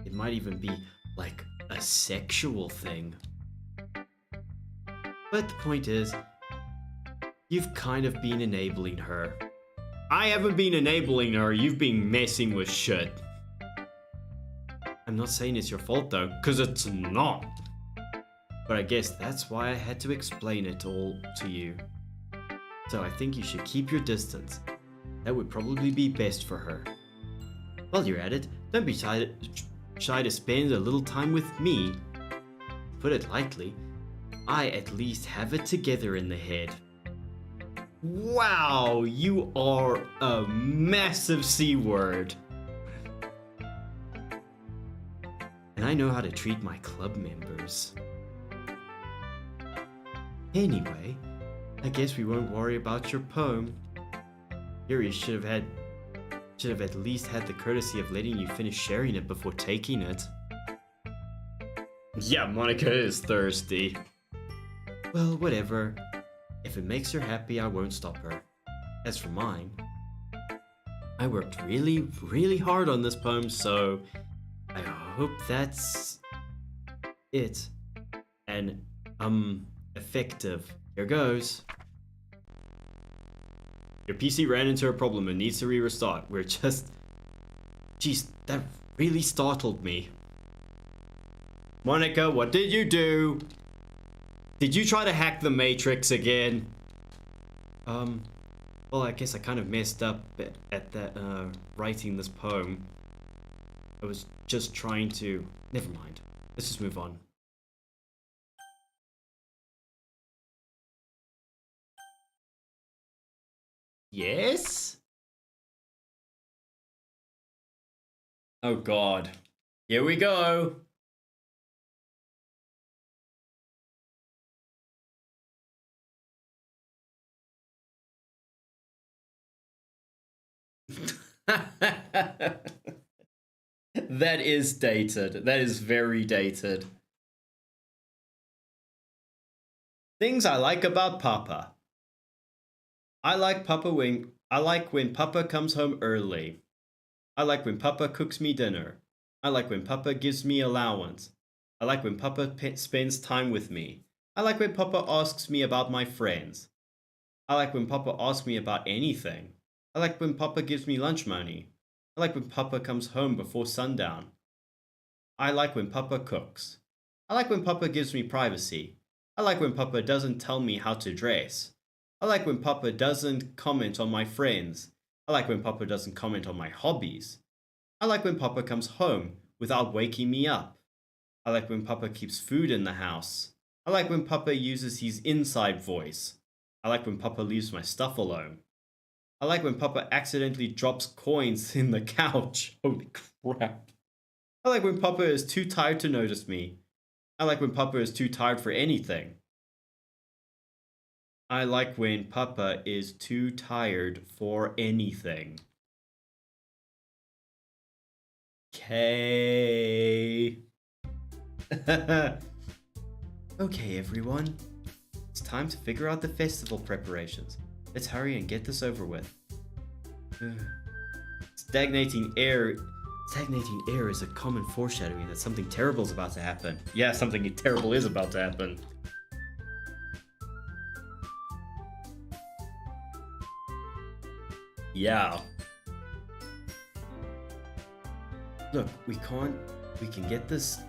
Speaker 3: It might even be like a sexual thing. But the point is, you've kind of been enabling her.
Speaker 1: I haven't been enabling her, you've been messing with shit.
Speaker 3: I'm not saying it's your fault though,
Speaker 1: Cause it's not.
Speaker 3: but I guess that's why I had to explain it all to you. So I think you should keep your distance. That would probably be best for her. While you're at it, don't be shy to spend a little time with me. Put it lightly, I at least have it together in the head.
Speaker 1: Wow, you are a massive C word.
Speaker 3: And I know how to treat my club members. Anyway, I guess we won't worry about your poem. Yuri should have at least had the courtesy of letting you finish sharing it before taking it.
Speaker 1: Yeah, Monika is thirsty.
Speaker 3: Well, whatever. If it makes her happy, I won't stop her. As for mine, I worked really, really hard on this poem, so I hope that's it. And, effective. Here goes.
Speaker 1: Your PC ran into a problem and needs to restart. We're just...
Speaker 3: Jeez, that really startled me.
Speaker 1: Monika, what did you do? Did you try to hack the Matrix again?
Speaker 3: Well, I guess I kind of messed up at that, writing this poem. I was just trying to... Never mind. Let's just move on.
Speaker 1: Yes? Oh god. Here we go. That is dated. That is very dated. Things I like about Papa. I like when Papa comes home early. I like when Papa cooks me dinner. I like when Papa gives me allowance. I like when Papa spends time with me. I like when Papa asks me about my friends. I like when Papa asks me about anything. I like when Papa gives me lunch money. I like when Papa comes home before sundown. I like when Papa cooks. I like when Papa gives me privacy. I like when Papa doesn't tell me how to dress. I like when Papa doesn't comment on my friends. I like when Papa doesn't comment on my hobbies. I like when Papa comes home without waking me up. I like when Papa keeps food in the house. I like when Papa uses his inside voice. I like when Papa leaves my stuff alone. I like when Papa accidentally drops coins in the couch. Holy crap. I like when Papa is too tired to notice me. I like when Papa is too tired for anything. I like when Papa is too tired for anything. Okay. Okay, everyone. It's time to figure out the festival preparations. Let's hurry and get this over with. Stagnating air is a common foreshadowing that something terrible is about to happen. Yeah, something terrible is about to happen. Yeah. Look, we can get this.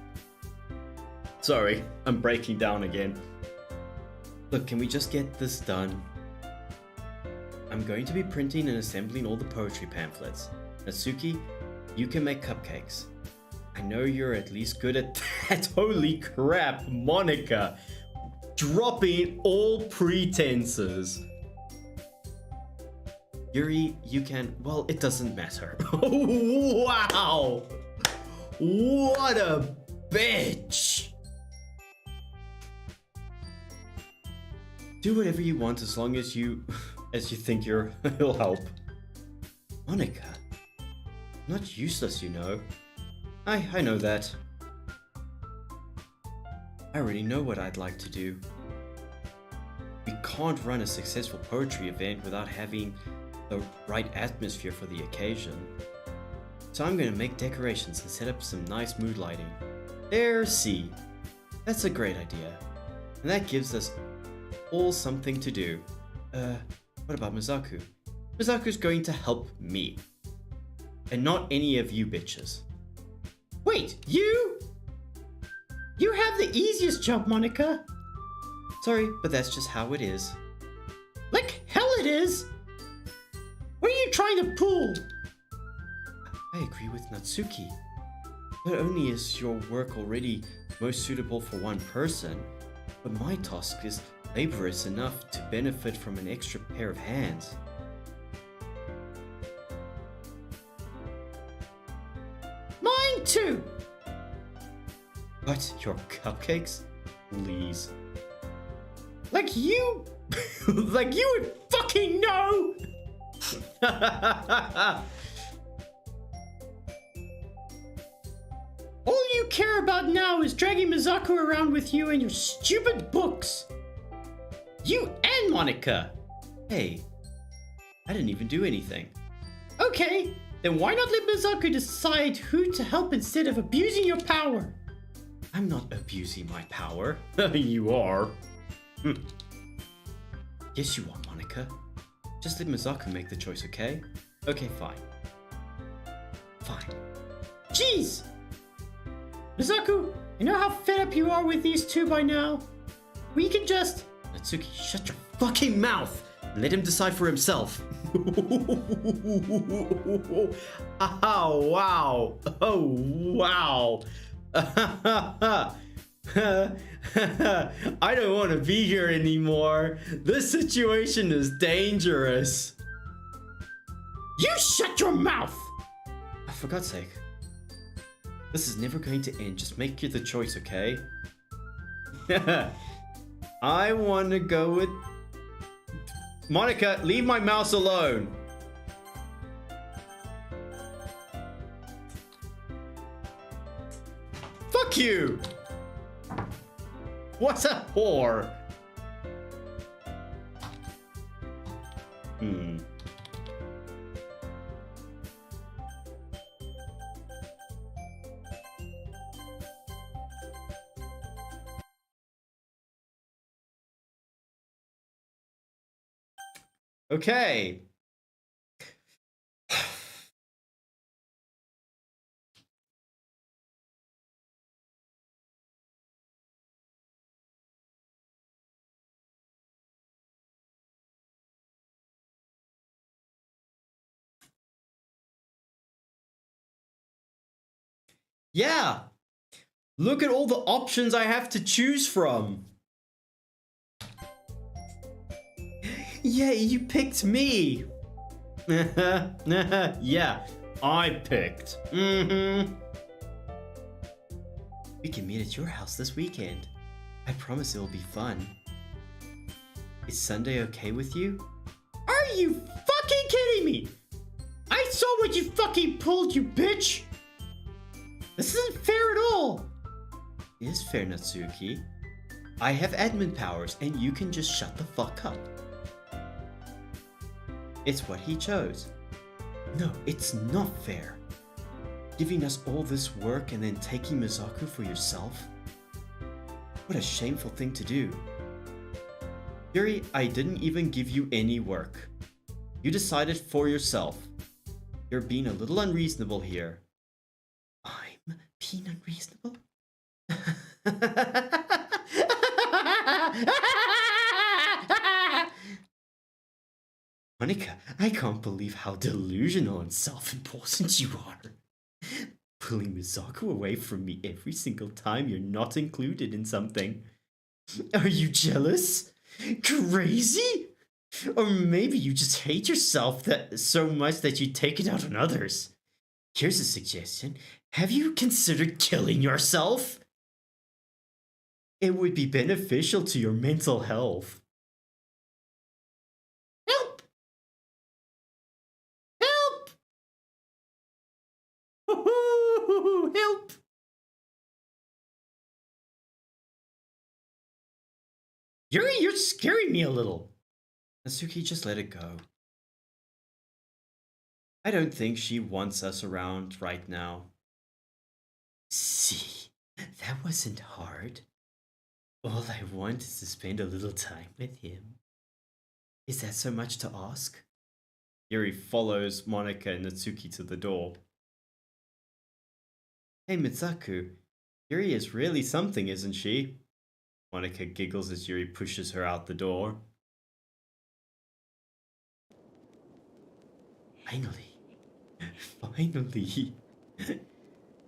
Speaker 1: Sorry, I'm breaking down again. Look, can we just get this done? I'm going to be printing and assembling all the poetry pamphlets. Natsuki, you can make cupcakes. I know you're at least good at that. Holy crap, Monika. Dropping all pretenses. Yuri, you can... Well, it doesn't matter. Wow! What a bitch! Do whatever you want as long as you think it'll help. Monika, not useless, you know. I know that. I already know what I'd like to do. We can't run a successful poetry event without having the right atmosphere for the occasion. So I'm going to make decorations and set up some nice mood lighting. There, see. That's a great idea. And that gives us all something to do. What about Mizaku? Mizaku's going to help me. And not any of you bitches.
Speaker 2: Wait, you? You have the easiest job, Monika.
Speaker 1: Sorry, but that's just how it is.
Speaker 2: Like hell it is! What are you trying to pull?
Speaker 1: I agree with Natsuki. Not only is your work already most suitable for one person, but my task is laborious enough to benefit from an extra pair of hands.
Speaker 2: Mine too!
Speaker 1: What? Your cupcakes? Please.
Speaker 2: Like you... like you would fucking know! All you care about now is dragging Mizaku around with you and your stupid books. You and Monika.
Speaker 1: Hey, I didn't even do anything.
Speaker 2: Okay, then why not let Mizaku decide who to help instead of abusing your power?
Speaker 1: I'm not abusing my power. You are. Yes, you are, Monika. Just let Mizaku make the choice, okay? Okay, fine. Fine.
Speaker 2: Jeez! Mizaku, you know how fed up you are with these two by now? We can just...
Speaker 1: Natsuki, shut your fucking mouth! Let him decide for himself. Oh, wow. Oh, wow. I don't want to be here anymore. This situation is dangerous.
Speaker 2: You shut your mouth!
Speaker 1: For God's sake. This is never going to end. Just make the choice, okay? I want to go with... Monika, leave my mouse alone. Fuck you! What's a whore? Okay. Yeah. Look at all the options I have to choose from. Yeah, you picked me. Yeah, I picked. Mm-hmm.
Speaker 3: We can meet at your house this weekend. I promise it will be fun. Is Sunday okay with you?
Speaker 2: Are you fucking kidding me? I saw what you fucking pulled, you bitch! This isn't fair at all!
Speaker 3: It is fair, Natsuki. I have admin powers and you can just shut the fuck up. It's what he chose. No, it's not fair. Giving us all this work and then taking Mizaku for yourself? What a shameful thing to do. Yuri, I didn't even give you any work. You decided for yourself. You're being a little unreasonable here. I'm being unreasonable? Monika, I can't believe how delusional and self-important you are. Pulling Mizaku away from me every single time you're not included in something. Are you jealous? Crazy? Or maybe you just hate yourself so much that you take it out on others. Here's a suggestion. Have you considered killing yourself? It would be beneficial to your mental health.
Speaker 2: Help! Help! Help! Yuri, you're scaring me a little.
Speaker 3: Natsuki, just let it go. I don't think she wants us around right now. See, that wasn't hard. All I want is to spend a little time with him. Is that so much to ask? Yuri follows Monika and Natsuki to the door. Hey Mitsuku, Yuri is really something, isn't she? Monika giggles as Yuri pushes her out the door. Finally.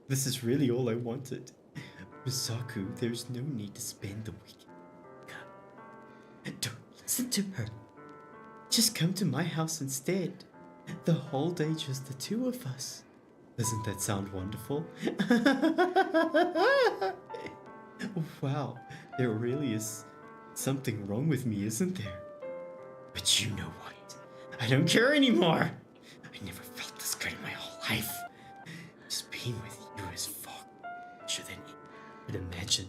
Speaker 3: This is really all I wanted. Misaku, there's no need to spend the weekend. Don't listen to her. Just come to my house instead. The whole day, just the two of us. Doesn't that sound wonderful? Wow, there really is something wrong with me, isn't there? But you know what? I don't care anymore. I never felt this good in my whole life. Just being with you is far richer than you could imagine.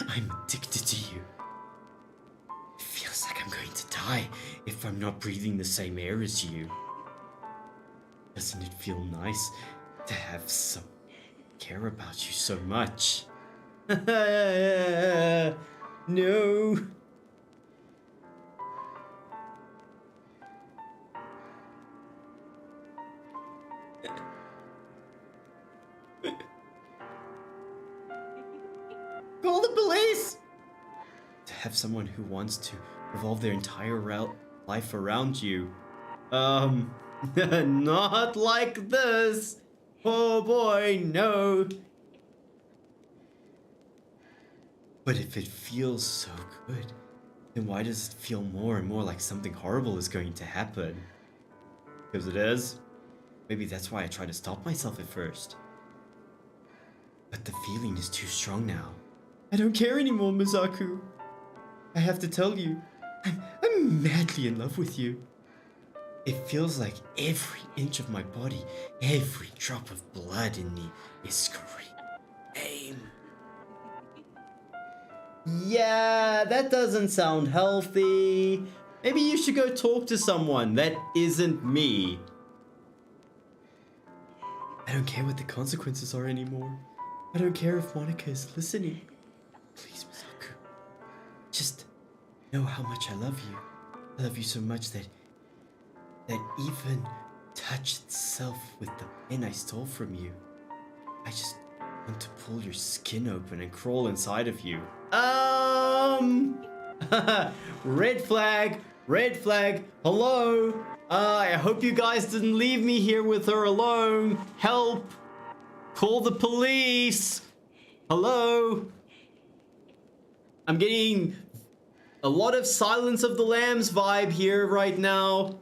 Speaker 3: I'm addicted to you. It feels like I'm going to die if I'm not breathing the same air as you. Doesn't it feel nice to have someone care about you so much? No.
Speaker 2: Call the police!
Speaker 3: To have someone who wants to revolve their entire life around you.
Speaker 1: Not like this. Oh boy, no.
Speaker 3: But if it feels so good, then why does it feel more and more like something horrible is going to happen? Because it is. Maybe that's why I tried to stop myself at first. But the feeling is too strong now. I don't care anymore, Mizaku. I have to tell you, I'm madly in love with you. It feels like every inch of my body, every drop of blood in me is screaming.
Speaker 1: Yeah, that doesn't sound healthy. Maybe you should go talk to someone that isn't me.
Speaker 3: I don't care what the consequences are anymore. I don't care if Monika is listening. Please, Mizaku. Just know how much I love you. I love you so much that even touch itself with the pen I stole from you. I just want to pull your skin open and crawl inside of you.
Speaker 1: Red flag, hello? I hope you guys didn't leave me here with her alone. Help! Call the police! Hello? I'm getting a lot of Silence of the Lambs vibe here right now.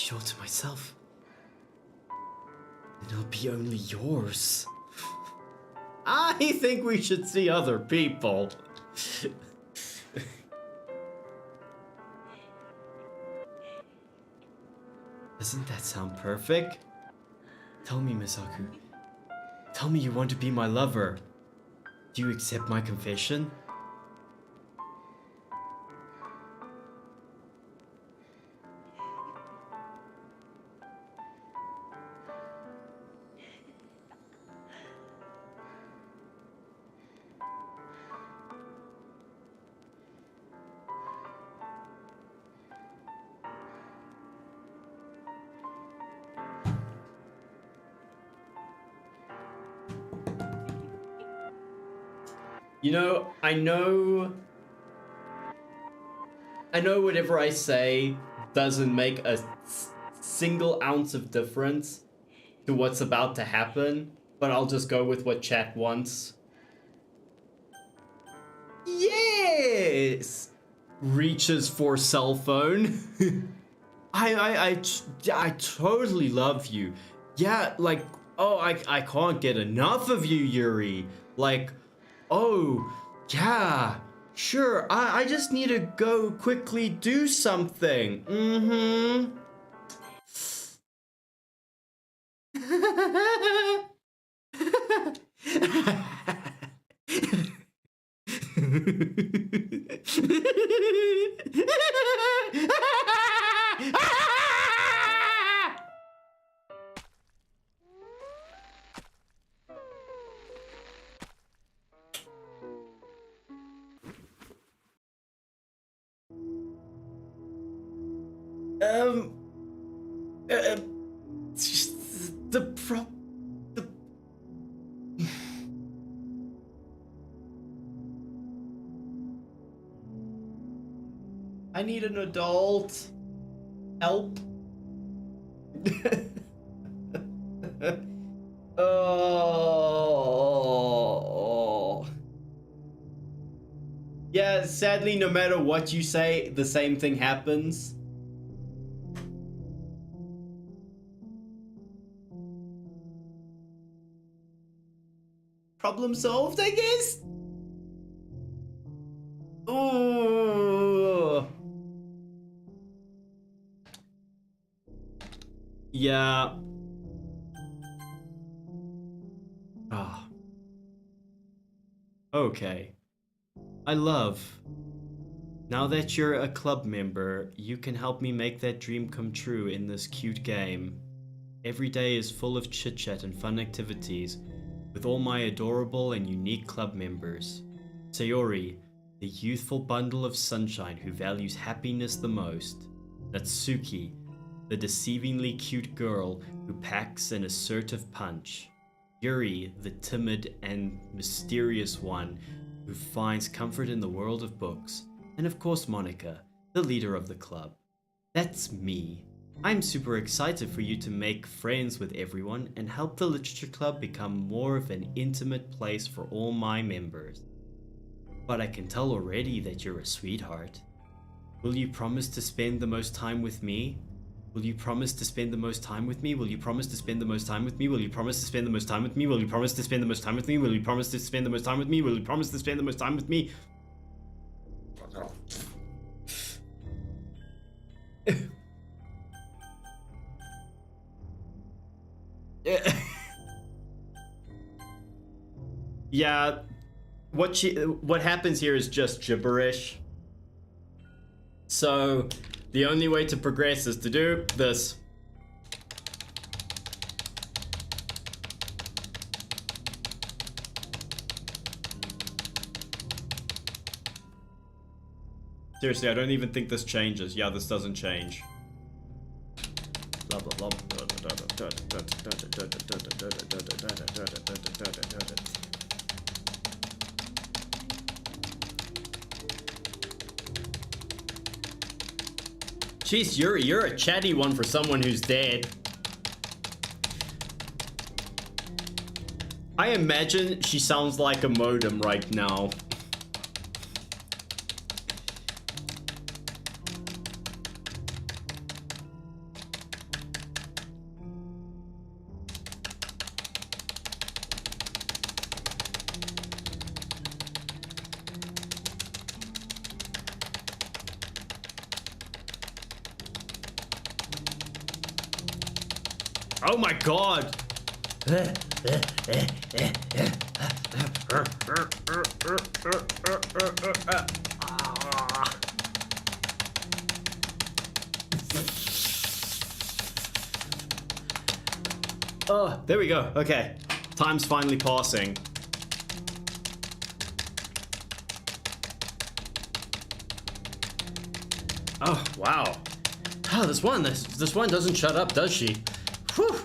Speaker 3: you all to myself. And it'll be only yours.
Speaker 1: I think we should see other people.
Speaker 3: Doesn't that sound perfect? Tell me, Misaku. Tell me you want to be my lover. Do you accept my confession?
Speaker 1: You know whatever I say doesn't make a single ounce of difference to what's about to happen, but I'll just go with what chat wants. Yes! Reaches for cell phone. I totally love you. Yeah, like, oh, I can't get enough of you, Yuri. Like, oh, yeah, sure, I just need to go quickly do something. Mm-hmm. I need an adult. Help. Oh. Yeah, sadly, no matter what you say, the same thing happens. Problem solved, I guess? Ooh. Yeah. Ah. Okay. I love. Now that you're a club member, you can help me make that dream come true in this cute game. Every day is full of chit-chat and fun activities with all my adorable and unique club members. Sayori, the youthful bundle of sunshine who values happiness the most. Natsuki, the deceivingly cute girl who packs an assertive punch. Yuri, the timid and mysterious one who finds comfort in the world of books. And of course Monika, the leader of the club. That's me. I'm super excited for you to make friends with everyone and help the literature club become more of an intimate place for all my members. But I can tell already that you're a sweetheart. Will you promise to spend the most time with me? Will you promise to spend the most time with me? Will you promise to spend the most time with me? Will you promise to spend the most time with me? Will you promise to spend the most time with me? Will you promise to spend the most time with me? Will you promise to spend the most time with me? Yeah, what happens here is just gibberish. So the only way to progress is to do this. Seriously, I don't even think this changes. Yeah, this doesn't change. Blah blah blah. Jeez, Yuri, you're a chatty one for someone who's dead. I imagine she sounds like a modem right now. Oh my god! Oh, there we go. Okay. Time's finally passing. Oh, wow. Oh, this one doesn't shut up, does she? Whew.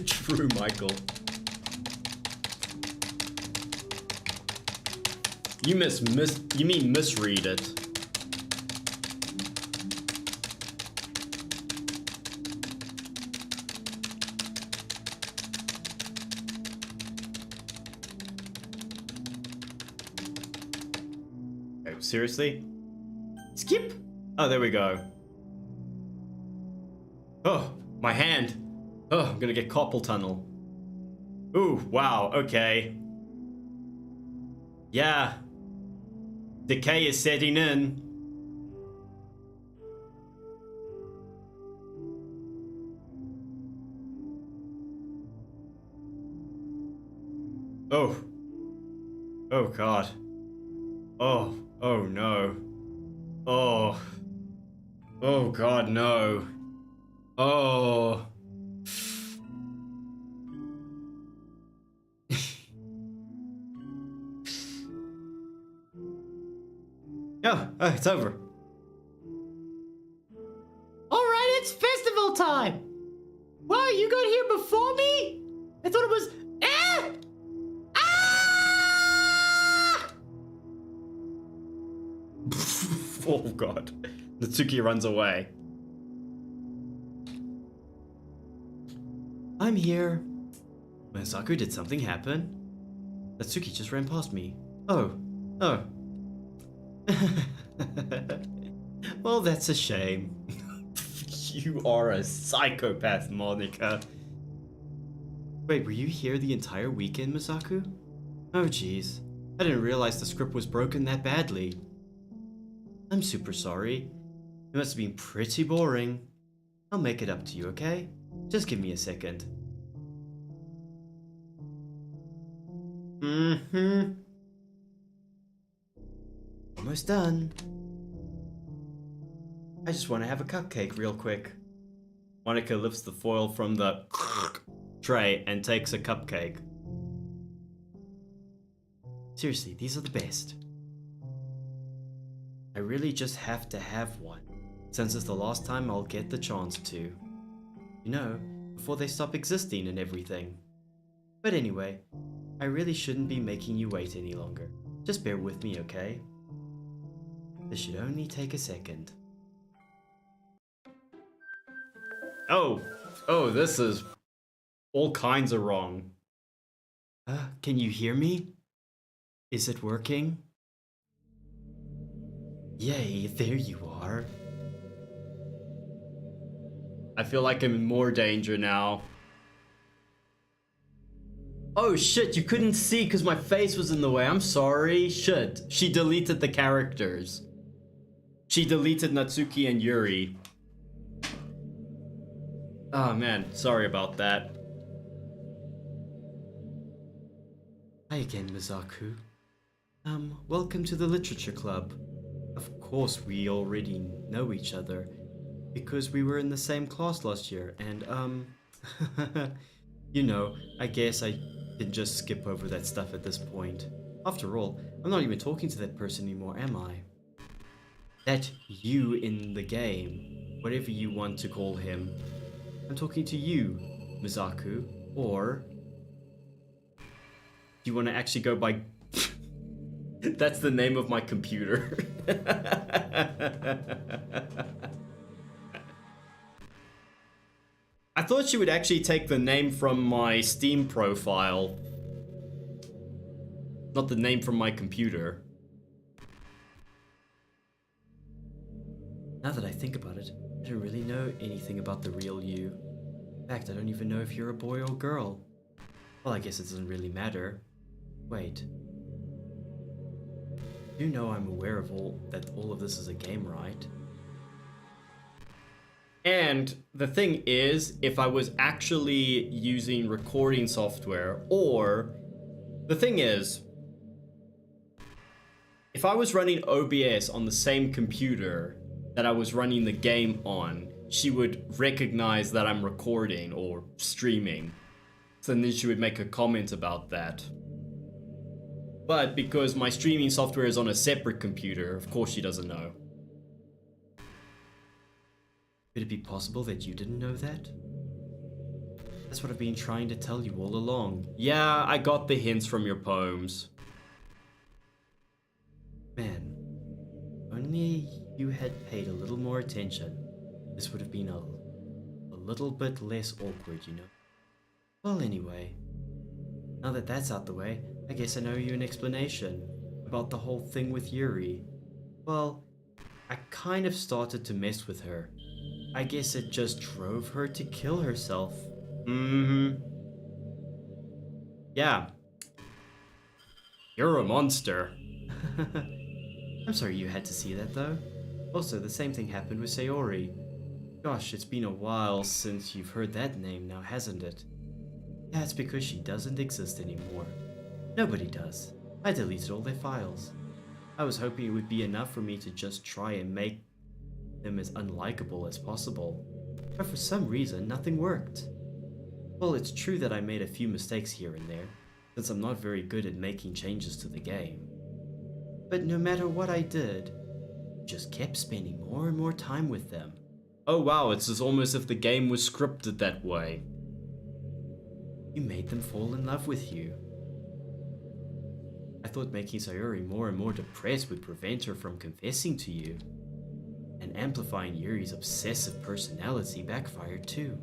Speaker 1: True, Michael. You mean misread it. Okay, seriously? Skip? Oh, there we go. Oh, my hand. Oh, I'm gonna get carpal tunnel. Ooh, wow, okay. Yeah. Decay is setting in. Oh. Oh, God. Oh. Oh, no. Oh. Oh, God, no. Oh. Oh, it's over.
Speaker 2: Alright, it's festival time! Wow, you got here before me? I thought it was... Ah! Ah!
Speaker 1: Oh, God. Natsuki runs away. I'm here. Misaku, did something happen? Natsuki just ran past me. Oh. Oh. Well, that's a shame. You are a psychopath, Monika. Wait, were you here the entire weekend, Misaku? Oh, jeez. I didn't realize the script was broken that badly. I'm super sorry. It must have been pretty boring. I'll make it up to you, okay? Just give me a second. Mm-hmm. Almost done. I just want to have a cupcake real quick. Monika lifts the foil from the tray and takes a cupcake. Seriously, these are the best. I really just have to have one, since it's the last time I'll get the chance to. You know, before they stop existing and everything. But anyway, I really shouldn't be making you wait any longer. Just bear with me, okay? This should only take a second. Oh, this is all kinds of wrong. Can you hear me? Is it working? Yay, there you are. I feel like I'm in more danger now. Oh shit, you couldn't see because my face was in the way. I'm sorry. Shit. She deleted the characters. She deleted Natsuki and Yuri. Oh man, sorry about that. Hi again, Misaku. Welcome to the Literature Club. Of course, we already know each other, because we were in the same class last year, and, you know, I guess I can just skip over that stuff at this point. After all, I'm not even talking to that person anymore, am I? That you in the game, whatever you want to call him. I'm talking to you, Misaku, or... Do you want to actually go by... That's the name of my computer. I thought she would actually take the name from my Steam profile. Not the name from my computer. Now that I think about it, I don't really know anything about the real you. In fact, I don't even know if you're a boy or girl. Well, I guess it doesn't really matter. Wait,
Speaker 3: You know I'm aware of all of this is a game, right?
Speaker 1: And the thing is, if I was actually using recording software, or the thing is, if I was running OBS on the same computer that I was running the game on, she would recognize that I'm recording or streaming. So then she would make a comment about that. But because my streaming software is on a separate computer, of course she doesn't know.
Speaker 3: Could it be possible that you didn't know that? That's what I've been trying to tell you all along.
Speaker 1: Yeah, I got the hints from your poems.
Speaker 3: Man, only you had paid a little more attention, this would have been a little bit less awkward, you know? Well, anyway, now that that's out the way, I guess I know you an explanation about the whole thing with Yuri. Well, I kind of started to mess with her. I guess it just drove her to kill herself.
Speaker 1: Yeah. You're a monster.
Speaker 3: I'm sorry you had to see that though. Also, the same thing happened with Sayori. Gosh, it's been a while since you've heard that name now, hasn't it? Yeah, it's because she doesn't exist anymore. Nobody does. I deleted all their files. I was hoping it would be enough for me to just try and make them as unlikable as possible. But for some reason, nothing worked. Well, it's true that I made a few mistakes here and there, since I'm not very good at making changes to the game. But no matter what I did, I just kept spending more and more time with them.
Speaker 1: Oh wow, it's as almost if the game was scripted that way.
Speaker 3: You made them fall in love with you. I thought making Sayori more and more depressed would prevent her from confessing to you. And amplifying Yuri's obsessive personality backfired too.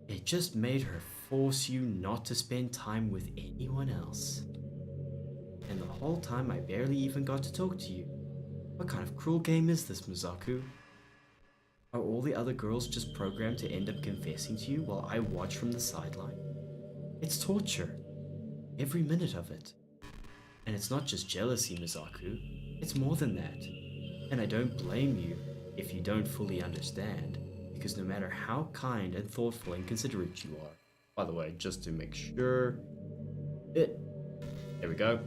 Speaker 3: It just made her force you not to spend time with anyone else. And the whole time I barely even got to talk to you. What kind of cruel game is this, Mizaku? Are all the other girls just programmed to end up confessing to you while I watch from the sideline? It's torture. Every minute of it. And it's not just jealousy, Mizaku. It's more than that. And I don't blame you if you don't fully understand, because no matter how kind and thoughtful and considerate you are,
Speaker 1: by the way, just to make sure, there we go,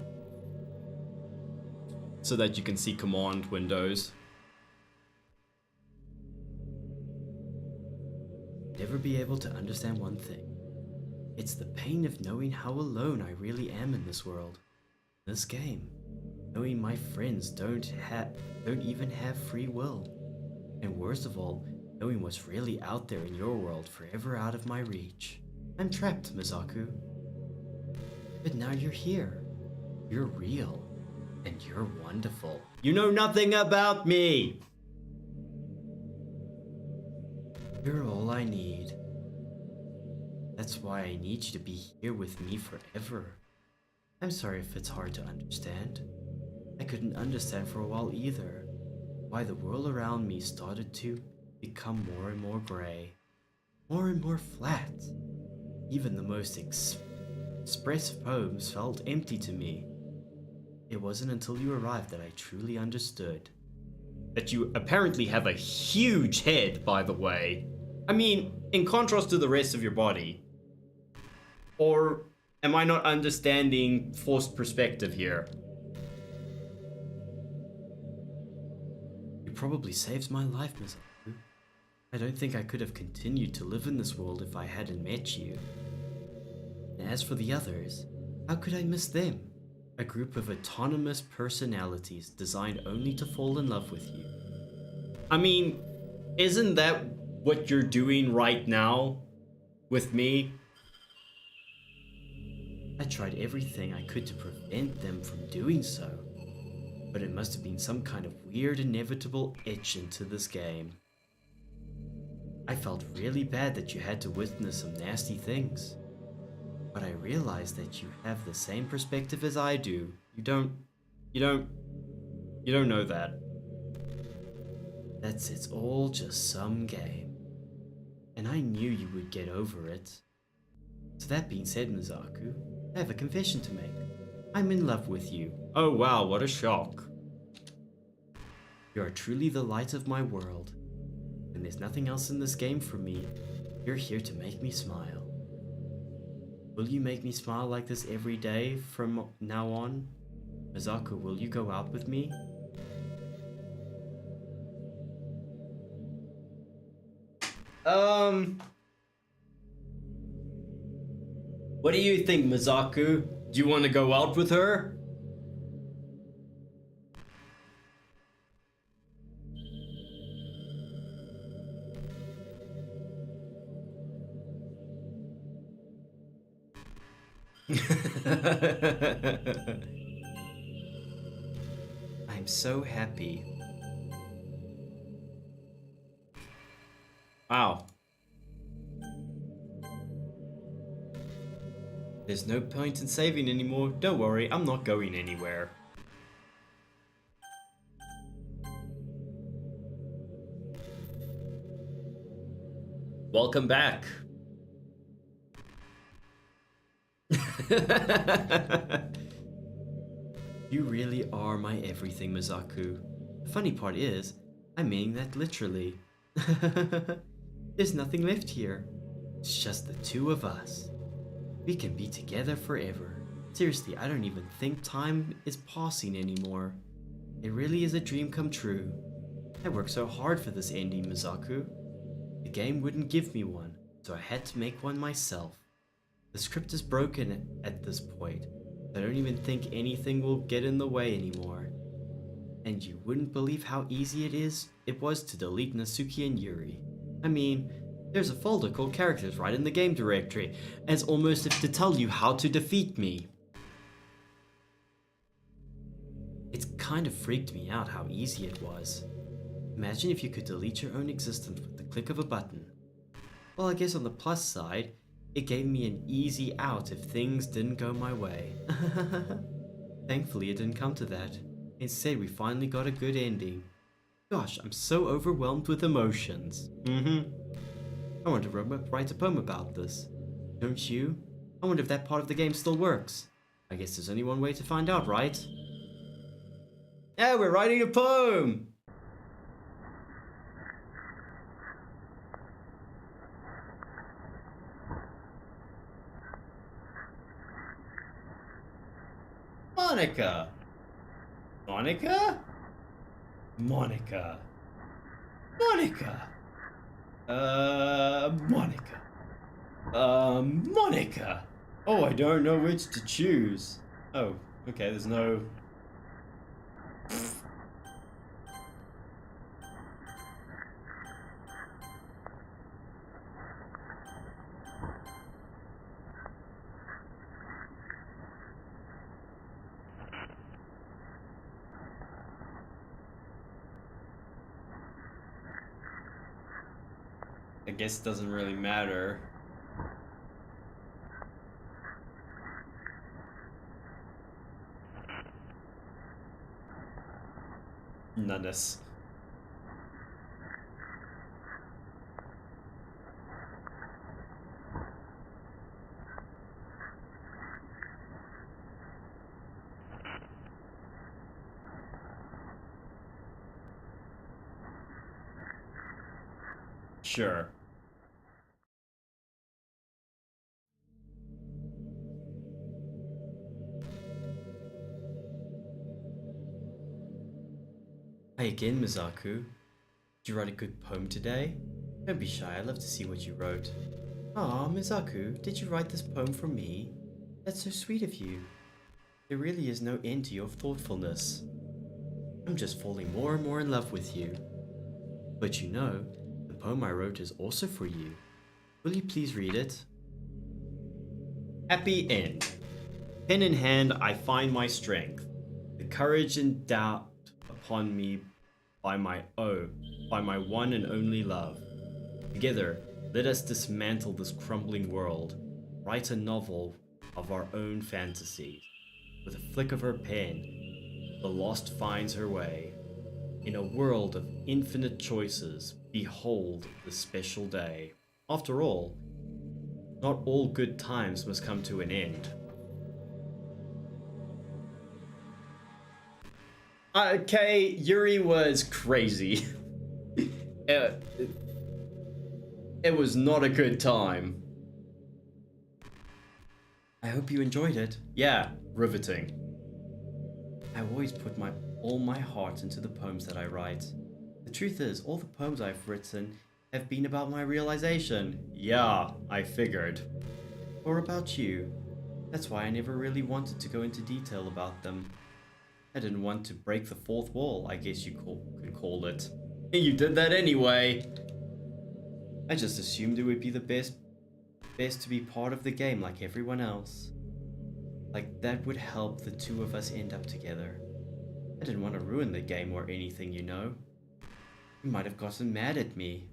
Speaker 1: so that you can see command windows.
Speaker 3: Never be able to understand one thing. It's the pain of knowing how alone I really am in this world, this game. Knowing my friends don't even have free will. And worst of all, knowing what's really out there in your world forever out of my reach. I'm trapped, Mizaku. But now you're here. You're real. And you're wonderful.
Speaker 1: You know nothing about me!
Speaker 3: You're all I need. That's why I need you to be here with me forever. I'm sorry if it's hard to understand. I couldn't understand for a while either why the world around me started to become more and more gray, more and more flat. Even the most expressive poems felt empty to me. It wasn't until you arrived that I truly understood.
Speaker 1: That you apparently have a huge head, by the way. I mean, in contrast to the rest of your body. Or am I not understanding forced perspective here?
Speaker 3: You probably saved my life, Mizaku. I don't think I could have continued to live in this world if I hadn't met you. And as for the others, how could I miss them? A group of autonomous personalities designed only to fall in love with you.
Speaker 1: I mean, isn't that what you're doing right now with me?
Speaker 3: I tried everything I could to prevent them from doing so, but it must have been some kind of weird inevitable itch into this game. I felt really bad that you had to witness some nasty things, but I realized that you have the same perspective as I do.
Speaker 1: You don't know that.
Speaker 3: It's all just some game. And I knew you would get over it. So that being said, Mizaku, I have a confession to make. I'm in love with you.
Speaker 1: Oh wow, what a shock.
Speaker 3: You are truly the light of my world. When there's nothing else in this game for me, you're here to make me smile. Will you make me smile like this every day from now on? Mizaku, will you go out with me?
Speaker 1: What do you think, Mizaku? Do you want to go out with her?
Speaker 3: I'm so happy.
Speaker 1: Wow.
Speaker 3: There's no point in saving anymore.
Speaker 1: Don't worry, I'm not going anywhere. Welcome back.
Speaker 3: You really are my everything, Mizaku. The funny part is, I mean that literally. There's nothing left here. It's just the two of us. We can be together forever. Seriously, I don't even think time is passing anymore. It really is a dream come true. I worked so hard for this ending, Mizaku. The game wouldn't give me one, so I had to make one myself. The script is broken at this point. I don't even think anything will get in the way anymore. And you wouldn't believe how easy it was to delete Natsuki and Yuri. I mean, there's a folder called characters right in the game directory, and it's almost if to tell you how to defeat me. It's kind of freaked me out how easy it was. Imagine if you could delete your own existence with the click of a button. Well, I guess on the plus side, it gave me an easy out if things didn't go my way. Thankfully, it didn't come to that. Instead, we finally got a good ending. Gosh, I'm so overwhelmed with emotions. I want to write a poem about this. Don't you? I wonder if that part of the game still works. I guess there's only one way to find out, right?
Speaker 1: Yeah, we're writing a poem! Monika! Monika? Monika. Monika. Monika. Monika. Oh, I don't know which to choose. Oh, okay, there's no... I guess it doesn't really matter. Noneness. Sure.
Speaker 3: Hi again, Mizaku. Did you write a good poem today? Don't be shy, I'd love to see what you wrote. Aw, Mizaku, did you write this poem for me? That's so sweet of you. There really is no end to your thoughtfulness. I'm just falling more and more in love with you. But you know, the poem I wrote is also for you. Will you please read it?
Speaker 1: Happy end. Pen in hand, I find my strength. The courage and doubt upon me by my one and only love. Together, let us dismantle this crumbling world, write a novel of our own fantasy. With a flick of her pen, the lost finds her way. In a world of infinite choices, behold this special day. After all, not all good times must come to an end. Okay, Yuri was crazy. it, it was not a good time.
Speaker 3: I hope you enjoyed it.
Speaker 1: Yeah, riveting.
Speaker 3: I always put all my heart into the poems that I write. The truth is, all the poems I've written have been about my realization.
Speaker 1: Yeah, I figured.
Speaker 3: Or about you. That's why I never really wanted to go into detail about them. I didn't want to break the fourth wall, I guess you could call it.
Speaker 1: You did that anyway.
Speaker 3: I just assumed it would be the best to be part of the game like everyone else. Like that would help the two of us end up together. I didn't want to ruin the game or anything, you know. You might have gotten mad at me.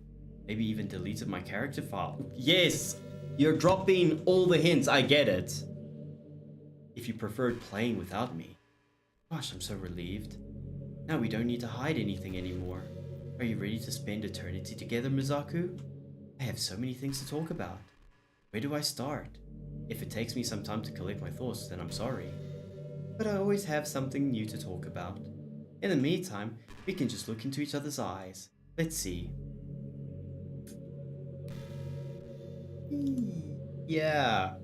Speaker 3: Maybe even deleted my character file.
Speaker 1: Yes, you're dropping all the hints, I get it.
Speaker 3: If you preferred playing without me. Gosh, I'm so relieved. Now we don't need to hide anything anymore. Are you ready to spend eternity together, Mizaku? I have so many things to talk about. Where do I start? If it takes me some time to collect my thoughts, then I'm sorry. But I always have something new to talk about. In the meantime, we can just look into each other's eyes. Let's see.
Speaker 1: Yeah.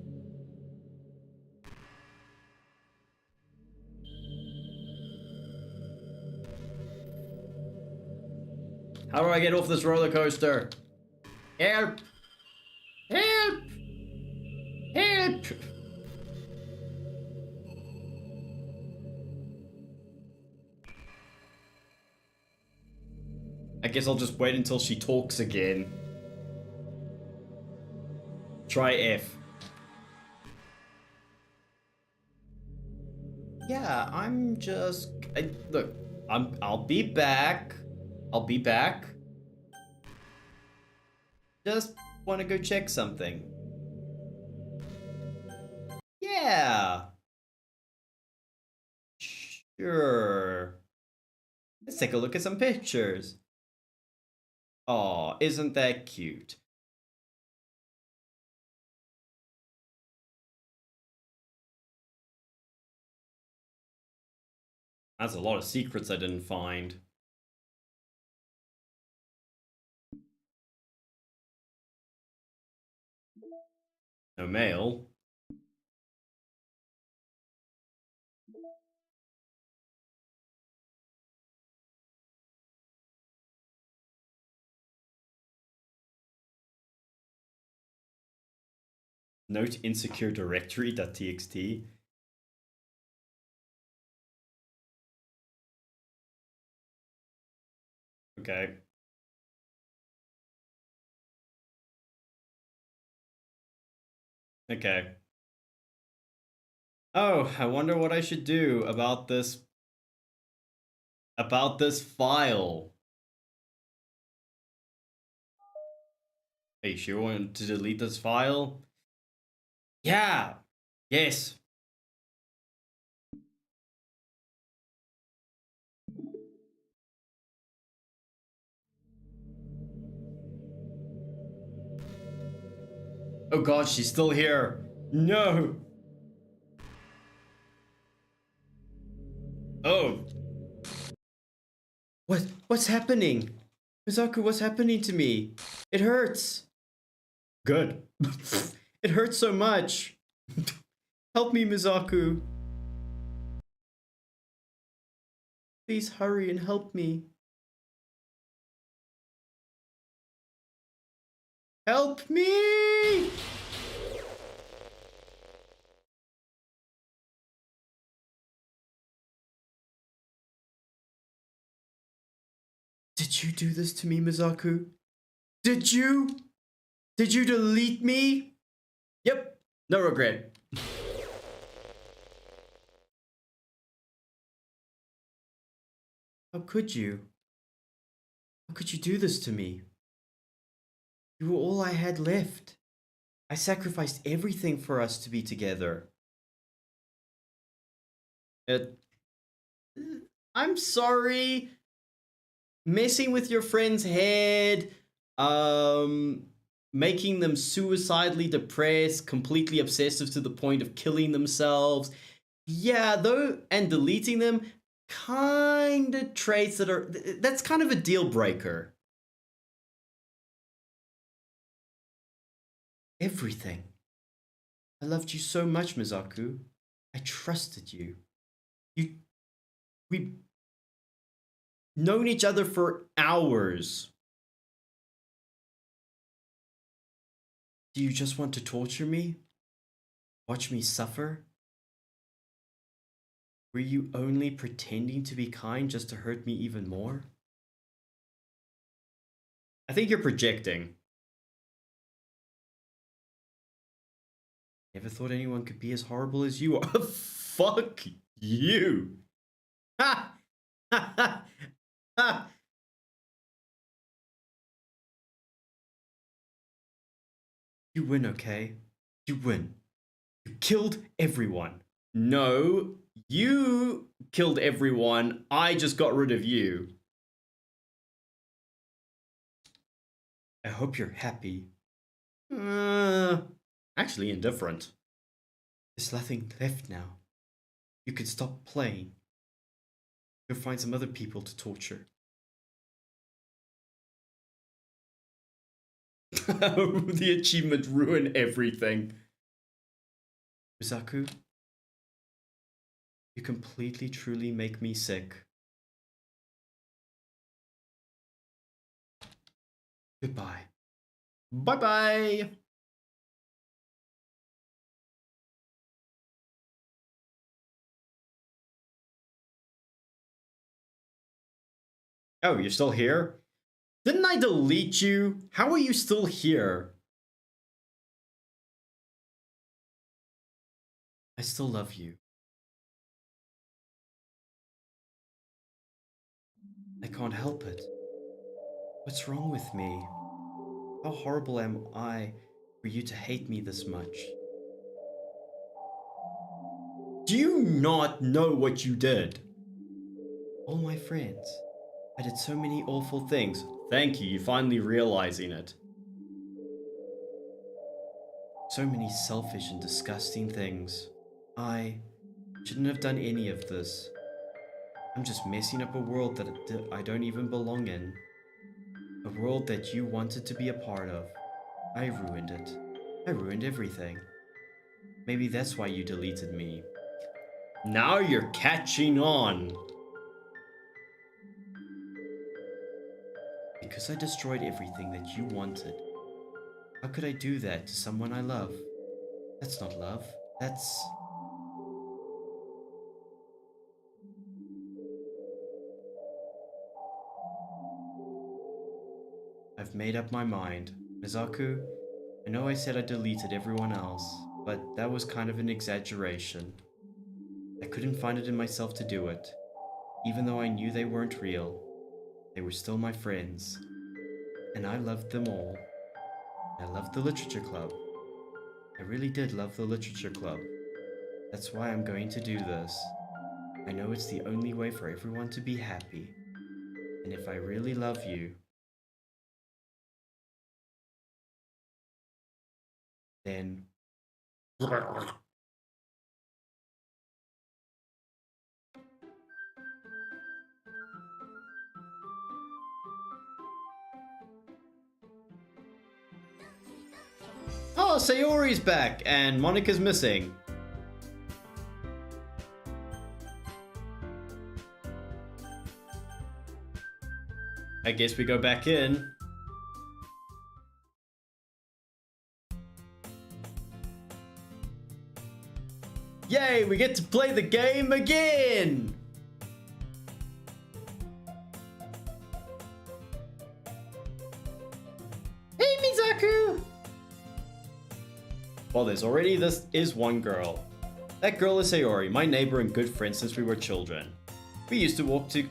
Speaker 1: How do I get off this roller coaster? Help! Help! Help! I guess I'll just wait until she talks again. Try F. Yeah, I'm just... look, I'll be back. I'll be back. Just want to go check something. Yeah. Sure. Let's take a look at some pictures. Aw, isn't that cute? That's a lot of secrets I didn't find. No mail. Note insecure directory.txt. Okay. Okay. Oh, I wonder what I should do about this file. Hey, sure want to delete this file? Yeah. Yes. Oh god, she's still here. No. Oh. What's happening? Mizaku, what's happening to me? It hurts. Good. It hurts so much. Help me, Mizaku. Please hurry and help me. Help me! Did you do this to me, Mizaku? Did you? Did you delete me? Yep, no regret. How could you? How could you do this to me? You were all I had left. I sacrificed everything for us to be together. I'm sorry. Messing with your friend's head, making them suicidally depressed, completely obsessive to the point of killing themselves. Yeah, though, and deleting them, kind of traits that are... That's kind of a deal breaker. Everything. I loved you so much, Mizaku. I trusted you. We've known each other for hours. Do you just want to torture me? Watch me suffer? Were you only pretending to be kind just to hurt me even more? I think you're projecting. Never thought anyone could be as horrible as you are. Fuck you. Ha! Ha ha ha! You win, okay? You win. You killed everyone. No, you killed everyone. I just got rid of you. I hope you're happy. Actually indifferent. There's nothing left now. You could stop playing. You'll find some other people to torture. The achievement ruined everything. Mizaku, you completely truly make me sick. Goodbye. Bye-bye. Oh, you're still here? Didn't I delete you? How are you still here? I still love you. I can't help it. What's wrong with me? How horrible am I for you to hate me this much? Do you not know what you did? All my friends. I did so many awful things. Thank you, you're finally realizing it. So many selfish and disgusting things. I shouldn't have done any of this. I'm just messing up a world that I don't even belong in. A world that you wanted to be a part of. I ruined it. I ruined everything. Maybe that's why you deleted me. Now you're catching on. Because I destroyed everything that you wanted. How could I do that to someone I love? That's not love. That's... I've made up my mind. Mizaku, I know I said I deleted everyone else, but that was kind of an exaggeration. I couldn't find it in myself to do it. Even though I knew they weren't real, they were still my friends. And I loved them all. I loved the literature club. I really did love the literature club. That's why I'm going to do this. I know it's the only way for everyone to be happy. And if I really love you, then... Oh, Sayori's back, and Monika's missing. I guess we go back in. Yay, we get to play the game again!
Speaker 2: Hey, Mizaku!
Speaker 1: Well, there's already this is one girl. That girl is Sayori, my neighbor and good friend since we were children. We used to walk to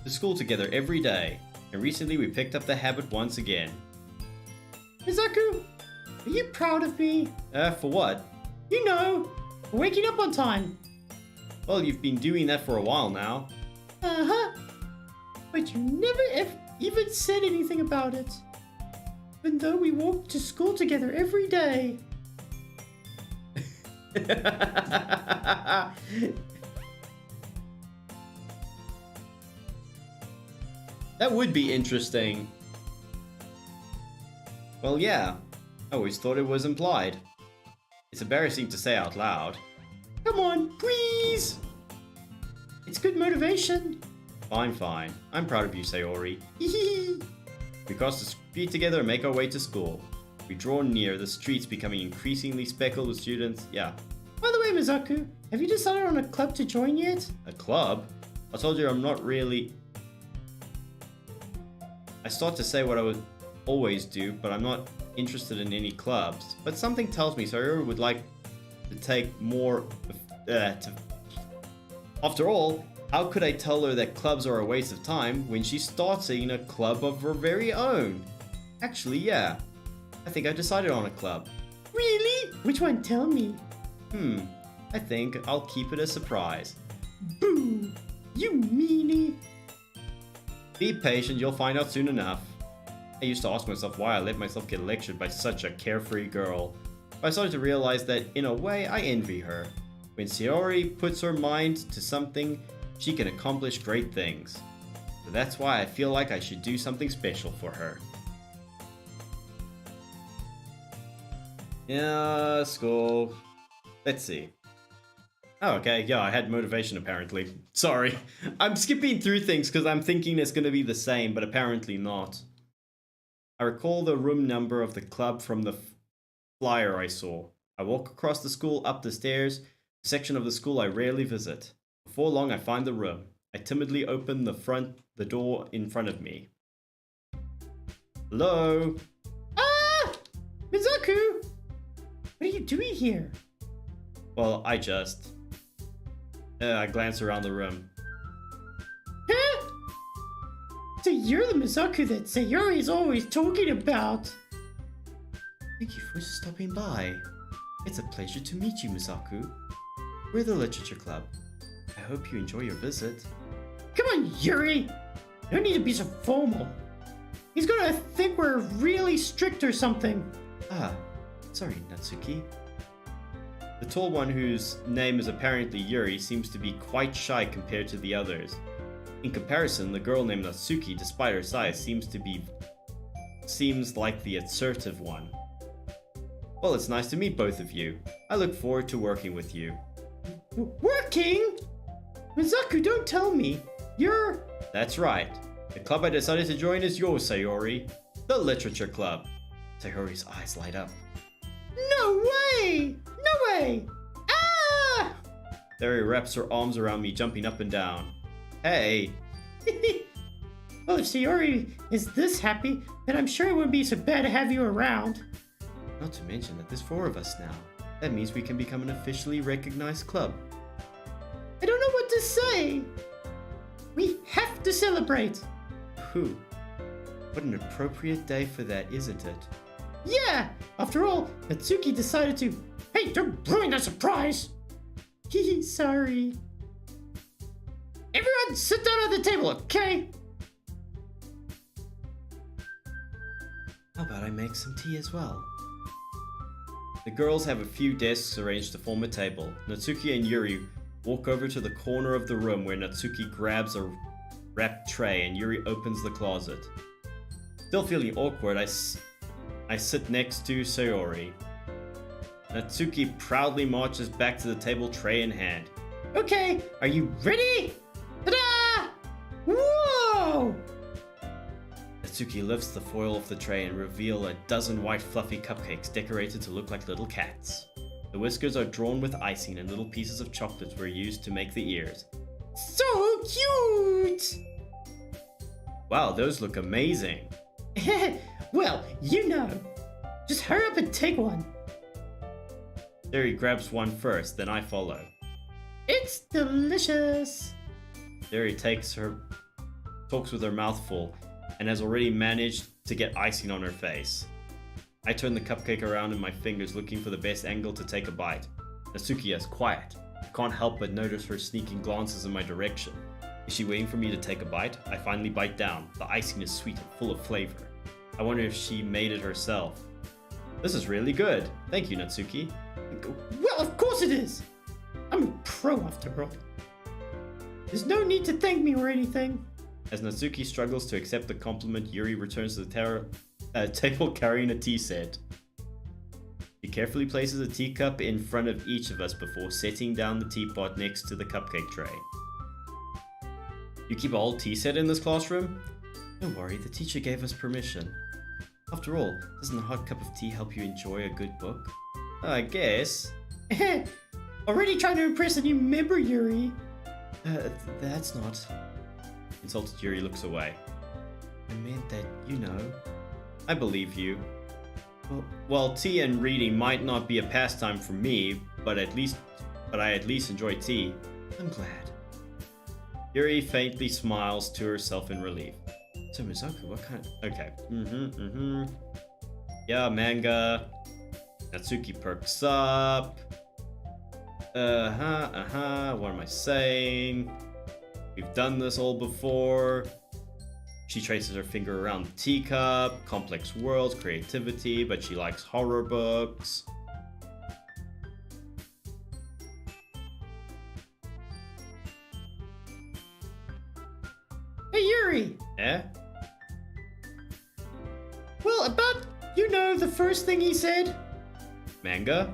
Speaker 1: school together every day, and recently we picked up the habit once again.
Speaker 2: Mizaku, are you proud of me?
Speaker 1: For what?
Speaker 2: You know, for waking up on time.
Speaker 1: Well, you've been doing that for a while now.
Speaker 2: Uh-huh. But you never even said anything about it. Even though we walked to school together every day.
Speaker 1: That would be interesting. Well, yeah. I always thought it was implied. It's embarrassing to say out loud.
Speaker 2: Come on, please! It's good motivation.
Speaker 1: Fine, fine. I'm proud of you, Sayori.
Speaker 2: Hehe.
Speaker 1: We cross the street together and make our way to school. We draw near, the streets becoming increasingly speckled with students. Yeah.
Speaker 2: By the way, Mizaku, have you decided on a club to join yet?
Speaker 1: A club? I told you I'm not really... I start to say what I would always do, but I'm not interested in any clubs. But something tells me Sayori would like to take more... After all, how could I tell her that clubs are a waste of time when she starts in a club of her very own? Actually, yeah. I think I decided on a club.
Speaker 2: Really? Which one? Tell me.
Speaker 1: I think I'll keep it a surprise.
Speaker 2: Boo! You meanie!
Speaker 1: Be patient, you'll find out soon enough. I used to ask myself why I let myself get lectured by such a carefree girl. But I started to realize that, in a way, I envy her. When Sayori puts her mind to something, she can accomplish great things. So that's why I feel like I should do something special for her. Yeah, school. Let's see. Oh, okay, yeah, I had motivation apparently. Sorry. I'm skipping through things because I'm thinking it's going to be the same, but apparently not. I recall the room number of the club from the flyer I saw. I walk across the school, up the stairs, a section of the school I rarely visit. Before long, I find the room. I timidly open the door in front of me. Hello?
Speaker 2: Ah! Mizaku! What are you doing here?
Speaker 1: Well, I glance around the room.
Speaker 2: Huh? So you're the Mizaku that Sayori is always talking about.
Speaker 1: Thank you for stopping by. It's a pleasure to meet you, Mizaku. We're the Literature Club. I hope you enjoy your visit.
Speaker 2: Come on, Yuri! No need to be so formal. He's gonna think we're really strict or something.
Speaker 1: Ah, sorry, Natsuki. The tall one, whose name is apparently Yuri, seems to be quite shy compared to the others. In comparison, the girl named Natsuki, despite her size, seems like the assertive one. Well, it's nice to meet both of you. I look forward to working with you.
Speaker 2: Working? Mizaku, don't tell me. You're...
Speaker 1: That's right. The club I decided to join is yours, Sayori. The Literature Club. Sayori's eyes light up.
Speaker 2: No way! No way! Ah!
Speaker 1: Sayori wraps her arms around me, jumping up and down. Hey!
Speaker 2: Well, if Sayori is this happy, then I'm sure it wouldn't be so bad to have you around.
Speaker 1: Not to mention that there's 4 of us now. That means we can become an officially recognized club.
Speaker 2: I don't know what to say. We have to celebrate.
Speaker 1: Phew. What an appropriate day for that, isn't it?
Speaker 2: Yeah! After all, Natsuki decided to... Hey, don't ruin the surprise! Hehe, sorry. Everyone sit down at the table, okay?
Speaker 1: How about I make some tea as well? The girls have a few desks arranged to form a table. Natsuki and Yuri walk over to the corner of the room where Natsuki grabs a wrapped tray and Yuri opens the closet. Still feeling awkward, I sit next to Sayori. Natsuki proudly marches back to the table, tray in hand.
Speaker 2: Okay, are you ready? Ta-da! Whoa!
Speaker 1: Natsuki lifts the foil off the tray and reveal a dozen white fluffy cupcakes decorated to look like little cats. The whiskers are drawn with icing and little pieces of chocolate were used to make the ears.
Speaker 2: So cute!
Speaker 1: Wow, those look amazing.
Speaker 2: Well, you know. Just hurry up and take one.
Speaker 1: Sayori grabs one first, then I follow.
Speaker 2: It's delicious.
Speaker 1: Sayori talks with her mouth full, and has already managed to get icing on her face. I turn the cupcake around in my fingers, looking for the best angle to take a bite. Natsuki is quiet. I can't help but notice her sneaking glances in my direction. Is she waiting for me to take a bite? I finally bite down. The icing is sweet and full of flavor. I wonder if she made it herself. This is really good. Thank you, Natsuki.
Speaker 2: Well, of course it is. I'm a pro after all. There's no need to thank me or anything.
Speaker 3: As Natsuki struggles to accept the compliment, Yuri returns to the table carrying a tea set. She carefully places a teacup in front of each of us before setting down the teapot next to the cupcake tray. You keep a whole tea set in this classroom? Don't worry, the teacher gave us permission. After all, doesn't a hot cup of tea help you enjoy a good book? I guess.
Speaker 2: Already trying to impress a new member, Yuri.
Speaker 3: That's not... Insulted Yuri looks away. I meant that, you know... I believe you. Well, tea and reading might not be a pastime for me, but I at least enjoy tea. I'm glad. Yuri faintly smiles to herself in relief. So Mizuku, what kind of... Okay. Yeah, manga. Natsuki perks up. What am I saying? We've done this all before. She traces her finger around the teacup. Complex worlds, creativity, but she likes horror books.
Speaker 2: Hey, Yuri!
Speaker 3: Eh?
Speaker 2: Well, about, you know, the first thing he said?
Speaker 3: Manga?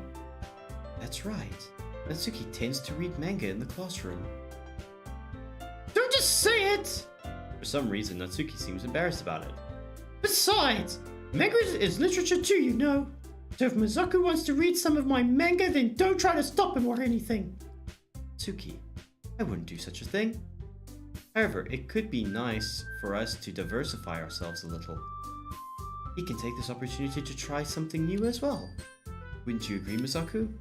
Speaker 3: That's right. Natsuki tends to read manga in the classroom.
Speaker 2: Don't just say it!
Speaker 3: For some reason, Natsuki seems embarrassed about it.
Speaker 2: Besides, manga is literature too, you know. So if Mizuku wants to read some of my manga, then don't try to stop him or anything.
Speaker 3: Natsuki, I wouldn't do such a thing. However, it could be nice for us to diversify ourselves a little. He can take this opportunity to try something new as well. Wouldn't you agree, Misaku?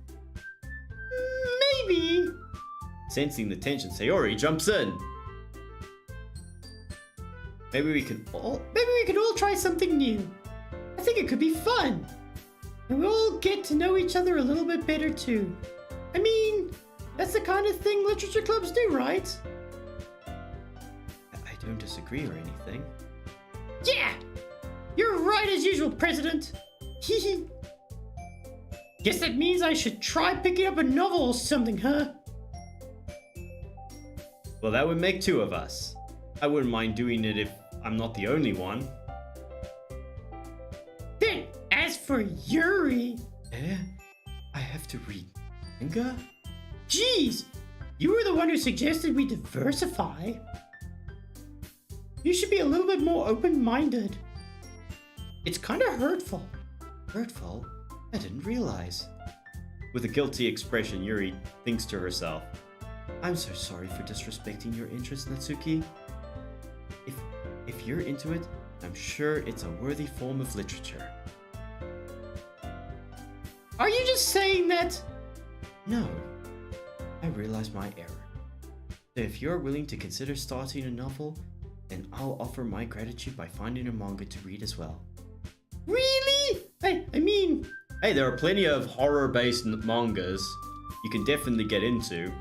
Speaker 2: Maybe.
Speaker 3: Sensing the tension, Sayori jumps in. Maybe we could all
Speaker 2: try something new. I think it could be fun. And we'll all get to know each other a little bit better too. I mean, that's the kind of thing literature clubs do, right?
Speaker 3: I don't disagree or anything.
Speaker 2: Yeah! You're right as usual, President. Hehe. Guess that means I should try picking up a novel or something, huh?
Speaker 3: Well, that would make two of us. I wouldn't mind doing it if I'm not the only one.
Speaker 2: Then, as for Yuri...
Speaker 3: Eh? I have to read manga?
Speaker 2: Jeez! You were the one who suggested we diversify. You should be a little bit more open-minded. It's kind of hurtful.
Speaker 3: Hurtful? I didn't realize. With a guilty expression, Yuri thinks to herself, I'm so sorry for disrespecting your interest, Natsuki. If you're into it, I'm sure it's a worthy form of literature.
Speaker 2: Are you just saying that?
Speaker 3: No. I realize my error. So if you're willing to consider starting a novel, then I'll offer my gratitude by finding a manga to read as well.
Speaker 2: Really? I mean...
Speaker 3: Hey, there are plenty of horror-based mangas you can definitely get into.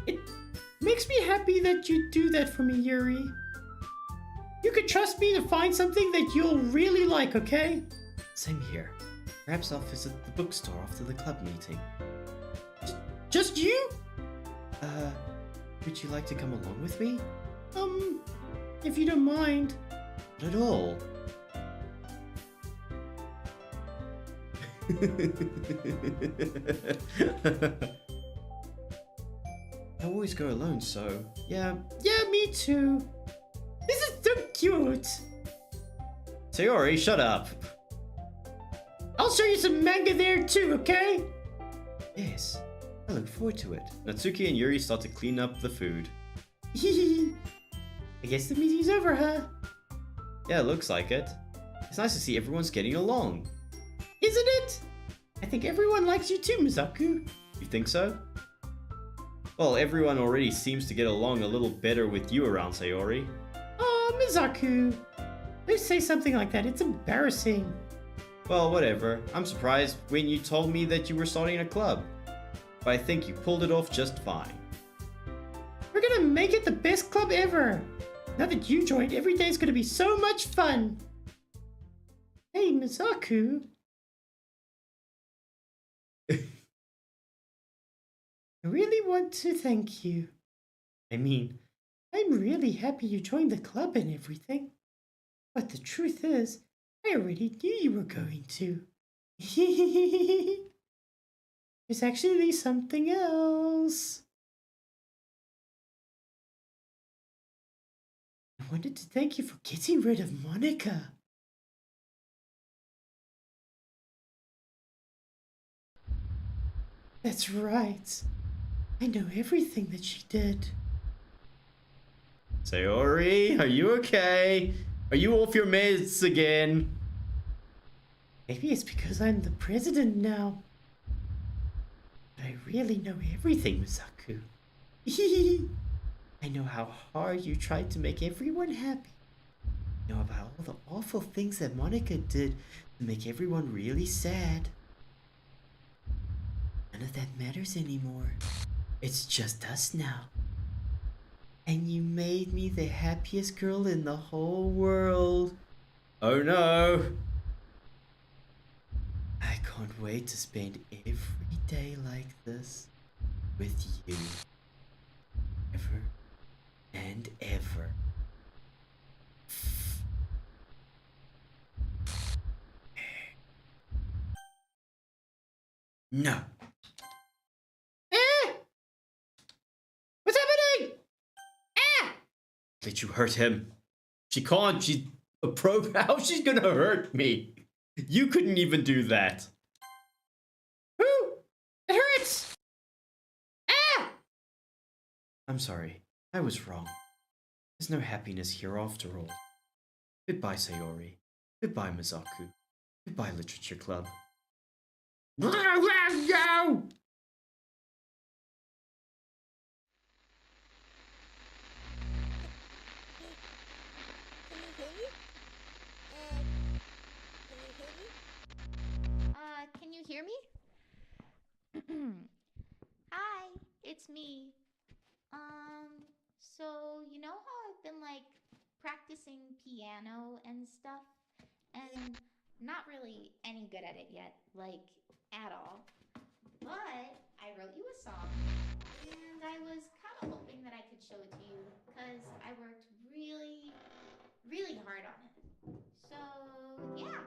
Speaker 2: It makes me happy that you do that for me, Yuri. You can trust me to find something that you'll really like, okay?
Speaker 3: Same here. Perhaps I'll visit the bookstore after the club meeting.
Speaker 2: Just you?
Speaker 3: Would you like to come along with me?
Speaker 2: If you don't mind.
Speaker 3: Not at all. I always go alone, so yeah.
Speaker 2: Yeah, me too. This is so cute.
Speaker 3: Sayori, shut up.
Speaker 2: I'll show you some manga there too, okay?
Speaker 3: Yes, I look forward to it. Natsuki and Yuri start to clean up the food.
Speaker 2: I guess the meeting's over, huh?
Speaker 3: Yeah, looks like it. It's nice to see everyone's getting along.
Speaker 2: Isn't it? I think everyone likes you too, Mizuku.
Speaker 3: You think so? Well, everyone already seems to get along a little better with you around, Sayori.
Speaker 2: Oh, Mizuku. Don't say something like that. It's embarrassing.
Speaker 3: Well, whatever. I'm surprised when you told me that you were starting a club. But I think you pulled it off just fine.
Speaker 2: We're gonna make it the best club ever. Now that you joined, every day's gonna be so much fun. Hey, Mizuku. I really want to thank you.
Speaker 3: I mean,
Speaker 2: I'm really happy you joined the club and everything. But the truth is, I already knew you were going to. There's actually something else. I wanted to thank you for getting rid of Monika. That's right. I know everything that she did.
Speaker 1: Sayori, are you okay? Are you off your meds again?
Speaker 2: Maybe it's because I'm the president now. But I really know everything, Misaku. I know how hard you tried to make everyone happy. I know about all the awful things that Monika did to make everyone really sad. None of that matters anymore. It's just us now. And you made me the happiest girl in the whole world.
Speaker 1: Oh no.
Speaker 2: I can't wait to spend every day like this with you. Ever and ever. No. What's happening?
Speaker 1: Did you hurt him? She can't. She's a pro. How she's gonna hurt me? You couldn't even do that.
Speaker 2: Ooh, it hurts.
Speaker 3: I'm sorry. I was wrong. There's no happiness here after all. Goodbye, Sayori. Goodbye, Mizaku. Goodbye, Literature Club.
Speaker 2: No!
Speaker 5: Can you hear me? Hi, it's me. So you know how I've been like practicing piano and stuff, and not really any good at it yet, like at all. But I wrote you a song, and I was kind of hoping that I could show it to you, because I worked really, really hard on it. So, yeah.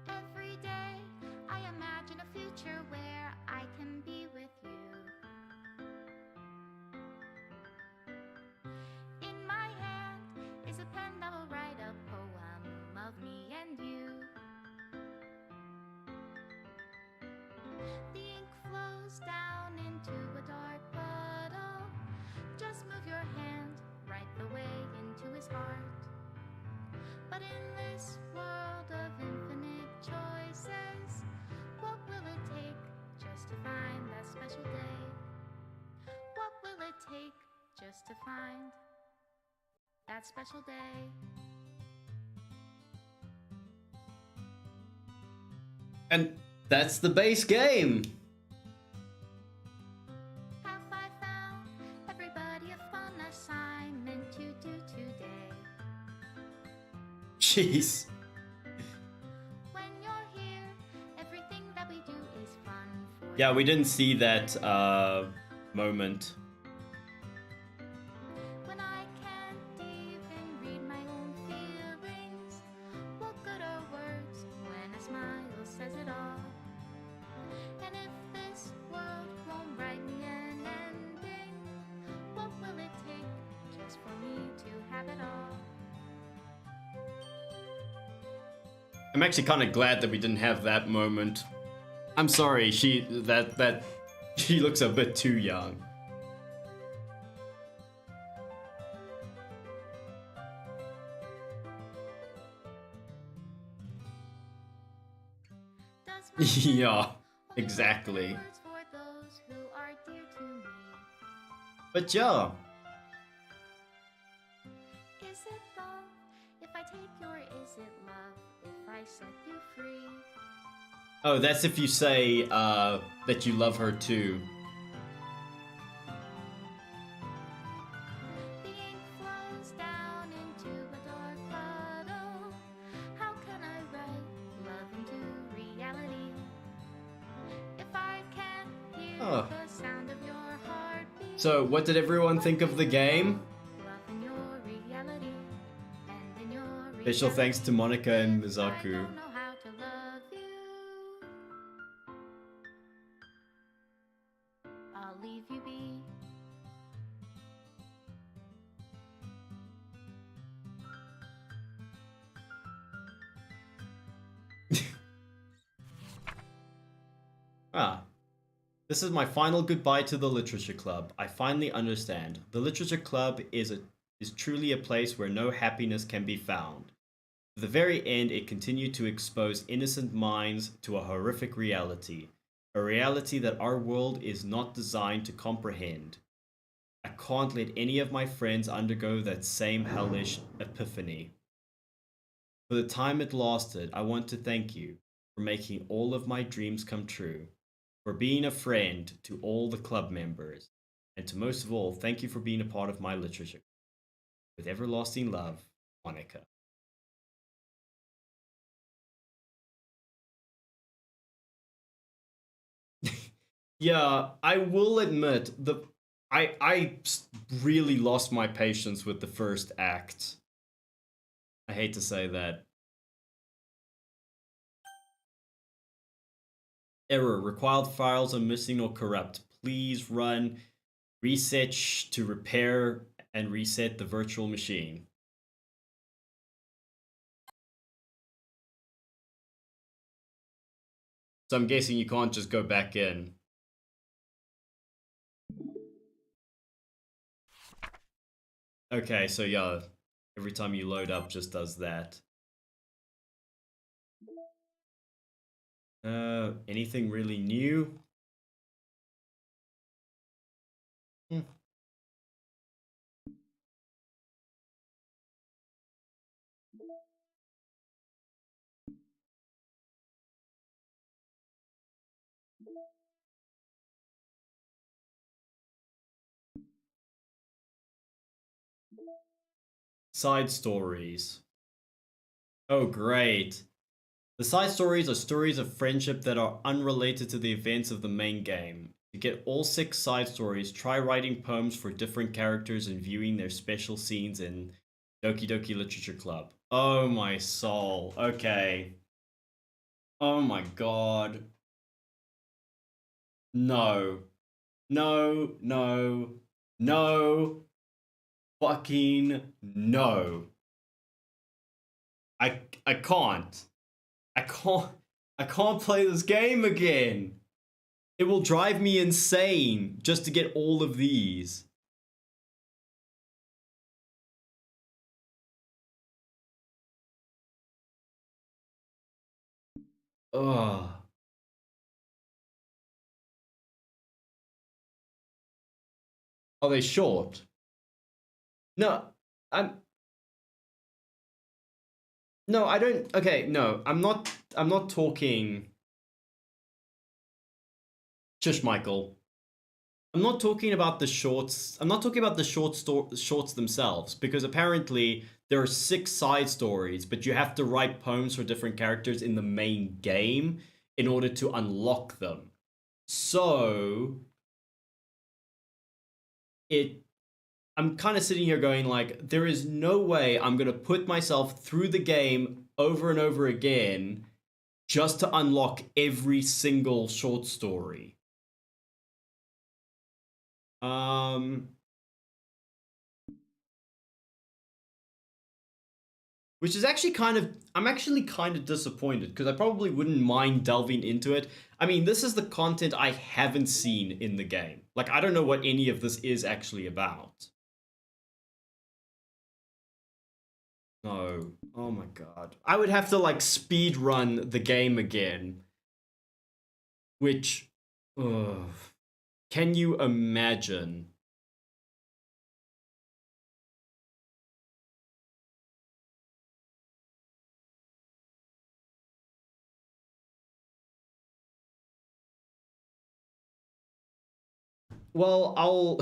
Speaker 5: Every day, I imagine a future where I can be with you. In my hand is a pen that will write a poem of me and you. The ink flows down into a dark puddle. Just move your hand right the way into his heart. But in this world of infinite choices, what will it take just to find that special day? What will it take just to find that special day?
Speaker 1: And that's the base game.
Speaker 5: Have I found everybody a fun assignment to do today?
Speaker 1: Jeez.
Speaker 5: When you're here, everything that we do is fun for
Speaker 1: Yeah, we
Speaker 5: you.
Speaker 1: didn't see that moment.
Speaker 5: When I can't even read my own feelings, what good are words when a smile says it all? And if this world won't write me an ending, what will it take just for me to have it all?
Speaker 1: I'm actually kind of glad that we didn't have that moment. I'm sorry, she looks a bit too young.
Speaker 5: Does my
Speaker 1: Yeah,
Speaker 5: only
Speaker 1: exactly.
Speaker 5: words for those who are dear to me?
Speaker 1: But yeah,
Speaker 5: Is it love if I take you, or is it love if I set you free?
Speaker 1: oh, that's if you say that you love her too. Oh.
Speaker 5: the sound of your heartbeat.
Speaker 1: So, what did everyone think of the game?
Speaker 5: Love in your reality, and in your
Speaker 1: Special thanks to Monika and
Speaker 5: I
Speaker 1: Mizaku.
Speaker 5: don't know how to love you. I'll leave you be.
Speaker 1: Ah. This is my final goodbye to the Literature Club. I finally understand. The Literature Club is truly a place where no happiness can be found. To the very end, it continued to expose innocent minds to a horrific reality. A reality that our world is not designed to comprehend. I can't let any of my friends undergo that same hellish epiphany. For the time it lasted, I want to thank you for making all of my dreams come true, for being a friend to all the club members, and to most of all, thank you for being a part of my literature. With everlasting love, Monika. Yeah, I will admit I really lost my patience with the first act. I hate to say that. Error. Required files are missing or corrupt. Please run reset to repair and reset the virtual machine. So I'm guessing you can't just go back in. Okay, so yeah, every time you load up just does that. Anything really new? Hmm. Side stories. Oh, great. The side stories are stories of friendship that are unrelated to the events of the main game. To get all 6 side stories, try writing poems for different characters and viewing their special scenes in Doki Doki Literature Club. Oh my soul. Okay. Oh my god. No. No, no, no. Fucking no. I can't. I can't I can't play this game again. It will drive me insane just to get all of these. Ugh. Are they short? No, I'm no, I don't. Okay, no, I'm not. I'm not talking. Shush, Michael. I'm not talking about the shorts. I'm not talking about the shorts themselves because apparently there are 6 side stories, but you have to write poems for different characters in the main game in order to unlock them. So it I'm kind of sitting here going like there is no way I'm going to put myself through the game over and over again just to unlock every single short story. Um Which is actually I'm actually kind of disappointed because I probably wouldn't mind delving into it. I mean, this is the content I haven't seen in the game. Like, I don't know what any of this is actually about. No. Oh my god. I would have to, like, speed run the game again. Which. Ugh. Can you imagine? Well, I'll.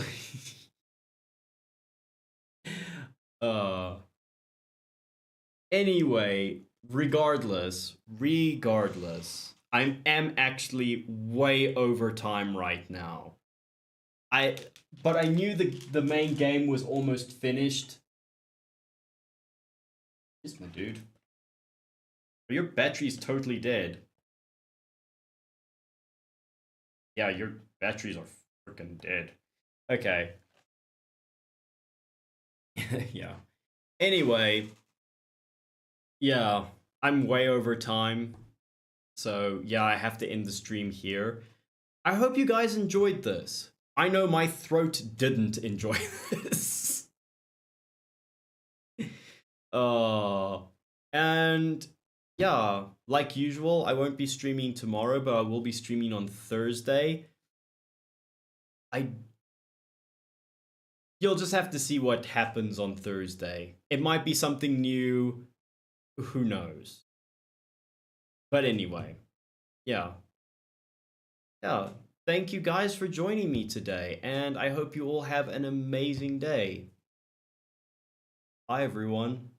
Speaker 1: uh. Anyway, regardless, I am actually way over time right now. But I knew the main game was almost finished. Yes, my dude. Your battery's totally dead. Yeah, your batteries are freaking dead. Okay. Yeah. Anyway, yeah, I'm way over time. So, yeah, I have to end the stream here. I hope you guys enjoyed this. I know my throat didn't enjoy this. And yeah, like usual, I won't be streaming tomorrow, but I will be streaming on Thursday. You'll just have to see what happens on Thursday. It might be something new. Who knows? But anyway, yeah. Yeah. Thank you guys for joining me today, and I hope you all have an amazing day. Bye, everyone.